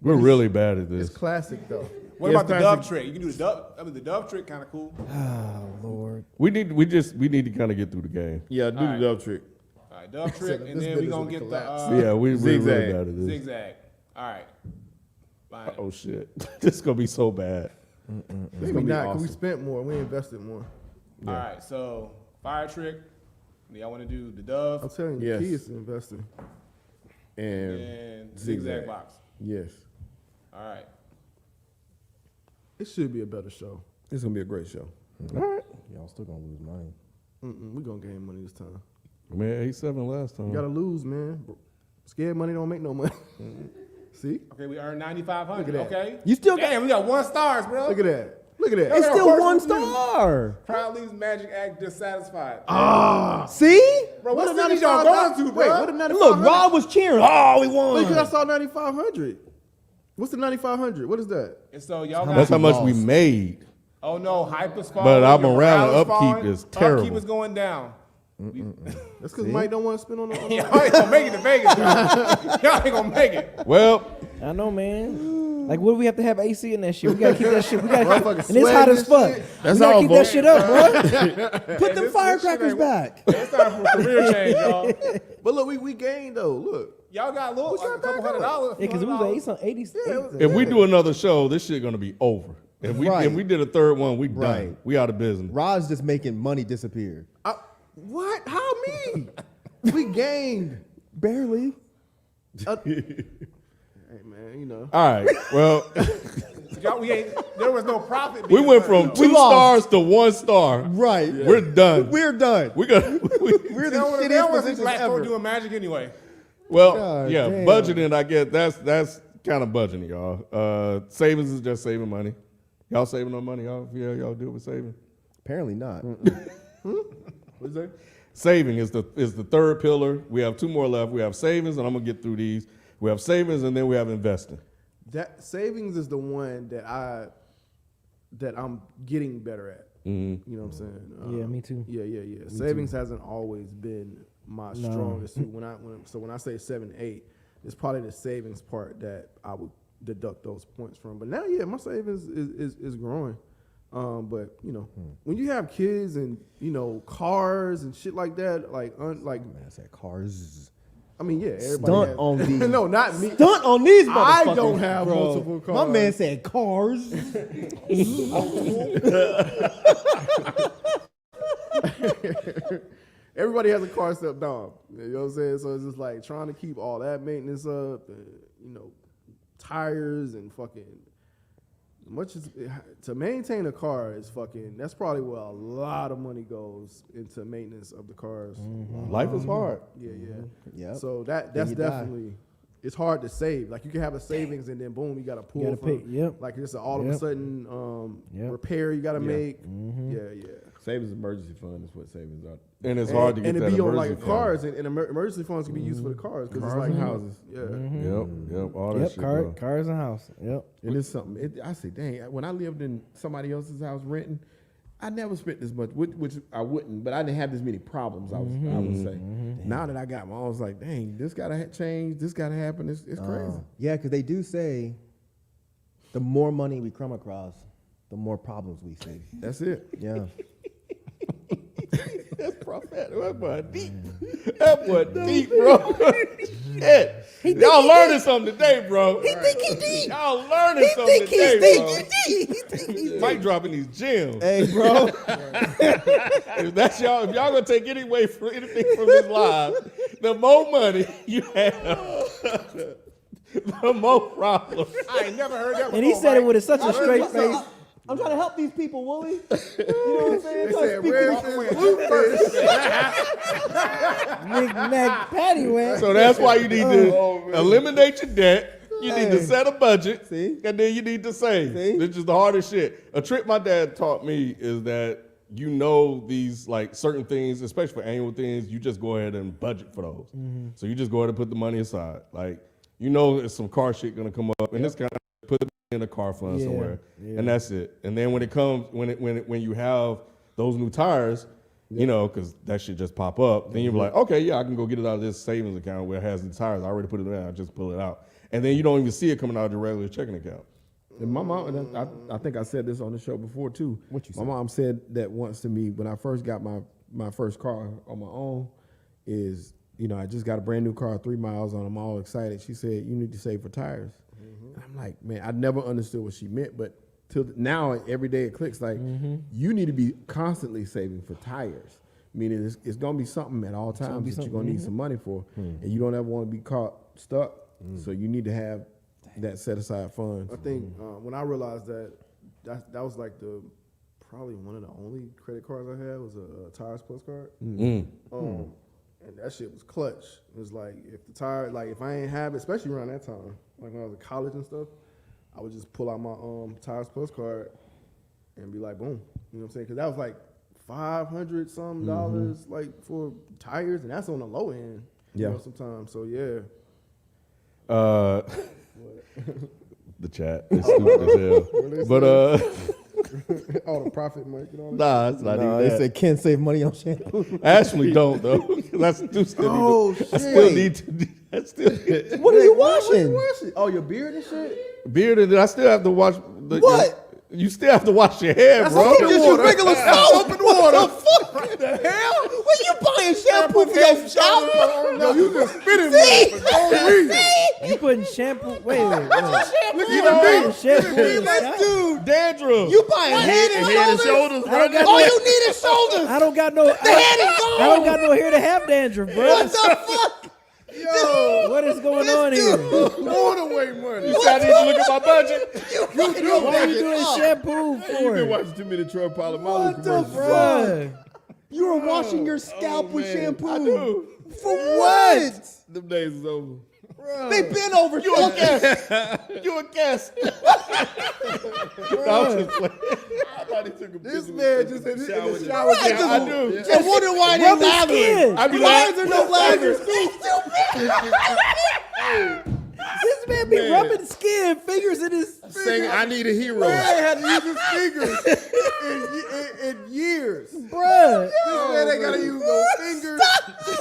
Speaker 1: We're really bad at
Speaker 3: it's
Speaker 1: this.
Speaker 3: classic though.
Speaker 6: What
Speaker 5: Yeah,
Speaker 6: about the
Speaker 5: it's
Speaker 6: dove
Speaker 5: classic.
Speaker 6: trick? You can do the dove. I mean, the dove trick kind of cool.
Speaker 2: Oh Lord.
Speaker 1: We need to kind of get through the game.
Speaker 5: Yeah, do the
Speaker 6: Alright.
Speaker 5: dove trick.
Speaker 6: All right, dove trick,
Speaker 3: This
Speaker 6: and then
Speaker 3: bit
Speaker 6: we
Speaker 3: is
Speaker 6: gonna
Speaker 3: gonna
Speaker 6: get the
Speaker 3: collapse.
Speaker 1: Yeah, we're really
Speaker 5: Zigzag.
Speaker 1: bad at this.
Speaker 6: zigzag. All right. Fine.
Speaker 1: Oh shit, this is gonna be so bad.
Speaker 3: Maybe
Speaker 5: gonna be
Speaker 3: not, 'cause we
Speaker 5: awesome.
Speaker 3: spent more. We invested more.
Speaker 6: All right. So fire trick. Y'all want to do the
Speaker 3: I'm
Speaker 6: dove
Speaker 3: telling you,
Speaker 5: Yes.
Speaker 3: the key is to investing.
Speaker 5: And
Speaker 6: and
Speaker 5: zigzag.
Speaker 6: zigzag box.
Speaker 5: yes,
Speaker 6: All right.
Speaker 3: It should be a better show.
Speaker 5: it's gonna be a great show.
Speaker 1: All right,
Speaker 4: Y'all still gonna lose money.
Speaker 3: We're going to gain money this time.
Speaker 1: man, 8-7 last time.
Speaker 3: You got to lose, man. Scared money don't make no money. See?
Speaker 6: Okay, we earned 9,500.
Speaker 3: Look at that.
Speaker 6: Okay.
Speaker 4: You still got.
Speaker 6: Damn, we got 1 stars, bro.
Speaker 3: Look at that. Look at
Speaker 4: It's
Speaker 3: that.
Speaker 4: still
Speaker 6: First
Speaker 4: 1
Speaker 6: review.
Speaker 4: star.
Speaker 6: Proudly's Magic Act dissatisfied.
Speaker 4: See?
Speaker 6: Bro, what
Speaker 3: What a
Speaker 6: city y'all
Speaker 3: 95
Speaker 6: going to,
Speaker 3: Wait,
Speaker 6: bro?
Speaker 3: what a 9500?
Speaker 4: Look, Rod was cheering. Oh, we won.
Speaker 3: Because I saw 9,500. What's the 9,500? What is that?
Speaker 6: And so y'all
Speaker 1: That's
Speaker 6: got.
Speaker 1: how much we
Speaker 4: lost.
Speaker 1: made.
Speaker 6: Oh no, hype is falling.
Speaker 1: But our
Speaker 6: your
Speaker 1: morale and
Speaker 6: is
Speaker 1: upkeep
Speaker 6: falling,
Speaker 1: is terrible.
Speaker 6: Upkeep is going down.
Speaker 3: That's because Mike don't want to spend on the.
Speaker 6: Y'all ain't gonna make it to Vegas. Y'all ain't gonna make it.
Speaker 1: Well,
Speaker 2: I know, man. Like, what do we have to have AC in that shit? We gotta keep that shit. We gotta keep,
Speaker 3: Motherfucker
Speaker 2: and it's hot as
Speaker 3: sweating
Speaker 2: fuck.
Speaker 3: and
Speaker 5: That's
Speaker 2: we gotta
Speaker 5: all,
Speaker 2: keep
Speaker 5: bro.
Speaker 2: that shit up, bro.
Speaker 4: Put them
Speaker 6: this
Speaker 4: firecrackers
Speaker 6: shit
Speaker 4: back.
Speaker 6: It's time for a career change, y'all.
Speaker 3: But look, we gained though. Look.
Speaker 6: Y'all got a little, like a couple $100.
Speaker 2: Yeah, because it was
Speaker 6: $100.
Speaker 2: 80.
Speaker 1: if we do another show, this shit gonna be over. If we
Speaker 4: Right.
Speaker 1: if we did a third one, we done.
Speaker 4: Right.
Speaker 1: We out of business.
Speaker 4: Rod's just making money disappear.
Speaker 3: What? How me? We gained.
Speaker 4: Barely.
Speaker 3: Hey man, you know.
Speaker 1: All right. Well,
Speaker 6: Y'all, there was no profit.
Speaker 1: we
Speaker 6: being
Speaker 1: went
Speaker 6: earned.
Speaker 1: from 2
Speaker 4: lost.
Speaker 1: stars to 1 star.
Speaker 4: Right.
Speaker 1: We're done.
Speaker 4: We're done.
Speaker 1: We got.
Speaker 4: We're the
Speaker 6: They don't want
Speaker 4: shittiest
Speaker 6: to see
Speaker 4: positions
Speaker 6: black folk
Speaker 4: ever.
Speaker 6: doing magic anyway.
Speaker 1: Well,
Speaker 4: God
Speaker 1: yeah,
Speaker 4: damn.
Speaker 1: budgeting. I guess that's kind of budgeting, y'all. Savings is just saving money. Y'all saving no money, y'all? Yeah, y'all do it with saving.
Speaker 4: Apparently not.
Speaker 3: What's that?
Speaker 1: Saving is the third pillar. We have 2 more left. We have savings, and I'm gonna get through these. We have savings, and then we have investing.
Speaker 3: That savings is the one that I'm getting better at.
Speaker 1: Mm-hmm.
Speaker 3: You know what I'm saying?
Speaker 2: Yeah, me too.
Speaker 3: Yeah. Savings hasn't always been my strongest suit. When I say 7, 8, it's probably the savings part that I would deduct those points from. But now, yeah, my savings is growing. But you know, when you have kids and you know cars and shit like that, like
Speaker 4: Man, I said cars.
Speaker 3: I mean, yeah, everybody
Speaker 4: Stunt
Speaker 3: has,
Speaker 4: on these.
Speaker 3: no, not me.
Speaker 4: Stunt on these motherfuckers.
Speaker 3: I don't have
Speaker 4: bro.
Speaker 3: multiple cars.
Speaker 4: My man said cars.
Speaker 3: Everybody has a car step down. You know what I'm saying? So it's just like trying to keep all that maintenance up, and, you know, tires and fucking. Much as to maintain a car is fucking. That's probably where a lot of money goes into maintenance of the cars.
Speaker 1: Life is hard.
Speaker 3: Yeah.
Speaker 4: Yep.
Speaker 3: So that's
Speaker 4: Then you die.
Speaker 3: definitely. It's hard to save. Like you can have a savings and then boom, you got to pull
Speaker 2: You gotta
Speaker 3: from.
Speaker 2: pay, yep.
Speaker 3: Like just all of a
Speaker 2: Yep.
Speaker 3: sudden
Speaker 2: Yep.
Speaker 3: repair you got to make.
Speaker 2: Mm-hmm.
Speaker 3: Yeah.
Speaker 5: Savings emergency fund is what savings are.
Speaker 1: And it's hard to get
Speaker 3: and
Speaker 1: that
Speaker 3: it be on
Speaker 1: emergency
Speaker 3: like
Speaker 1: fund.
Speaker 3: cars and emergency funds can be used for the cars because it's
Speaker 5: Cars
Speaker 3: like
Speaker 5: and houses.
Speaker 3: Yeah.
Speaker 1: Yep, all that
Speaker 2: Yep,
Speaker 1: shit. bro.
Speaker 2: cars and house. Yep.
Speaker 5: It is something. I say, dang, when I lived in somebody else's house renting, I never spent this much, which I wouldn't, but I didn't have this many problems, I would say. Now that I got my own, I was like, dang, this got to change, this got to happen. It's crazy.
Speaker 4: Yeah, because they do say the more money we come across, the more problems we see.
Speaker 5: That's it.
Speaker 4: Yeah.
Speaker 1: That's prophetic. That boy deep. That boy deep, bro. Shit. Y'all learning something today, bro. He think he deep. Y'all learning something today, bro. Mike dropping these gems.
Speaker 4: Hey, bro.
Speaker 1: If that's y'all, if y'all gonna take anything from this live, the more money you have, the more problems.
Speaker 3: I ain't never heard that before.
Speaker 2: And he said it with such a straight face.
Speaker 4: I'm trying to help these people, Wooly. You know what I'm saying?
Speaker 3: They said, where's this blue first?
Speaker 2: Knick-knack paddywhack.
Speaker 1: So that's why you need to eliminate your debt. You need to set a budget,
Speaker 4: See?
Speaker 1: and then you need to save.
Speaker 4: See?
Speaker 1: This is the hardest shit. A trick my dad taught me is that you know these like certain things, especially for annual things, you just go ahead and budget for those. So you just go ahead and put the money aside. Like you know, there's some car shit gonna come up, and this kind of put it in a car fund
Speaker 2: Yeah,
Speaker 1: somewhere,
Speaker 2: yeah.
Speaker 1: and that's it. And then when it comes, when you have those new tires. You know, because that shit just pop up. Then you're like, okay, yeah, I can go get it out of this savings account where it has the tires. I already put it in. I just pull it out. And then you don't even see it coming out of your regular checking account.
Speaker 5: And my mom, and I think I said this on the show before too.
Speaker 4: What you
Speaker 5: My
Speaker 4: said?
Speaker 5: mom said that once to me when I first got my first car on my own is, you know, I just got a brand new car, 3 miles on. I'm all excited. She said, you need to save for tires. And I'm like, man, I never understood what she meant, but till now, every day it clicks like you need to be constantly saving for tires. Meaning it's going to be something at all times that you're going to need some money for, and you don't ever want to be caught stuck. So you need to have that set aside funds.
Speaker 3: I think when I realized that was like probably one of the only credit cards I had was a Tires Plus card. And that shit was clutch. It was like if the tire, like if I ain't have it, especially around that time, like when I was in college and stuff, I would just pull out my Tires Plus card and be like, boom. You know what I'm saying? Because that was like $500 some dollars like for tires, and that's on the low end.
Speaker 5: Yeah.
Speaker 3: You know, sometimes. So yeah.
Speaker 1: The chat is stupid as hell. But
Speaker 3: All the profit mark and all that.
Speaker 1: nah, it's not
Speaker 4: No,
Speaker 1: even
Speaker 4: they
Speaker 1: that.
Speaker 4: said can't save money on shampoo.
Speaker 1: I actually don't though. 'Cause I still need to. I still need
Speaker 4: What are you
Speaker 3: What you
Speaker 4: washing?
Speaker 3: washing? Oh, your beard and shit?
Speaker 1: beard, and I still have to wash.
Speaker 4: What?
Speaker 1: You still have to wash your hair, bro.
Speaker 4: Just use regular soap.
Speaker 3: and water.
Speaker 4: What the fuck? the hell? What you buying shampoo for your shower?
Speaker 3: No, you just spitting
Speaker 4: See?
Speaker 3: for no reason.
Speaker 2: You putting shampoo? Wait.
Speaker 3: Look
Speaker 2: You
Speaker 3: at me.
Speaker 2: shampoo.
Speaker 1: Dude, dandruff.
Speaker 4: You buying head and shoulders?
Speaker 2: I don't got
Speaker 4: All
Speaker 2: no.
Speaker 4: you need is shoulders.
Speaker 2: I don't got no.
Speaker 4: The head is gone.
Speaker 2: I don't got no hair to have dandruff, bro.
Speaker 4: What the fuck?
Speaker 3: Yo,
Speaker 2: What is going on here?
Speaker 3: throwing away money.
Speaker 1: You said I need to look at my budget.
Speaker 2: What are you doing shampoo
Speaker 5: You've been
Speaker 2: for?
Speaker 5: watching too many Troy Polamalu
Speaker 4: What the
Speaker 5: commercials.
Speaker 2: Bruh.
Speaker 4: You are washing your scalp with shampoo.
Speaker 1: I do.
Speaker 4: For what?
Speaker 5: Them days is over.
Speaker 4: They been over
Speaker 1: You a guest. You a guest. I was just playing.
Speaker 5: I thought he took a
Speaker 3: This man just in
Speaker 5: Shower
Speaker 3: the
Speaker 5: gel.
Speaker 3: shower.
Speaker 4: Right,
Speaker 3: gel.
Speaker 4: just-
Speaker 3: I do.
Speaker 4: And wonder why they
Speaker 2: Rub his
Speaker 4: lathering.
Speaker 2: skin.
Speaker 1: I be
Speaker 4: Why
Speaker 1: like,
Speaker 4: is there no lather?
Speaker 2: This man be
Speaker 5: Man.
Speaker 2: rubbing skin, fingers in his.
Speaker 5: Saying I need a hero.
Speaker 3: Man had to use his fingers in years.
Speaker 2: Bruh,
Speaker 3: This man ain't gotta use no fingers.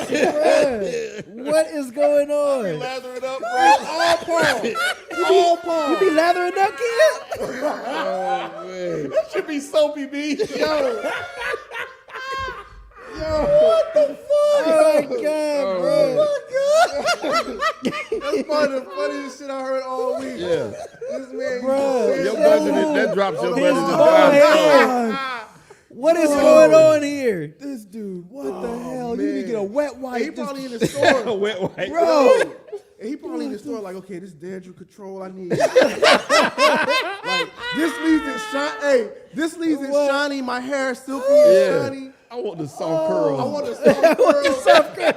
Speaker 2: bruh, what is going on?
Speaker 1: lather it up, bro.
Speaker 3: All palm. All palm.
Speaker 2: You be lathering up, kid?
Speaker 5: Oh man.
Speaker 1: That should be soapy, B.
Speaker 2: What the fuck? Oh my god, bro.
Speaker 3: That's probably the funniest shit I heard all week.
Speaker 5: Yeah.
Speaker 3: This man,
Speaker 2: Bruh.
Speaker 5: Your budget that drops your
Speaker 2: His
Speaker 5: budget to
Speaker 2: forehead. What is going on here?
Speaker 4: This dude, what the hell? You need to get a wet wipe.
Speaker 3: he probably in the store.
Speaker 5: wet wipe.
Speaker 3: Bro, and he probably in the store like, okay, this dandruff control I need. Like this leaves it shiny. Hey, this leaves it shiny. My hair is silky and shiny.
Speaker 5: I want the soft curls.
Speaker 3: I want the soft curl.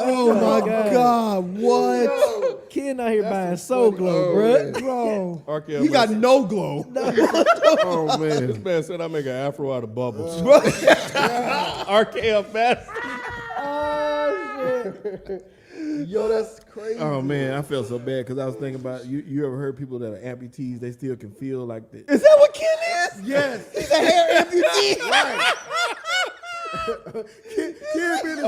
Speaker 4: Oh my god, what?
Speaker 2: Kid out here buying Soul Glow, bruh.
Speaker 4: Bro,
Speaker 1: RKL
Speaker 4: you got no glow.
Speaker 5: Oh man.
Speaker 1: This man said I make an afro out of bubbles. RKL fast.
Speaker 2: Oh shit.
Speaker 3: Yo, that's crazy.
Speaker 5: Oh man, I felt so bad because I was thinking about you. You ever heard people that are amputees? They still can feel like that.
Speaker 4: Is that what Ken is?
Speaker 3: Yes.
Speaker 4: He's a hair amputee.
Speaker 3: Right. Kid been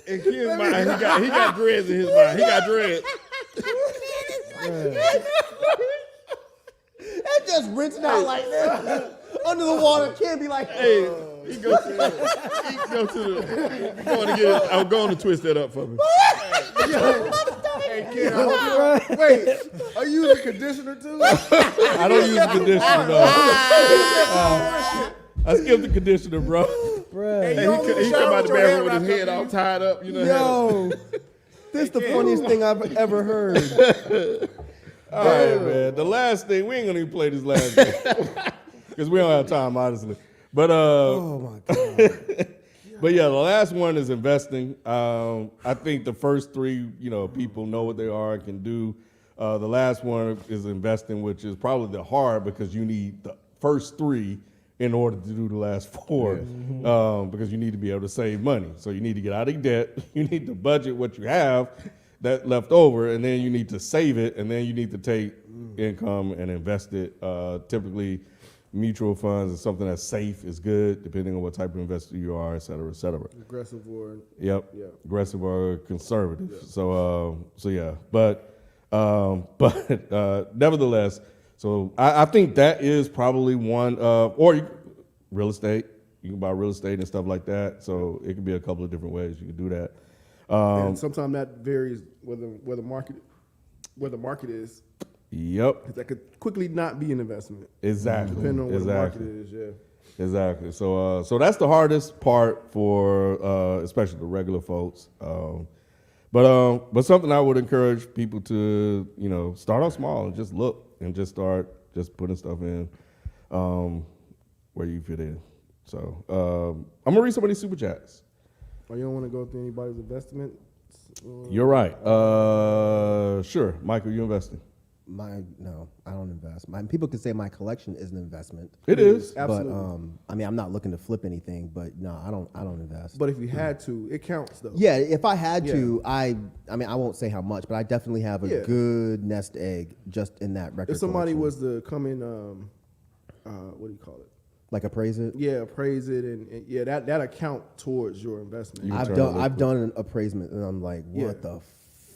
Speaker 5: In Ken's mind, he got dreads in his mind. He got dreads.
Speaker 4: That just rinsing out like that. Under the water, Ken be like,
Speaker 5: Hey, he go to the. I'm going to twist that up for me.
Speaker 3: Hey, kid, I hope you wait, are you using conditioner too?
Speaker 1: I don't use conditioner, though. I skipped the conditioner, bro.
Speaker 2: Bruh.
Speaker 5: Hey, he come out the bathroom with his head all tied up. You know.
Speaker 4: yo, this the funniest thing I've ever heard.
Speaker 1: All right, man. The last thing, we ain't gonna even play this last thing. Because we don't have time, honestly. But
Speaker 4: Oh my god.
Speaker 1: but yeah, the last one is investing. I think the first three, people know what they are and can do. The last one is investing, which is probably the hard because you need the first three in order to do the last four. Because you need to be able to save money. So you need to get out of debt. You need to budget what you have that left over, and then you need to save it, and then you need to take income and invest it. Typically, mutual funds is something that's safe, is good, depending on what type of investor you are, et cetera, et cetera.
Speaker 3: Aggressive or
Speaker 1: Yep.
Speaker 3: Yeah.
Speaker 1: Aggressive or conservative.
Speaker 3: Yeah.
Speaker 1: So yeah. But nevertheless, so I think that is probably one. Real estate. You can buy real estate and stuff like that. So it could be a couple of different ways you can do that.
Speaker 3: and sometimes that varies where the market is.
Speaker 1: Yep.
Speaker 3: 'Cause that could quickly not be an investment.
Speaker 1: Exactly.
Speaker 3: Depending on where
Speaker 1: Exactly.
Speaker 3: the market is, yeah.
Speaker 1: Exactly. So that's the hardest part for especially the regular folks. But something I would encourage people to start off small and just look and just start just putting stuff in where you fit in. So I'm gonna read some of these super chats.
Speaker 3: Or you don't want to go through anybody's investment.
Speaker 1: You're right. Sure, Michael, you investing?
Speaker 4: No, I don't invest. People could say my collection is an investment.
Speaker 1: It is.
Speaker 3: Absolutely.
Speaker 4: But I'm not looking to flip anything. But no, I don't invest.
Speaker 3: But if you had to, it counts though.
Speaker 4: Yeah, if I had
Speaker 3: Yeah.
Speaker 4: to, I won't say how much, but I definitely have a
Speaker 3: Yeah.
Speaker 4: good nest egg just in that record.
Speaker 3: If somebody
Speaker 4: collection.
Speaker 3: was to come in, what do you call it?
Speaker 4: like appraise it.
Speaker 3: Yeah, appraise it, and yeah, that account towards your investment.
Speaker 1: You-
Speaker 4: I've done an appraisement, and I'm like, what
Speaker 3: Yeah.
Speaker 4: the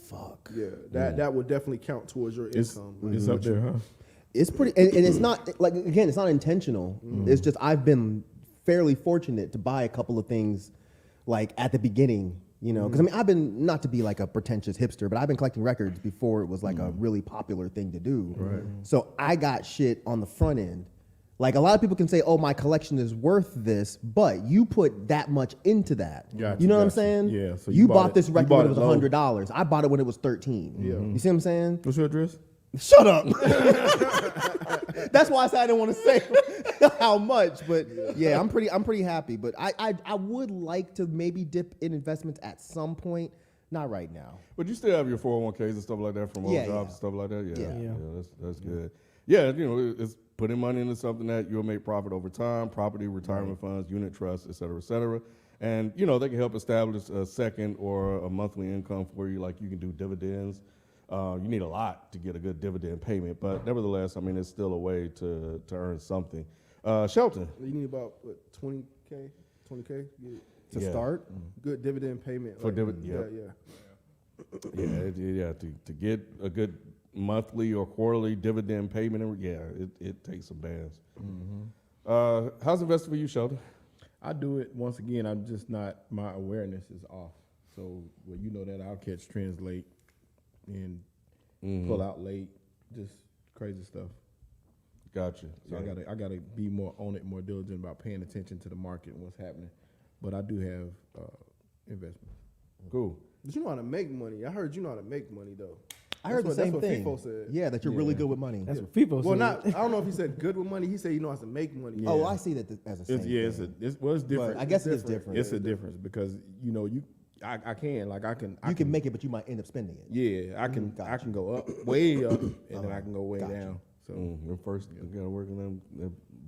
Speaker 4: fuck?
Speaker 3: Yeah, that would definitely count towards your income.
Speaker 5: It's up there, huh?
Speaker 4: It's pretty, and it's not like, again, it's not intentional. It's just I've been fairly fortunate to buy a couple of things like at the beginning, because I've been, not to be like a pretentious hipster, but I've been collecting records before it was like a really popular thing to do. Right. So I got shit on the front end. Like a lot of people can say, oh, my collection is worth this, but you put that much into that.
Speaker 5: Gotcha,
Speaker 4: You know what I'm
Speaker 5: gotcha.
Speaker 4: saying?
Speaker 5: Yeah, so
Speaker 4: you
Speaker 5: you
Speaker 4: bought
Speaker 5: bought
Speaker 4: this
Speaker 5: it-
Speaker 4: record
Speaker 5: you
Speaker 4: when
Speaker 5: bought
Speaker 4: it was
Speaker 5: it low.
Speaker 4: $100. I bought it when it was 13. Yeah. You see what I'm saying?
Speaker 5: What's your address?
Speaker 4: Shut up. That's why I said I didn't want to say how much, but yeah, I'm pretty happy. But I would like to maybe dip in investments at some point. Not right now.
Speaker 1: But you still have your 401ks and stuff like that from old
Speaker 4: Yeah,
Speaker 1: jobs
Speaker 4: yeah.
Speaker 1: and stuff like that? Yeah.
Speaker 4: Yeah.
Speaker 1: Yeah, that's good. yeah, it's putting money into something that you'll make profit over time, property, retirement funds, unit trusts, et cetera, et cetera. And, they can help establish a second or a monthly income for you, like you can do dividends. You need a lot to get a good dividend payment, but nevertheless, I mean, it's still a way to earn something. Shelton.
Speaker 3: You need about what, 20K
Speaker 4: To
Speaker 1: Yeah.
Speaker 4: start.
Speaker 3: good dividend payment.
Speaker 1: For dividend,
Speaker 3: yeah.
Speaker 1: To get a good monthly or quarterly dividend payment, it takes some bands. How's investing for you, Shelton?
Speaker 5: I do it once again. I'm just not. My awareness is off. So that I'll catch trends late and pull out late, just crazy stuff.
Speaker 1: Gotcha.
Speaker 5: So I gotta be more on it, more diligent about paying attention to the market and what's happening. But I do have investments.
Speaker 1: Cool.
Speaker 3: But you know how to make money. I heard you know how to make money though.
Speaker 4: I heard the same
Speaker 3: that's
Speaker 4: thing.
Speaker 3: what FIFO said.
Speaker 4: Yeah, that you're really good with money.
Speaker 2: That's what people
Speaker 3: Well,
Speaker 2: say.
Speaker 3: I don't know if he said good with money. He said he knows how to make money.
Speaker 5: Yeah.
Speaker 4: Oh, I see that as a same thing.
Speaker 5: It's different.
Speaker 4: But I guess it is different.
Speaker 5: It's a difference because I can
Speaker 4: You can make it, but you might end up spending it.
Speaker 5: Yeah, I can
Speaker 4: Gotcha.
Speaker 5: I can go up, way up, and then I can go way down. So
Speaker 1: First, you gotta work on them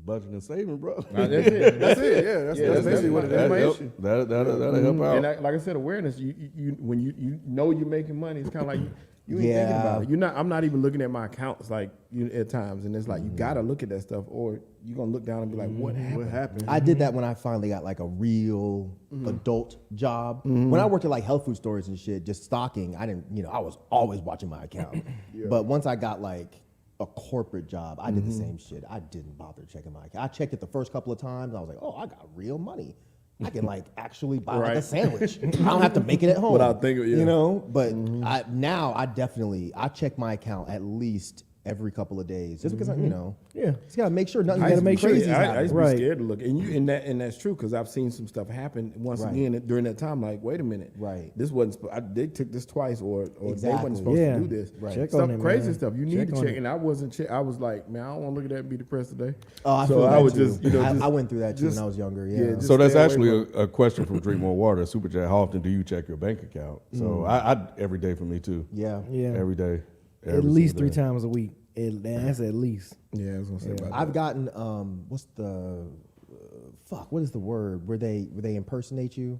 Speaker 1: budget and saving, bro.
Speaker 5: that's it.
Speaker 3: That's it. Yeah, that's basically what it is.
Speaker 5: That's my
Speaker 1: That'll
Speaker 5: issue.
Speaker 1: that'll help out.
Speaker 5: And like I said, awareness. You when you know you're making money, it's kind of like you ain't thinking about it. I'm not even looking at my accounts like at times, and it's like you gotta look at that stuff, or you're gonna look down and be like, what happened?
Speaker 4: I did that when I finally got like a real adult job. When I worked at like health food stores and shit, just stocking, I didn't, I was always watching my account. But once I got like a corporate job, I did the same shit. I didn't bother checking my account. I checked it the first couple of times. I was like, oh, I got real money. I can like actually buy like a sandwich. I don't have to make it at home.
Speaker 5: Without thinking,
Speaker 4: But I check my account at least every couple of days, just because just gotta make sure nothing
Speaker 5: I used to be
Speaker 4: crazy
Speaker 5: crazy. I used to
Speaker 2: Right.
Speaker 5: be scared to look, and that's true because I've seen some stuff happen once again during that time. Like, wait a minute,
Speaker 4: Right.
Speaker 5: This wasn't. They took this twice, or they
Speaker 4: Exactly.
Speaker 5: wasn't supposed
Speaker 2: Yeah.
Speaker 5: to do this.
Speaker 2: Right. Check
Speaker 5: Stuff,
Speaker 2: on it,
Speaker 5: crazy
Speaker 2: man.
Speaker 5: stuff. You need
Speaker 2: Check
Speaker 5: to
Speaker 2: on
Speaker 5: check,
Speaker 2: it.
Speaker 5: and I wasn't. I was like, man, I don't want to look at that and be depressed today.
Speaker 4: Oh, I
Speaker 5: so
Speaker 4: feel
Speaker 5: I
Speaker 4: that
Speaker 5: would
Speaker 4: too.
Speaker 5: just, just
Speaker 4: I went through that too when I was younger. Yeah.
Speaker 5: just
Speaker 1: So that's
Speaker 5: stay away
Speaker 1: actually
Speaker 5: from
Speaker 1: a question from Drink More Water, Super Chat. How often do you check your bank account? So I every day for me too.
Speaker 4: Yeah.
Speaker 2: Yeah.
Speaker 1: Every day.
Speaker 2: At
Speaker 1: Every
Speaker 2: least
Speaker 1: single
Speaker 2: 3
Speaker 1: day.
Speaker 2: times a week. That's at least.
Speaker 5: Yeah, I was gonna say about
Speaker 4: I've
Speaker 5: that.
Speaker 4: gotten what's the what is the word where they impersonate you?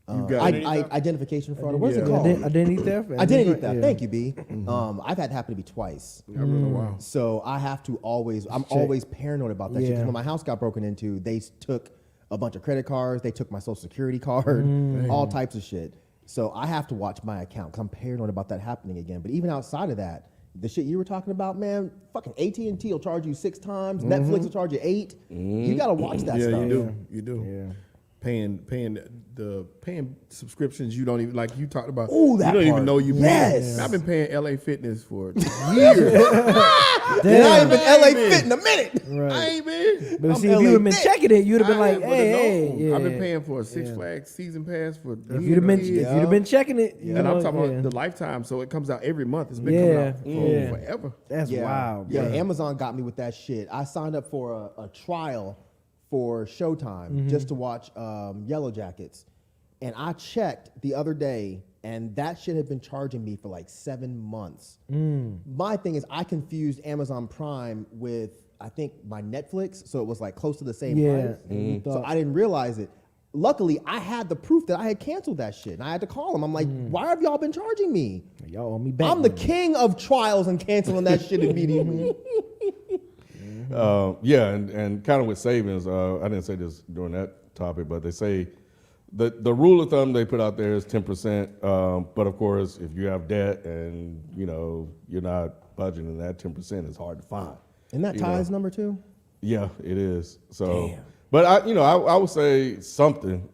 Speaker 5: got
Speaker 4: Identification fraud. What's it
Speaker 5: Yeah.
Speaker 4: called?
Speaker 2: Identity theft.
Speaker 4: Identity theft.
Speaker 2: Yeah.
Speaker 4: Thank you, B. I've had it happen to me twice.
Speaker 5: I really wow.
Speaker 4: So I have to I'm always paranoid about that shit. 'Cause
Speaker 2: Yeah.
Speaker 4: when my house got broken into, they took a bunch of credit cards, they took my social security card, all types of shit. So I have to watch my account because I'm paranoid about that happening again. But even outside of that, the shit you were talking about, man, fucking AT&T will charge you 6 times, Netflix will charge you 8. You gotta watch that
Speaker 5: Yeah,
Speaker 4: stuff.
Speaker 5: you do.
Speaker 2: Yeah.
Speaker 5: Paying subscriptions you don't even like. You talked about.
Speaker 4: Ooh, that
Speaker 5: you don't
Speaker 4: part.
Speaker 5: even know you.
Speaker 4: Yes.
Speaker 5: I've been paying LA Fitness for years.
Speaker 4: And I ain't been LA Fit in a minute.
Speaker 2: Right.
Speaker 5: I ain't been.
Speaker 2: But
Speaker 4: I'm
Speaker 2: see, if you
Speaker 4: LA
Speaker 2: would have been
Speaker 4: Fit.
Speaker 2: checking it, you'd have been like,
Speaker 5: I
Speaker 2: hey,
Speaker 5: would've
Speaker 2: hey.
Speaker 5: known. I've
Speaker 2: Yeah.
Speaker 5: been paying for a Six Flags season pass for
Speaker 2: If you'd have been,
Speaker 5: years.
Speaker 2: checking it, you
Speaker 5: And
Speaker 2: know,
Speaker 5: I'm talking
Speaker 2: yeah.
Speaker 5: about the lifetime, so it comes out every month. It's been
Speaker 2: Yeah,
Speaker 5: coming out
Speaker 2: yeah.
Speaker 5: forever.
Speaker 2: That's wild.
Speaker 4: Yeah,
Speaker 2: bro.
Speaker 4: Amazon got me with that shit. I signed up for a trial for Showtime just to watch Yellow Jackets. And I checked the other day, and that shit had been charging me for like 7 months. My thing is, I confused Amazon Prime with, I think, my Netflix, so it was like close to the same
Speaker 2: Yeah.
Speaker 4: price. So I didn't realize it. Luckily, I had the proof that I had canceled that shit, and I had to call them. I'm like, why have y'all been charging me?
Speaker 2: Y'all owe me back.
Speaker 4: I'm the
Speaker 2: money.
Speaker 4: king of trials and canceling that shit immediately.
Speaker 1: And kind of with savings, I didn't say this during that topic, but they say the rule of thumb they put out there is 10%. But of course, if you have debt and you're not budgeting, that 10% is hard to find.
Speaker 4: Isn't that
Speaker 1: You know.
Speaker 4: Ty's number 2?
Speaker 1: Yeah, it is. So,
Speaker 4: Damn.
Speaker 1: but I would say something.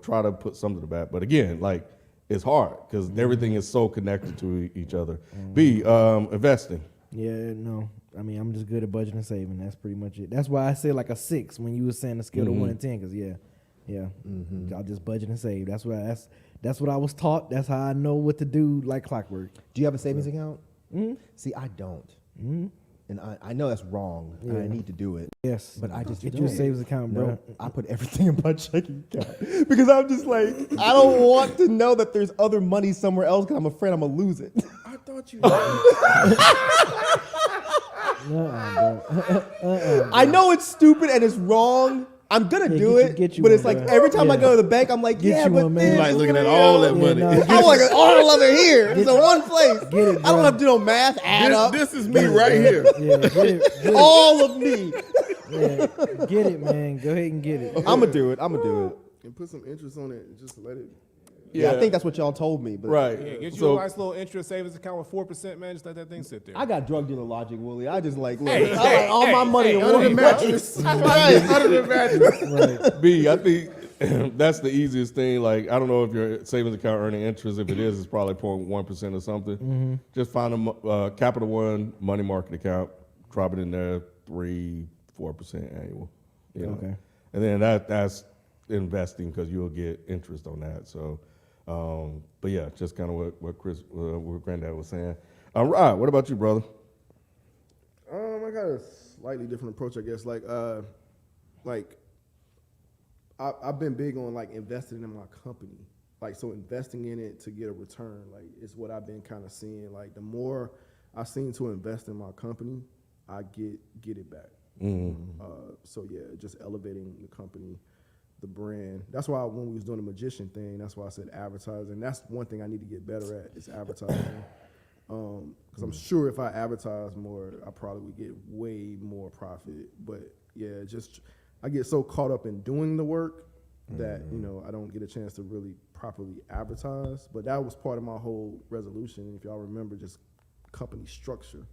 Speaker 1: Try to put something to back. But again, like it's hard because everything is so connected to each other. B, investing.
Speaker 2: Yeah, no. I mean, I'm just good at budgeting and saving. That's pretty much it. That's why I said like a 6 when you were saying the scale of 1 to 10. Because I'll just budget and save. That's what I was taught. That's how I know what to do, like clockwork.
Speaker 4: Do you have a savings account? See, I don't. And I know that's wrong, and I need to do it.
Speaker 2: Yes,
Speaker 4: But I just
Speaker 2: get
Speaker 4: don't.
Speaker 2: you a savings account, bro.
Speaker 4: No, I put everything in my checking account because I'm just like, I don't want to know that there's other money somewhere else because I'm afraid I'm going to lose it.
Speaker 5: I thought you.
Speaker 2: bro.
Speaker 4: I know it's stupid and it's wrong. I'm gonna do
Speaker 2: get you
Speaker 4: but it's
Speaker 2: one,
Speaker 4: like
Speaker 2: bro.
Speaker 4: every time I
Speaker 2: Yeah.
Speaker 4: go to the bank, I'm like,
Speaker 2: Get
Speaker 4: yeah,
Speaker 2: you
Speaker 4: but
Speaker 2: one, man.
Speaker 4: this
Speaker 2: You
Speaker 5: like looking
Speaker 4: is
Speaker 5: at all that
Speaker 4: real.
Speaker 5: money.
Speaker 2: Yeah,
Speaker 4: I want it all of it here. It's in one place.
Speaker 2: Get it,
Speaker 4: I don't
Speaker 2: bro.
Speaker 4: have to do no math. Add up.
Speaker 5: This is me right here.
Speaker 2: Yeah, get it.
Speaker 4: All of me.
Speaker 2: Yeah, get it, man. Go ahead and get it.
Speaker 4: I'm gonna do it. I'm gonna do it.
Speaker 3: And put some interest on it and just let it.
Speaker 4: Yeah, I think that's what y'all told me. But
Speaker 1: Right.
Speaker 6: Yeah, get you
Speaker 1: So-
Speaker 6: a nice little interest savings account with 4%, man. Just let that thing sit there.
Speaker 4: I got drug dealer logic, Willie. I just like, look,
Speaker 6: Hey,
Speaker 4: I like all my money in
Speaker 3: Under the
Speaker 4: one
Speaker 3: mattress. Under the mattress.
Speaker 2: Right.
Speaker 1: B, I think that's the easiest thing. Like, I don't know if your savings account earning interest. If it is, it's probably 0.1% or something. Just find a Capital One money market account, drop it in there, 3-4% annual. You know?
Speaker 2: Okay.
Speaker 1: And then that's investing because you'll get interest on that. So, but yeah, just kind of what Chris, what Granddad was saying. All right, what about you, brother?
Speaker 3: I got a slightly different approach, I guess. I've been big on like investing in my company, like so investing in it to get a return, like is what I've been kind of seeing. Like the more I seem to invest in my company, I get it back. So yeah, just elevating the company, the brand. That's why when we was doing the magician thing, that's why I said advertising. That's one thing I need to get better at is advertising. Because I'm sure if I advertise more, I probably would get way more profit. But yeah, just I get so caught up in doing the work that I don't get a chance to really properly advertise. But that was part of my whole resolution. If y'all remember, just company structure.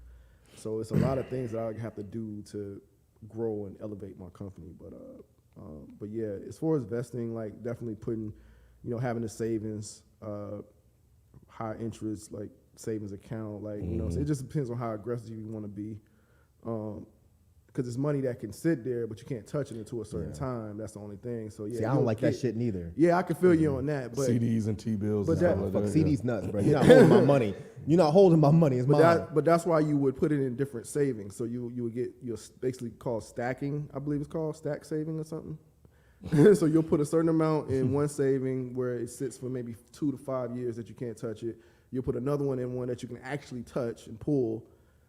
Speaker 3: So it's a lot of things that I have to do to grow and elevate my company. But yeah, as far as investing, like definitely putting, having the savings, high interest, like savings account, like, so it just depends on how aggressive you want to be. Because it's money that can sit there, but you can't touch it until a certain time. That's the only thing. So yeah,
Speaker 4: See, I don't like that shit neither.
Speaker 3: Yeah, I can feel you on that. But
Speaker 1: CDs and T-bills.
Speaker 3: but
Speaker 1: and
Speaker 3: that-
Speaker 1: stuff like
Speaker 4: Fuck
Speaker 1: that,
Speaker 4: CD's nuts, bro. You're not holding my money. You're not holding my money. It's mine.
Speaker 3: But that's why you would put it in different savings. So you would get basically called stacking. I believe it's called stack saving or something. So you'll put a certain amount in one saving where it sits for maybe 2 to 5 years that you can't touch it. You'll put another one in one that you can actually touch and pull.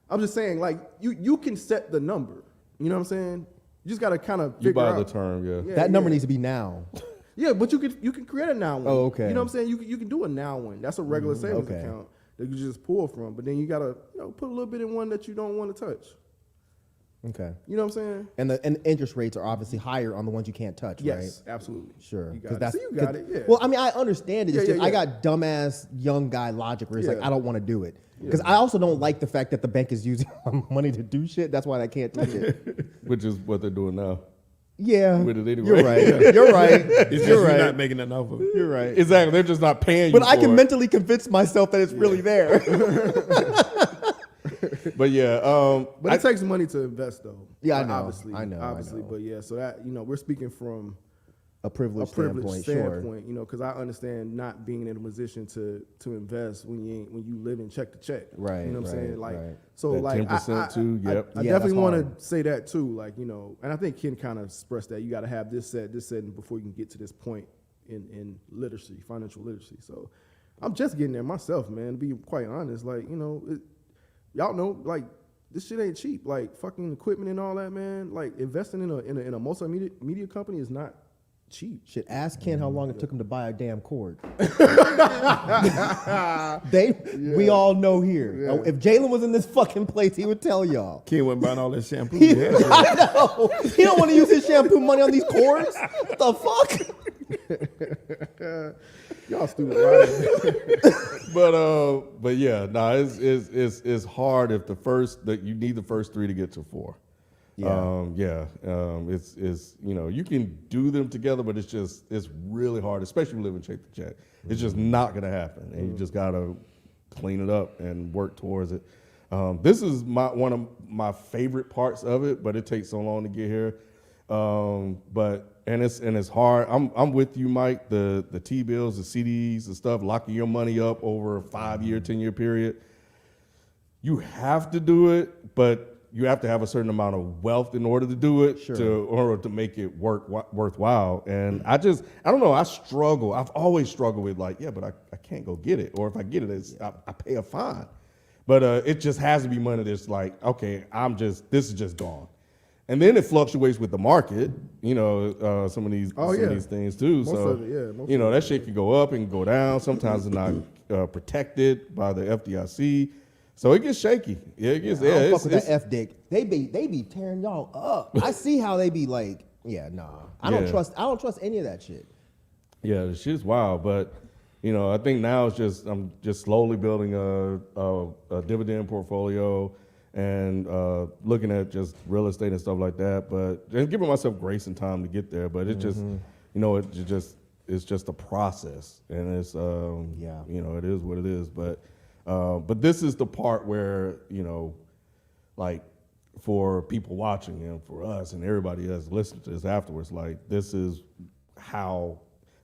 Speaker 3: I'm just saying, like you can set the number. You know what I'm saying? You just got to kind of
Speaker 1: You
Speaker 3: figure
Speaker 1: buy
Speaker 3: out
Speaker 1: the term, yeah.
Speaker 4: That number needs to be now.
Speaker 3: Yeah, but you can create a now one.
Speaker 4: Oh, okay.
Speaker 3: You know what I'm saying? You can do a now one. That's a regular savings
Speaker 4: okay.
Speaker 3: account that you just pull from. But then you gotta put a little bit in one that you don't want to touch.
Speaker 4: Okay.
Speaker 3: You know what I'm saying?
Speaker 4: And the interest rates are obviously higher on the ones you can't touch,
Speaker 3: Yes,
Speaker 4: right?
Speaker 3: absolutely.
Speaker 4: Sure.
Speaker 3: You
Speaker 4: 'Cause
Speaker 3: got it. See, you got it. Yeah.
Speaker 4: Well, I mean, I understand it. It's
Speaker 3: Yeah,
Speaker 4: just,
Speaker 3: yeah,
Speaker 4: I
Speaker 3: yeah.
Speaker 4: got dumbass young guy logic where it's like,
Speaker 3: Yeah.
Speaker 4: I don't want to do it. Because I also don't like the fact that the bank is using my money to do shit. That's why I can't touch it.
Speaker 1: Which is what they're doing now.
Speaker 4: Yeah.
Speaker 1: With it anyway.
Speaker 4: You're right. You're right.
Speaker 5: It's just
Speaker 4: You're
Speaker 5: you're
Speaker 4: right.
Speaker 5: not making enough of it.
Speaker 4: You're right.
Speaker 1: Exactly. They're just not paying you
Speaker 4: But I
Speaker 1: for
Speaker 4: can
Speaker 1: it.
Speaker 4: mentally convince myself that it's really there.
Speaker 1: But yeah,
Speaker 3: but it takes money to invest, though.
Speaker 4: Yeah, I
Speaker 3: Like,
Speaker 4: know.
Speaker 3: Obviously,
Speaker 4: I know.
Speaker 3: Obviously, but yeah. So that we're speaking from
Speaker 4: A privileged,
Speaker 3: a privileged
Speaker 4: standpoint,
Speaker 3: standpoint, because I understand not being in a position to invest when you live in check to check.
Speaker 4: Right,
Speaker 3: You know what I'm
Speaker 4: right,
Speaker 3: saying? Like
Speaker 4: right.
Speaker 3: so,
Speaker 1: That
Speaker 3: like
Speaker 1: 10% too, yep.
Speaker 3: I
Speaker 4: Yeah,
Speaker 3: definitely
Speaker 4: that's
Speaker 3: want
Speaker 4: hard.
Speaker 3: to say that too. Like and I think Ken kind of expressed that you got to have this set before you can get to this point in literacy, financial literacy. So I'm just getting there myself, man. To be quite honest, like y'all know, like. This shit ain't cheap. Like fucking equipment and all that, man. Like investing in a multimedia company is not cheap.
Speaker 4: Shit, ask Ken how long it took him to buy a damn cord. We all know here.
Speaker 3: Yeah.
Speaker 4: If Jalen was in this fucking place, he would tell y'all.
Speaker 5: Kid went buying all that shampoo.
Speaker 4: He,
Speaker 5: Yeah.
Speaker 4: I know. He don't want to use his shampoo money on these cords. What the fuck?
Speaker 3: Y'all stupid, right?
Speaker 1: but yeah, it's hard if you need the first 3 to get to 4. It's you can do them together, but it's really hard, especially living check to check. It's just not gonna happen, and you just gotta clean it up and work towards it. This is one of my favorite parts of it, but it takes so long to get here. It's hard. I'm with you, Mike. The T-bills, the CDs, the stuff, locking your money up over a 5-year, 10-year period. You have to do it, but you have to have a certain amount of wealth in order to do it, to make it worthwhile. And I don't know. I struggle. I've always struggled with but I can't go get it, or if I get it, I pay a fine. But it just has to be money that's like, okay, this is just gone. And then it fluctuates with the market, some of these things too.
Speaker 3: Most
Speaker 1: so
Speaker 3: of it, yeah, most
Speaker 1: that shit can go up and go down. Sometimes it's not protected by the FDIC, so it gets shaky. Yeah, it gets.
Speaker 4: I don't fuck with that FDIC. They be tearing y'all up. I see how they be like, I don't trust any of that shit.
Speaker 1: Yeah, the shit's wild, but I think now I'm just slowly building a dividend portfolio and looking at just real estate and stuff like that. But just giving myself grace and time to get there. But it just, it's just a process, and it's it is what it is. But this is the part where like for people watching and for us and everybody that's listening to this afterwards, like it's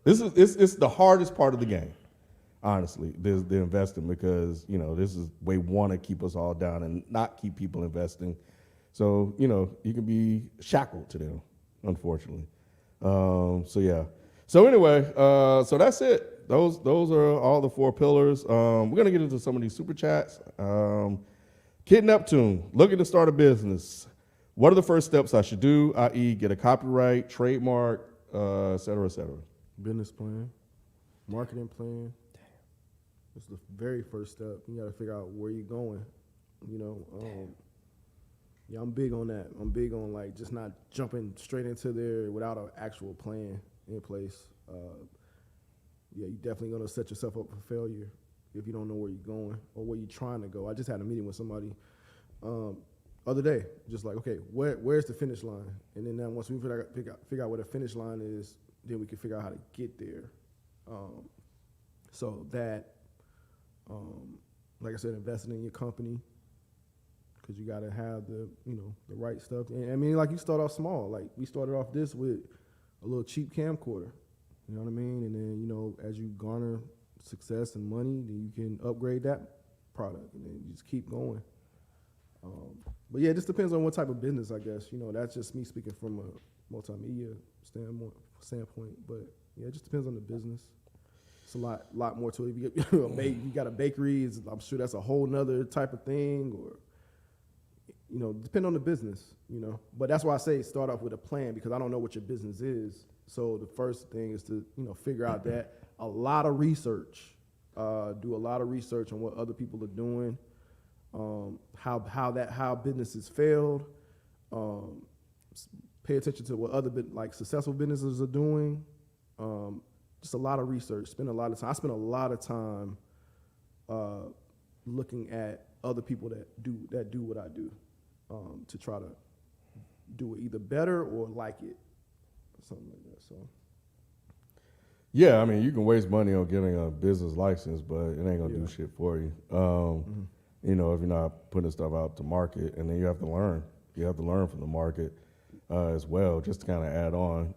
Speaker 1: the hardest part of the game. Honestly, the investing, because this is they want to keep us all down and not keep people investing. So you can be shackled to them, unfortunately. So anyway, so that's it. Those are all the 4 pillars. We're gonna get into some of these super chats. Kid Neptune, looking to start a business. What are the first steps I should do? I.e., get a copyright, trademark, et cetera, et cetera.
Speaker 3: Business plan, marketing plan. It's the very first step. You got to figure out where you're going. I'm big on that. I'm big on like just not jumping straight into there without an actual plan in place. You're definitely gonna set yourself up for failure if you don't know where you're going or where you're trying to go. I just had a meeting with somebody other day, just like, okay, where's the finish line? And then once we figure out where the finish line is, then we can figure out how to get there. So that. Like I said, investing in your company, because you got to have the right stuff. And I mean, like you start off small. Like we started off this with a little cheap camcorder, you know what I mean? And then, as you garner success and money, then you can upgrade that product, and then you just keep going. But yeah, it just depends on what type of business, I guess. That's just me speaking from a multimedia standpoint. But yeah, it just depends on the business. It's a lot more to it. If you got a bakery, I'm sure that's a whole nother type of thing, or depend on the business, But that's why I say start off with a plan, because I don't know what your business is. So the first thing is to figure out that. A lot of research, do a lot of research on what other people are doing, how businesses failed. Pay attention to what other successful businesses are doing. Just a lot of research. Spend a lot of time. I spend a lot of time looking at other people that do what I do, to try to do it either better or like it, or something like that. So.
Speaker 1: Yeah, I mean, you can waste money on getting a business license, but it ain't gonna do shit for you. If you're not putting stuff out to market, and then you have to learn. You have to learn from the market. As well, just to kind of add on,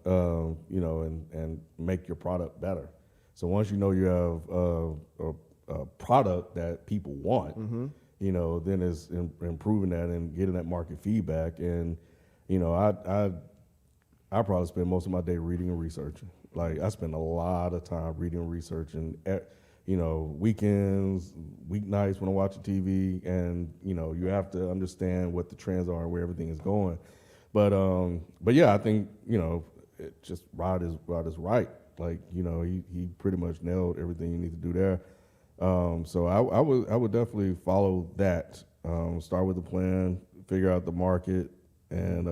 Speaker 1: and make your product better. So once you have a product that people want, then it's improving that and getting that market feedback. And I probably spend most of my day reading and researching. Like I spend a lot of time reading and researching. Weekends, weeknights when I'm watching TV, and you have to understand what the trends are and where everything is going. But yeah, I think it just Rod is right. Like he pretty much nailed everything you need to do there. So I would definitely follow that. Start with the plan, figure out the market, and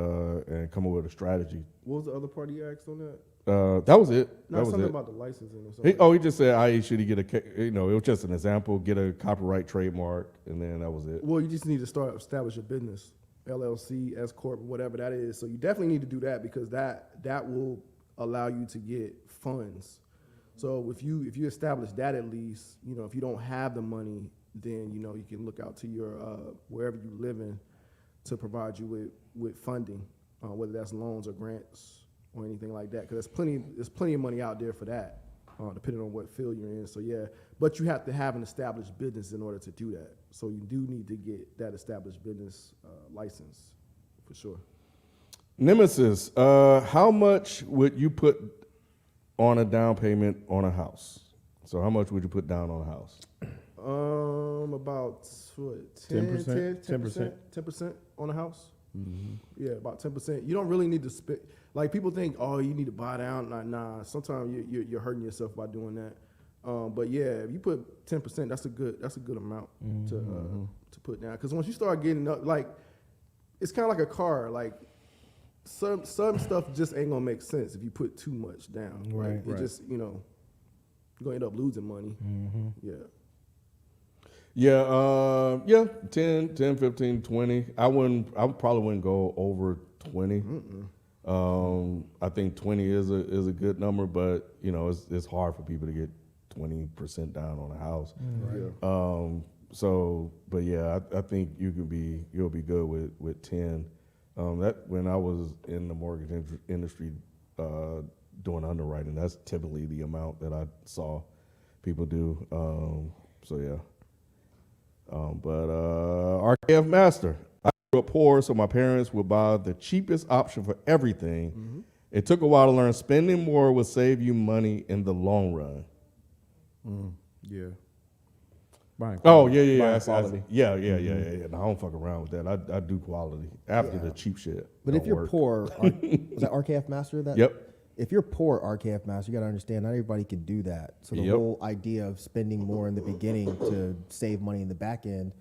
Speaker 1: come up with a strategy.
Speaker 3: What was the other part you asked on that?
Speaker 1: That was it.
Speaker 3: No,
Speaker 1: that was
Speaker 3: something
Speaker 1: it.
Speaker 3: about the licensing or something.
Speaker 1: He just said, should he get it was just an example. Get a copyright, trademark, and then that was it.
Speaker 3: Well, you just need to establish your business. LLC, S corp, whatever that is. So you definitely need to do that, because that will allow you to get funds. So if you establish that, at least, if you don't have the money, then you can look out to your wherever you live in to provide you with funding, whether that's loans or grants or anything like that. Because there's plenty of money out there for that, depending on what field you're in. So yeah, but you have to have an established business in order to do that. So you do need to get that established business license, for sure.
Speaker 1: Nemesis, how much would you put on a down payment on a house? So how much would you put down on a house?
Speaker 3: About what,
Speaker 5: 10%?
Speaker 3: 10% on the house. Yeah, about 10%. You don't really need to spend. Like people think, oh, you need to buy down. Nah. Sometimes you're hurting yourself by doing that. But yeah, if you put 10%, that's a good amount to put down. Because once you start getting up, like it's kind of like a car. Like some stuff just ain't gonna make sense if you put too much down.
Speaker 2: Right.
Speaker 3: Like, it just you're gonna end up losing money. Yeah.
Speaker 1: Yeah, 10, 15, 20. I probably wouldn't go over 20. I think 20 is a good number, but it's hard for people to get 20% down on a house. But yeah, I think you'll be good with 10. That when I was in the mortgage industry doing underwriting, that's typically the amount that I saw people do. So yeah. But RKF Master. I grew up poor, so my parents would buy the cheapest option for everything. It took a while to learn spending more will save you money in the long run.
Speaker 5: Yeah. Buying
Speaker 1: Oh,
Speaker 5: quality.
Speaker 1: yeah.
Speaker 5: Buying
Speaker 1: That's
Speaker 5: quality.
Speaker 1: Yeah. No, I don't fuck around with that. I do quality after the cheap shit.
Speaker 4: But if you're poor, was that RKF Master?
Speaker 1: Yep.
Speaker 4: If you're poor RKF Master, you got to understand not everybody can do that. So the whole idea of spending more in the beginning to save money in the back end,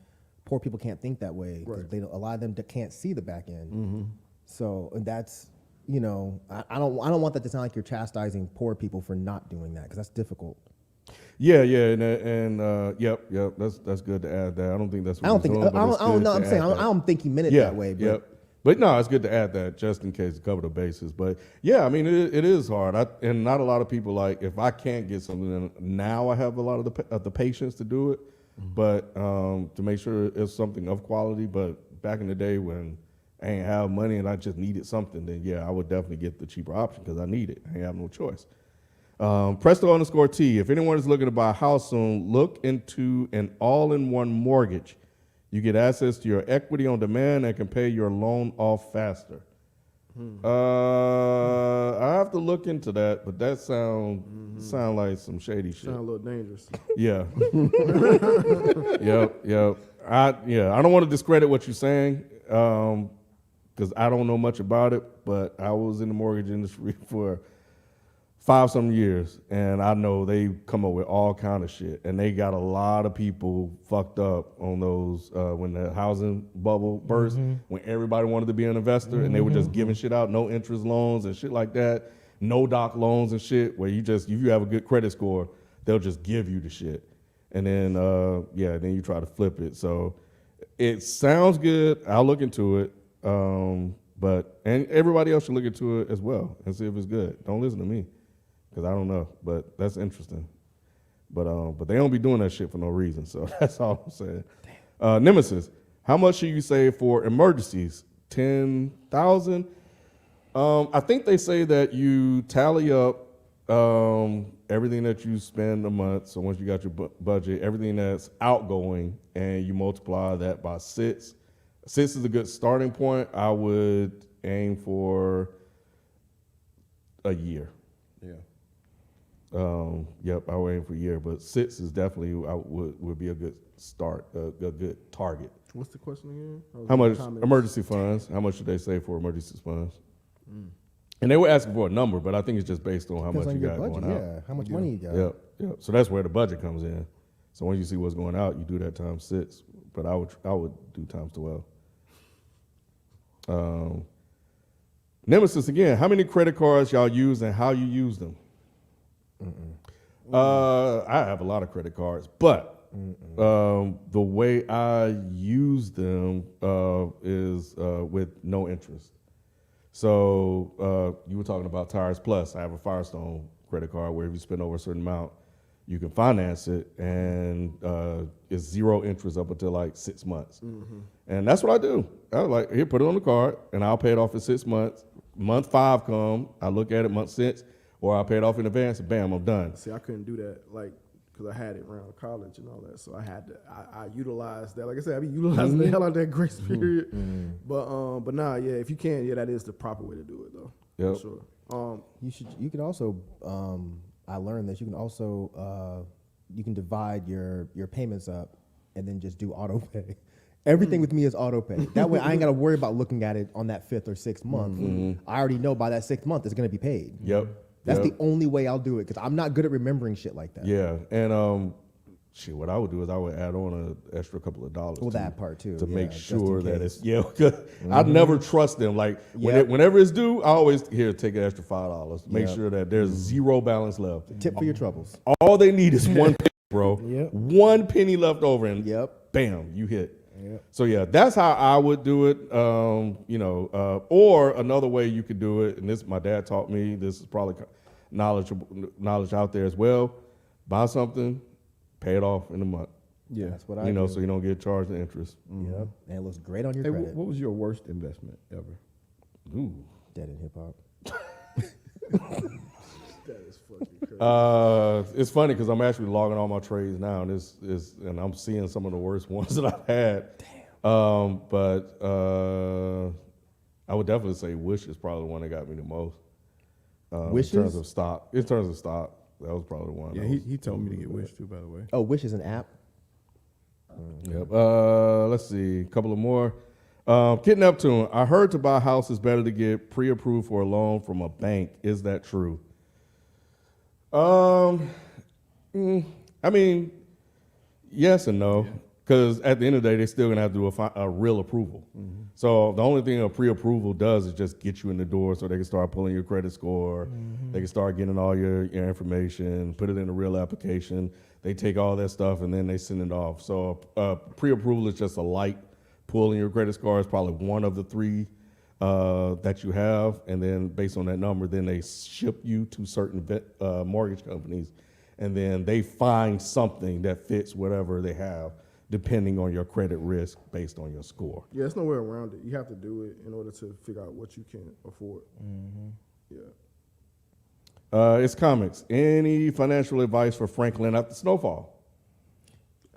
Speaker 4: poor people can't think that way.
Speaker 3: Right.
Speaker 4: A lot of them can't see the back end. So that's I don't want that to sound like you're chastising poor people for not doing that because that's difficult.
Speaker 1: Yeah, and yep. That's good to add that. I don't think that's what
Speaker 4: I don't think.
Speaker 1: doing, but it's
Speaker 4: I don't
Speaker 1: good
Speaker 4: know.
Speaker 1: to
Speaker 4: I'm saying
Speaker 1: add that.
Speaker 4: I don't think he meant it that way. But
Speaker 1: But no, it's good to add that just in case to cover the bases. But yeah, I mean, it is hard. And not a lot of people, like, if I can't get something, then now I have a lot of the patience to do it. But to make sure it's something of quality. But back in the day when I ain't have money and I just needed something, then yeah, I would definitely get the cheaper option because I need it. I ain't have no choice. Presto_T. If anyone is looking to buy a house soon, look into an all-in-one mortgage. You get access to your equity on demand and can pay your loan off faster. I have to look into that, but that sound like some shady shit.
Speaker 3: Sound a little dangerous.
Speaker 1: Yeah. Yep. I don't want to discredit what you're saying because I don't know much about it, but I was in the mortgage industry for 5-some years, and I know they come up with all kind of shit, and they got a lot of people fucked up on those when the housing bubble burst, when everybody wanted to be an investor, and they were just giving shit out, no interest loans and shit like that, no doc loans and shit, where if you have a good credit score, they'll just give you the shit, and then then you try to flip it. So it sounds good. I'll look into it, and everybody else should look into it as well and see if it's good. Don't listen to me. Because I don't know, but that's interesting. But they don't be doing that shit for no reason, so that's all I'm saying. Nemesis, how much should you save for emergencies? 10,000. I think they say that you tally up everything that you spend a month. So once you got your budget, everything that's outgoing, and you multiply that by 6. 6 is a good starting point. I would aim for a year.
Speaker 5: Yeah.
Speaker 1: I would aim for a year, but 6 is definitely would be a good start, a good target.
Speaker 3: What's the question again?
Speaker 1: How much emergency funds? How much should they save for emergency funds? And they were asking for a number, but I think it's just based on how much you got going out.
Speaker 4: Yeah, how much money you got.
Speaker 1: Yep. So that's where the budget comes in. So when you see what's going out, you do that times 6. But I would do times 12. Nemesis again. How many credit cards y'all use and how you use them? I have a lot of credit cards, but the way I use them is with no interest. So you were talking about Tires Plus. I have a Firestone credit card where if you spend over a certain amount, you can finance it, and it's 0 interest up until like 6 months. And that's what I do. I was like, here, put it on the card, and I'll pay it off in 6 months. Month 5 come, I look at it, month 6, or I pay it off in advance, and bam, I'm done.
Speaker 3: See, I couldn't do that, like, because I had it around college and all that. So I had to, I utilized that. Like I said, I be utilizing the hell out of that grace period. But nah, yeah, if you can, yeah, that is the proper way to do it, though.
Speaker 1: Yep.
Speaker 3: For sure.
Speaker 4: You can also. I learned this. You can also divide your payments up and then just do auto pay. Everything with me is auto pay. That way I ain't got to worry about looking at it on that 5th or 6th month. I already know by that 6th month it's going to be paid.
Speaker 1: Yep.
Speaker 4: That's
Speaker 1: Yep.
Speaker 4: the only way I'll do it because I'm not good at remembering shit like that.
Speaker 1: Yeah, and shit, what I would do is I would add on an extra couple of dollars.
Speaker 4: Well,
Speaker 1: to-
Speaker 4: that part too,
Speaker 1: to
Speaker 4: yeah,
Speaker 1: make
Speaker 4: just in
Speaker 1: sure that
Speaker 4: case.
Speaker 1: it's I'd never trust them. Like
Speaker 4: Yep.
Speaker 1: whenever it's due, I always take an extra $5. Make
Speaker 4: Yep.
Speaker 1: sure that there's zero balance left.
Speaker 4: Tip for your troubles.
Speaker 1: All they need is one penny, bro.
Speaker 2: Yep.
Speaker 1: 1 penny left over, and
Speaker 4: Yep.
Speaker 1: bam, you hit.
Speaker 2: Yep.
Speaker 1: So yeah, that's how I would do it. Or another way you could do it, and this my dad taught me. This is probably knowledge out there as well. Buy something, pay it off in a month.
Speaker 5: Yeah.
Speaker 4: That's what I do.
Speaker 1: So you don't get charged the interest.
Speaker 4: Yep. And it looks great on your
Speaker 5: Hey,
Speaker 4: credit.
Speaker 5: what was your worst investment ever?
Speaker 1: Ooh.
Speaker 4: Dead in hip hop.
Speaker 3: That is fucking crazy.
Speaker 1: It's funny because I'm actually logging all my trades now, and I'm seeing some of the worst ones that I've had. Damn. But I would definitely say Wish is probably the one that got me the most.
Speaker 4: Wishes?
Speaker 1: In terms of stock. That was probably the one.
Speaker 5: Yeah, he told me to get Wish too, by the way.
Speaker 4: Oh, Wish is an app.
Speaker 1: Yep. Let's see. A couple of more. Kid Neptune, I heard to buy a house is better to get pre-approved for a loan from a bank. Is that true? I mean, yes and no. Because at the end of the day, they're still going to have to do a real approval. So the only thing a pre-approval does is just get you in the door so they can start pulling your credit score. They can start getting all your information, put it in a real application. They take all that stuff and then they send it off. So pre-approval is just a light pull in your credit score. It's probably one of the 3 that you have. And then based on that number, then they ship you to certain mortgage companies. And then they find something that fits whatever they have, depending on your credit risk based on your score.
Speaker 3: Yeah, there's no way around it. You have to do it in order to figure out what you can afford. Yeah.
Speaker 1: It's comics. Any financial advice for Franklin after snowfall?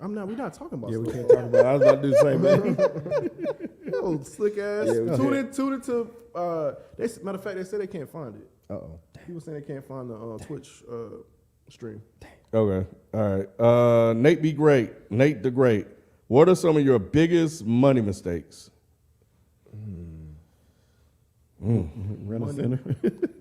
Speaker 3: We're not talking about
Speaker 5: Yeah, we
Speaker 3: stuff.
Speaker 5: can't talk about it. I was about to do the same thing.
Speaker 3: Yo, slick ass.
Speaker 5: Yeah, we
Speaker 3: Tune into. Matter of fact, they say they can't find it.
Speaker 4: Uh-oh.
Speaker 3: People saying they can't find the Twitch stream.
Speaker 1: Okay. All right. Nate the Great. What are some of your biggest money mistakes?
Speaker 5: Rent a center.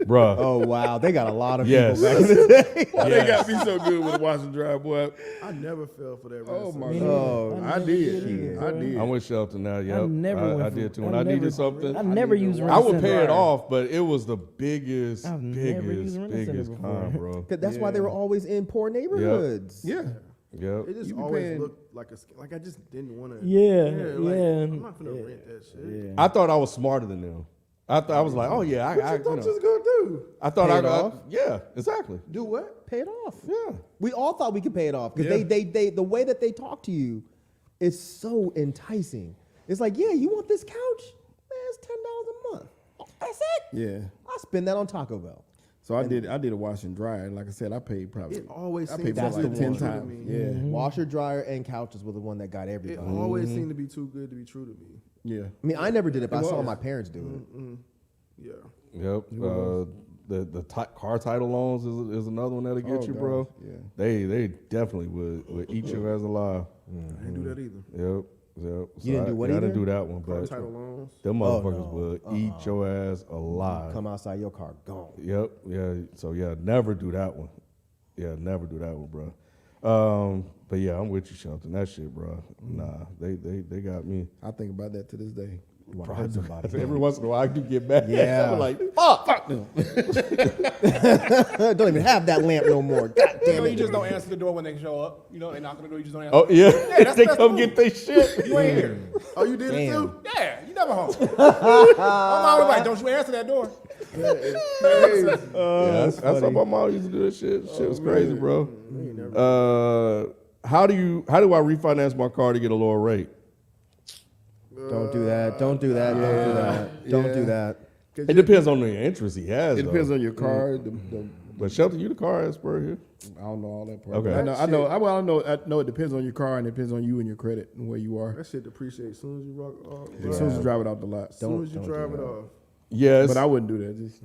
Speaker 1: Bruh.
Speaker 4: Oh, wow. They got a lot of
Speaker 1: Yes.
Speaker 4: people back in the day.
Speaker 5: They got me so good with Wash and Dry, boy.
Speaker 3: I never fell for that.
Speaker 5: Oh my
Speaker 2: Me
Speaker 5: God.
Speaker 4: Oh,
Speaker 2: neither.
Speaker 5: I
Speaker 2: never
Speaker 5: did.
Speaker 2: either,
Speaker 5: I
Speaker 2: bro.
Speaker 5: did.
Speaker 1: I'm with Shelton now. Yep.
Speaker 2: never went
Speaker 1: I
Speaker 2: for-
Speaker 1: did too.
Speaker 2: I
Speaker 1: When I
Speaker 2: never-
Speaker 1: needed something,
Speaker 2: I never used
Speaker 1: I would
Speaker 2: Rent-A-Center.
Speaker 1: pay it off, but it was the biggest,
Speaker 2: I've never used Rent-A-Center
Speaker 1: biggest
Speaker 2: before.
Speaker 1: con, bro.
Speaker 4: 'Cause that's why they were always in poor neighborhoods.
Speaker 5: Yeah.
Speaker 1: Yep.
Speaker 3: It just
Speaker 5: You be
Speaker 3: always
Speaker 5: paying-
Speaker 3: looked like I just didn't want to.
Speaker 2: Yeah,
Speaker 3: like,
Speaker 2: yeah.
Speaker 3: I'm not gonna rent that shit.
Speaker 2: Yeah.
Speaker 1: I thought I was smarter than them. I was like, oh yeah,
Speaker 3: What you thought you was gonna do?
Speaker 1: I thought
Speaker 4: Pay
Speaker 1: I
Speaker 4: it
Speaker 1: got,
Speaker 4: off?
Speaker 1: yeah, exactly.
Speaker 3: Do what?
Speaker 4: Pay it off.
Speaker 1: Yeah.
Speaker 4: We all thought we could pay it off because
Speaker 5: Yeah.
Speaker 4: they the way that they talk to you is so enticing. It's like, yeah, you want this couch? Man, it's $10 a month. That's it.
Speaker 5: Yeah.
Speaker 4: I spend that on Taco Bell.
Speaker 5: So I did a wash and dry, and like I said, I paid probably.
Speaker 3: It always
Speaker 5: I
Speaker 3: seemed
Speaker 5: paid
Speaker 3: to
Speaker 5: probably
Speaker 3: be
Speaker 5: like
Speaker 3: too
Speaker 5: 10
Speaker 3: good to
Speaker 5: times.
Speaker 3: me.
Speaker 5: Yeah.
Speaker 4: Washer, dryer, and couches was the one that got
Speaker 3: It
Speaker 4: everybody.
Speaker 3: always seemed to be too good to be true to me.
Speaker 5: Yeah.
Speaker 4: I mean, I never did it, but I
Speaker 5: It
Speaker 4: saw
Speaker 5: was.
Speaker 4: my parents do it.
Speaker 3: Yeah.
Speaker 1: Yep. The car title loans is another one that'll get
Speaker 5: Oh,
Speaker 1: you, bro.
Speaker 5: gosh, yeah.
Speaker 1: They definitely would eat you as alive.
Speaker 3: I didn't do that either.
Speaker 1: Yep. Yep.
Speaker 4: You didn't do what
Speaker 1: I
Speaker 4: either?
Speaker 1: didn't do that one,
Speaker 3: Car
Speaker 1: but
Speaker 3: title loans.
Speaker 1: them
Speaker 4: Oh,
Speaker 1: motherfuckers
Speaker 4: no.
Speaker 1: would eat your ass alive.
Speaker 4: Come outside your car, gone.
Speaker 1: Yep. Yeah. So yeah, never do that one. Yeah, never do that one, bro. But yeah, I'm with you, Shelton. That shit, bro. Nah, they got me.
Speaker 5: I think about that to this day.
Speaker 4: You want to hurt somebody.
Speaker 1: Every once in a while, I do get mad.
Speaker 4: Yeah.
Speaker 1: I'm like, fuck.
Speaker 5: them.
Speaker 4: Don't even have that lamp no more. God
Speaker 6: You
Speaker 4: damn
Speaker 6: know,
Speaker 4: it.
Speaker 6: you just don't answer the door when they show up. You know, they knock on the door, you just don't answer.
Speaker 1: Oh yeah,
Speaker 6: that's-
Speaker 1: they
Speaker 6: that's
Speaker 1: come
Speaker 6: cool.
Speaker 1: get their shit.
Speaker 6: You ain't here.
Speaker 3: Oh, you did it
Speaker 4: Damn.
Speaker 3: too?
Speaker 6: Yeah, you never home. My mom was like, don't you answer that door.
Speaker 1: Yeah, that's how my mom used to do that shit. Shit was crazy, bro. How do I refinance my car to get a lower rate?
Speaker 4: Don't do that. Don't do that. Don't do that. Don't do that.
Speaker 1: It depends on the interest he has.
Speaker 5: It depends
Speaker 1: though.
Speaker 5: on your car.
Speaker 1: But Shelton, you the car expert here.
Speaker 5: I don't know all that part.
Speaker 1: Okay.
Speaker 5: But I know it depends on your car and it depends on you and your credit and where you are.
Speaker 3: That shit depreciates as soon as you rock off.
Speaker 5: As soon as you drive it out the lot.
Speaker 3: As soon as you drive it off.
Speaker 1: Yes,
Speaker 5: But I wouldn't do that. Just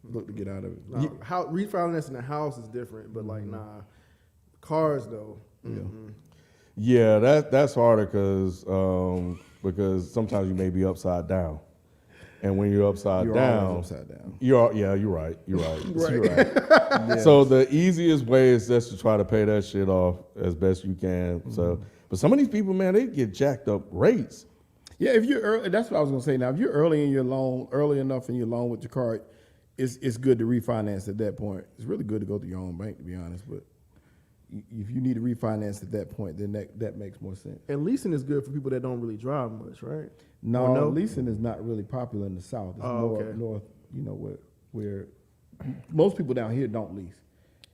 Speaker 5: look to get out of it.
Speaker 3: Now, how refinancing the house is different, but like nah, Cars though.
Speaker 1: Yeah, that's harder because sometimes you may be upside down, and when you're upside
Speaker 5: You're
Speaker 1: down,
Speaker 5: always upside down.
Speaker 1: you're right. You're right. So the easiest way is just to try to pay that shit off as best you can. So, but some of these people, man, they get jacked up rates.
Speaker 5: Yeah, if you're early, that's what I was gonna say. Now, if you're early enough in your loan with your car, it's good to refinance at that point. It's really good to go to your own bank, to be honest. But if you need to refinance at that point, then that makes more sense.
Speaker 3: And leasing is good for people that don't really drive much, right?
Speaker 5: No,
Speaker 3: Or no?
Speaker 5: leasing is not really popular in the South. It's
Speaker 3: Oh,
Speaker 5: more
Speaker 3: okay.
Speaker 5: north, where most people down here don't lease,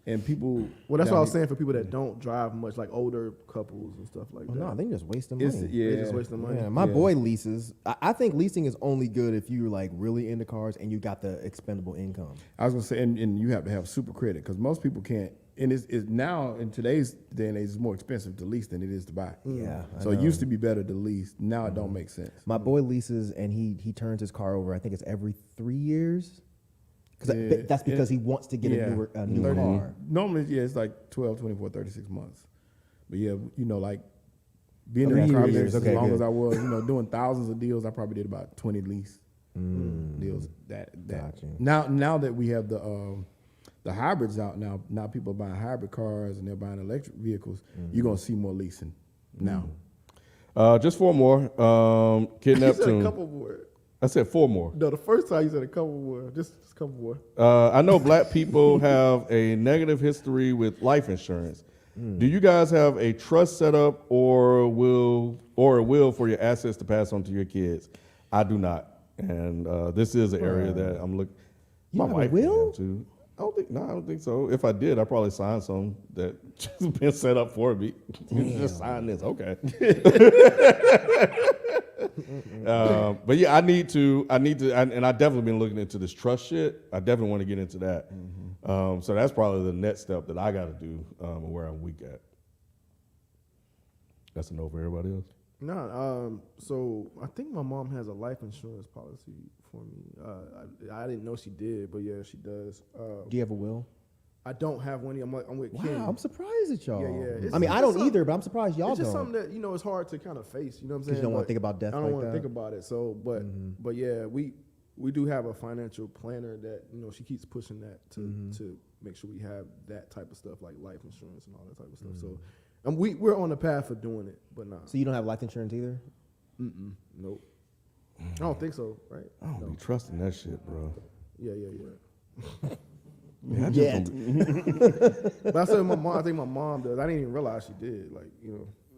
Speaker 5: and people.
Speaker 3: Well, that's
Speaker 5: down
Speaker 3: what I was
Speaker 5: here-
Speaker 3: saying for people that don't drive much, like older couples and stuff like
Speaker 4: Oh,
Speaker 3: that.
Speaker 4: no, I think just wasting
Speaker 5: It's,
Speaker 4: money.
Speaker 5: yeah,
Speaker 3: They just wasting money.
Speaker 4: Yeah, my
Speaker 5: Yeah.
Speaker 4: boy leases. I think leasing is only good if you're like really into cars and you got the expendable income.
Speaker 5: I was gonna say, and you have to have super credit because most people can't. And it's now in today's day and age, it's more expensive to lease than it is to buy.
Speaker 4: Yeah, I
Speaker 5: So it
Speaker 4: know.
Speaker 5: used to be better to lease. Now it don't make sense.
Speaker 4: My boy leases and he turns his car over. I think it's every 3 years. Because
Speaker 5: Yeah,
Speaker 4: that's because
Speaker 5: yeah.
Speaker 4: he wants to get a new
Speaker 5: 30
Speaker 4: car.
Speaker 5: Normally, yeah, it's like 12, 24, 36 months. But yeah, like being in
Speaker 4: 3
Speaker 5: the car
Speaker 4: years,
Speaker 5: business
Speaker 4: okay,
Speaker 5: as long
Speaker 4: good.
Speaker 5: as I was, doing thousands of deals, I probably did about 20 lease deals. That
Speaker 4: Gotcha.
Speaker 5: now that we have the hybrids out now people are buying hybrid cars and they're buying electric vehicles. You're gonna see more leasing now.
Speaker 1: Just 4 more. Kid
Speaker 3: You said a
Speaker 1: Neptune.
Speaker 3: couple more.
Speaker 1: I said 4 more.
Speaker 3: No, the first time you said a couple more. Just a couple more.
Speaker 1: I know black people have a negative history with life insurance. Do you guys have a trust set up or a will for your assets to pass on to your kids? I do not, and this is an area that I'm looking.
Speaker 4: You
Speaker 1: My
Speaker 4: have a
Speaker 1: wife
Speaker 4: will?
Speaker 1: can too. I don't think so. If I did, I'd probably sign some that just been set up for me. Just sign this, okay. But yeah, I need to, and I definitely been looking into this trust shit. I definitely want to get into that. So that's probably the next step that I got to do, and where I'm weak at. That's a no for everybody else.
Speaker 3: No, so I think my mom has a life insurance policy for me. I didn't know she did, but yeah, she does.
Speaker 4: Do you have a will?
Speaker 3: I don't have one. I'm with
Speaker 4: Wow,
Speaker 3: Ken.
Speaker 4: I'm surprised at y'all.
Speaker 3: Yeah, yeah. It's-
Speaker 4: I mean, I
Speaker 3: it's
Speaker 4: don't
Speaker 3: something-
Speaker 4: either, but I'm surprised y'all
Speaker 3: It's just
Speaker 4: don't.
Speaker 3: something that it's hard to kind of face. You know what I'm
Speaker 4: 'Cause
Speaker 3: saying?
Speaker 4: you don't wanna
Speaker 3: But
Speaker 4: think about death
Speaker 3: I don't
Speaker 4: like
Speaker 3: wanna
Speaker 4: that?
Speaker 3: think about it. So, but yeah, we do have a financial planner that she keeps pushing that to make sure we have that type of stuff like life insurance and all that type of stuff. So, we're on the path for doing it, but nah.
Speaker 4: So you don't have life insurance either?
Speaker 3: Nope. I don't think so, right?
Speaker 1: I don't be trusting that shit, bro.
Speaker 3: Yeah.
Speaker 1: Man, I just
Speaker 4: Yeah.
Speaker 1: don't-
Speaker 3: But I said my mom. I think my mom does. I didn't even realize she did. Like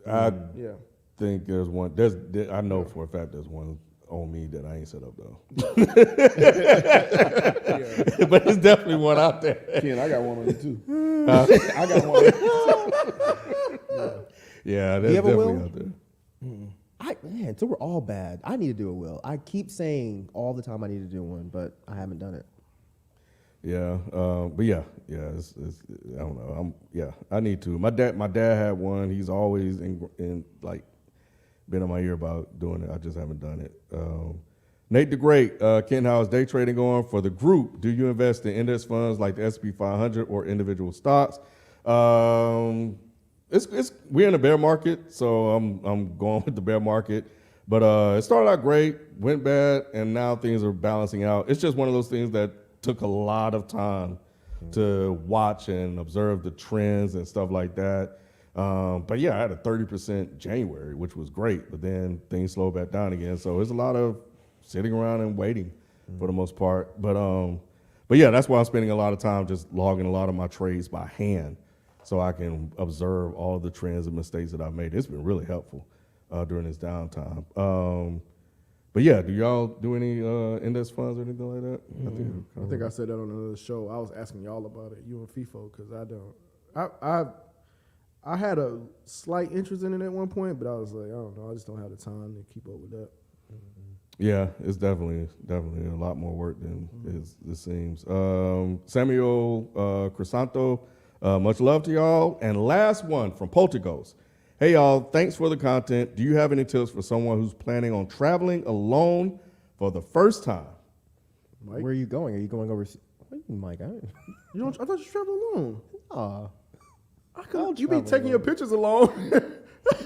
Speaker 1: I
Speaker 3: yeah.
Speaker 1: think there's one. I know for a fact there's one on me that I ain't set up though. But there's definitely one out there.
Speaker 5: Ken, I got one on you too. I got one.
Speaker 1: Yeah, there's
Speaker 4: you have a
Speaker 1: definitely
Speaker 4: will?
Speaker 1: out there.
Speaker 4: Man, so we're all bad. I need to do a will. I keep saying all the time I need to do one, but I haven't done it.
Speaker 1: Yeah, but yeah. It's I don't know. I need to. My dad had one. He's always in like been in my ear about doing it. I just haven't done it. Nate the Great, Ken, how's day trading going for the group? Do you invest in index funds like the SP 500 or individual stocks? It's we're in a bear market, so I'm going with the bear market. But it started out great, went bad, and now things are balancing out. It's just one of those things that took a lot of time to watch and observe the trends and stuff like that. But yeah, I had a 30% January, which was great, but then things slowed back down again. So it's a lot of sitting around and waiting for the most part. But yeah, that's why I'm spending a lot of time just logging a lot of my trades by hand, so I can observe all the trends and mistakes that I've made. It's been really helpful during this downtime. But yeah, do y'all do any index funds or anything like that?
Speaker 3: I think I said that on another show. I was asking y'all about it, you and FIFO, because I don't. I had a slight interest in it at one point, but I was like, I don't know. I just don't have the time to keep up with that.
Speaker 1: Yeah, it's definitely a lot more work than it seems. Samuel Crisanto, much love to y'all. And last one from Polterghost. Hey y'all, thanks for the content. Do you have any tips for someone who's planning on traveling alone for the first time?
Speaker 3: Mike?
Speaker 4: Where are you going? Are you going overseas? What do you mean, Mike?
Speaker 3: I thought you traveled alone. You be taking your pictures along.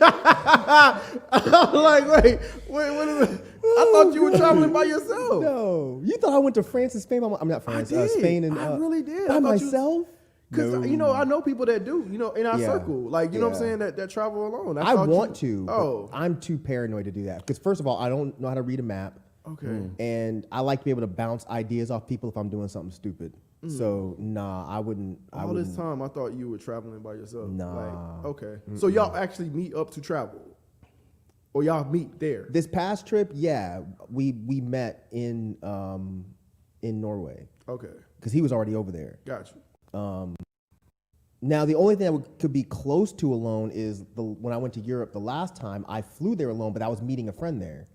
Speaker 3: I'm like, wait, what is it? I thought you were traveling by yourself.
Speaker 4: No, you thought I went to France and Spain. I'm not France, Spain and
Speaker 3: I really did.
Speaker 4: by
Speaker 3: I thought
Speaker 4: myself.
Speaker 3: Because I know people that do, in our circle, like you know what I'm saying, that travel alone.
Speaker 4: I want to. But I'm too paranoid to do that because first of all, I don't know how to read a map.
Speaker 3: Okay.
Speaker 4: And I like to be able to bounce ideas off people if I'm doing something stupid. So nah, I wouldn't.
Speaker 3: All this time, I thought you were traveling by yourself.
Speaker 4: Nah.
Speaker 3: Like, okay. So y'all actually meet up to travel, or y'all meet there?
Speaker 4: This past trip, yeah, we met in Norway.
Speaker 3: Okay.
Speaker 4: Because he was already over there.
Speaker 3: Got you.
Speaker 4: Now, the only thing that could be close to alone is when I went to Europe the last time, I flew there alone, but I was meeting a friend there.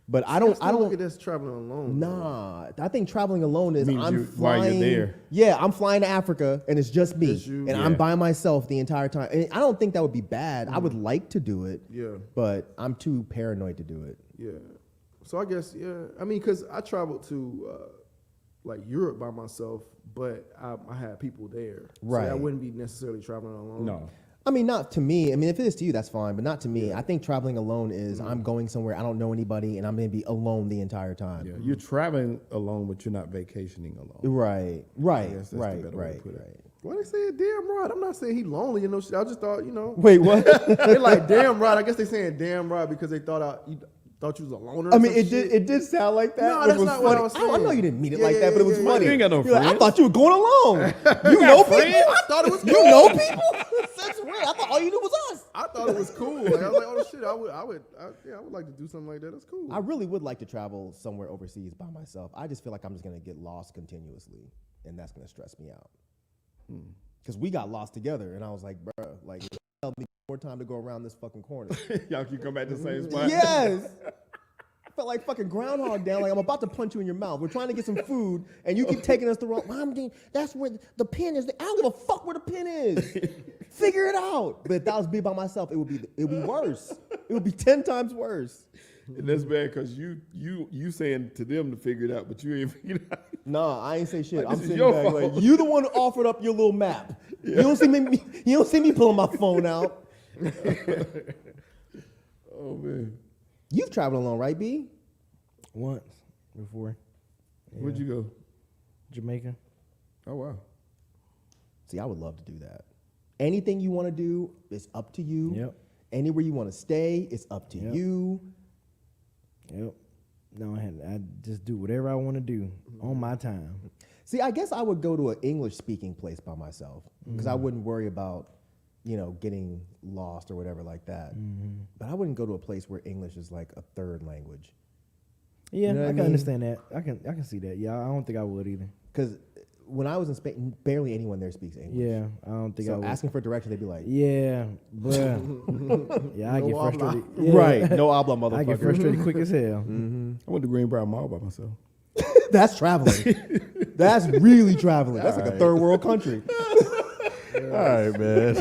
Speaker 4: But I don't
Speaker 3: look at this traveling alone.
Speaker 4: Nah, I think traveling alone is
Speaker 5: Means
Speaker 4: I'm
Speaker 5: while
Speaker 4: flying.
Speaker 5: you're there.
Speaker 4: Yeah, I'm flying to Africa and it's just me,
Speaker 3: Just you.
Speaker 4: and I'm by myself the entire time. And I don't think that would be bad. I would like to do it.
Speaker 3: Yeah.
Speaker 4: But I'm too paranoid to do it.
Speaker 3: Yeah. So I guess I mean, because I traveled to like Europe by myself, but I had people there.
Speaker 4: Right.
Speaker 3: So I wouldn't be necessarily traveling alone.
Speaker 5: No.
Speaker 4: I mean, not to me. I mean, if it is to you, that's fine, but not to me. I think traveling alone is I'm going somewhere, I don't know anybody, and I'm going to be alone the entire time.
Speaker 5: Yeah, you're traveling alone, but you're not vacationing alone.
Speaker 4: Right,
Speaker 5: I guess that's the better way to
Speaker 4: right.
Speaker 5: put it.
Speaker 3: Why they say damn right? I'm not saying he lonely and no shit. I just thought,
Speaker 4: Wait, what?
Speaker 3: they like damn right. I guess they saying damn right because they thought you thought you was a loner. Or
Speaker 4: I mean,
Speaker 3: some
Speaker 4: it
Speaker 3: shit.
Speaker 4: did sound like that.
Speaker 3: No,
Speaker 4: which
Speaker 3: that's
Speaker 4: was
Speaker 3: not
Speaker 4: funny.
Speaker 3: what I was saying.
Speaker 4: I know you didn't mean it
Speaker 3: Yeah,
Speaker 4: like that, but it was
Speaker 3: yeah,
Speaker 4: funny.
Speaker 5: You ain't got no
Speaker 4: You're like, I
Speaker 5: friends.
Speaker 4: thought you were going alone. You know people?
Speaker 3: I thought it was
Speaker 4: You know people? That's weird. I thought all you knew was us.
Speaker 3: I thought it was cool. Like, I was like, oh shit, I would like to do something like that. That's cool.
Speaker 4: I really would like to travel somewhere overseas by myself. I just feel like I'm just going to get lost continuously, and that's going to stress me out. Because we got lost together, and I was like, bro, like, tell me more time to go around this fucking corner.
Speaker 5: Y'all can come back to the same spot.
Speaker 4: Yes. I felt like fucking Groundhog Day. Like I'm about to punch you in your mouth. We're trying to get some food, and you keep taking us the wrong. That's where the pin is. I don't give a fuck where the pin is. Figure it out. But if that was me by myself, it would be worse. It would be 10 times worse.
Speaker 5: And that's bad because you saying to them to figure it out, but you ain't figured it out.
Speaker 4: Nah, I ain't say shit.
Speaker 5: Like,
Speaker 4: I'm
Speaker 5: this is
Speaker 4: sitting
Speaker 5: your
Speaker 4: back
Speaker 5: fault.
Speaker 4: like you the one who offered up your little map. You don't see me. You don't see me pulling my phone out.
Speaker 5: Oh man,
Speaker 4: You've traveled alone, right, B?
Speaker 2: Once before.
Speaker 5: where'd you go?
Speaker 2: Jamaica.
Speaker 5: Oh wow.
Speaker 4: See, I would love to do that. Anything you want to do is up to you.
Speaker 2: Yep.
Speaker 4: Anywhere you want to stay, it's up to
Speaker 2: Yep.
Speaker 4: you.
Speaker 2: Yep. No, I just do whatever I want to do on my time.
Speaker 4: See, I guess I would go to an English-speaking place by myself because I wouldn't worry about, getting lost or whatever like that. But I wouldn't go to a place where English is like a third language.
Speaker 2: Yeah,
Speaker 4: You know what
Speaker 2: I
Speaker 4: I
Speaker 2: can
Speaker 4: mean?
Speaker 2: understand that. I can see that. Yeah, I don't think I would either.
Speaker 4: Because when I was in Spain, barely anyone there speaks English.
Speaker 2: Yeah, I don't think I
Speaker 4: So
Speaker 2: would.
Speaker 4: asking for direction, they'd be like,
Speaker 2: Yeah, but yeah, I
Speaker 3: No
Speaker 2: get
Speaker 3: habla.
Speaker 2: frustrated. Yeah.
Speaker 4: right, no habla, motherfucker.
Speaker 2: I get frustrated quick as hell.
Speaker 5: I went to Greenbrier Mall by myself.
Speaker 4: That's traveling. That's really traveling. That's like a third world country.
Speaker 1: All right, man.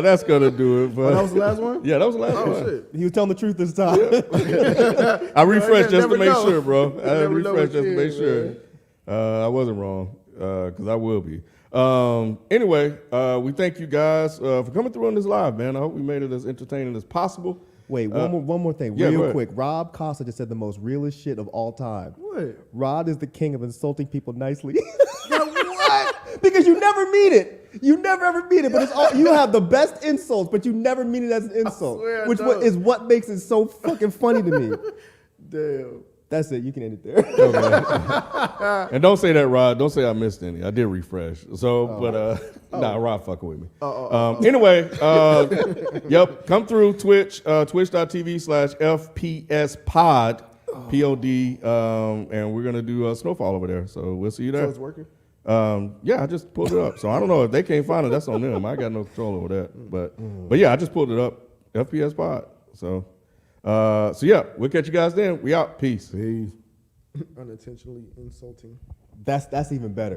Speaker 1: That's gonna do it. But
Speaker 3: that was the last one?
Speaker 1: Yeah, that was the last
Speaker 3: Oh
Speaker 1: one.
Speaker 3: shit.
Speaker 4: He was telling the truth this time.
Speaker 1: I refreshed just to
Speaker 3: never
Speaker 1: make
Speaker 3: know.
Speaker 1: sure, bro. I
Speaker 3: never know
Speaker 1: refreshed
Speaker 3: what
Speaker 1: just to
Speaker 3: you
Speaker 1: make
Speaker 3: is,
Speaker 1: sure. I wasn't wrong because I will be. Anyway, we thank you guys for coming through on this live, man. I hope we made it as entertaining as possible.
Speaker 4: Wait, one more thing,
Speaker 1: yeah, go
Speaker 4: real
Speaker 1: ahead.
Speaker 4: quick. Rob Costa just said the most realest shit of all time.
Speaker 3: What?
Speaker 4: Rod is the king of insulting people nicely.
Speaker 3: What?
Speaker 4: Because you never mean it. You never ever mean it, but it's all, you have the best insults, but you never mean it as an insult,
Speaker 3: swear I
Speaker 4: which
Speaker 3: don't.
Speaker 4: is what makes it so fucking funny to me.
Speaker 3: Damn.
Speaker 4: That's it. You can end it there.
Speaker 1: Okay. And don't say that, Rod. Don't say I missed any. I did refresh. So, nah, Rod fucking with me. Anyway, yep, come through Twitch, twitch.tv/FPS pod, POD, and we're going to do Snowfall over there. So we'll see you there.
Speaker 3: So it's working?
Speaker 1: Yeah, I just pulled it up. So I don't know if they can't find it. That's on them. I got no control over that. But yeah, I just pulled it up. FPS pod. So yeah, we'll catch you guys then. We out. Peace.
Speaker 5: Peace.
Speaker 3: Unintentionally insulting.
Speaker 4: That's even better.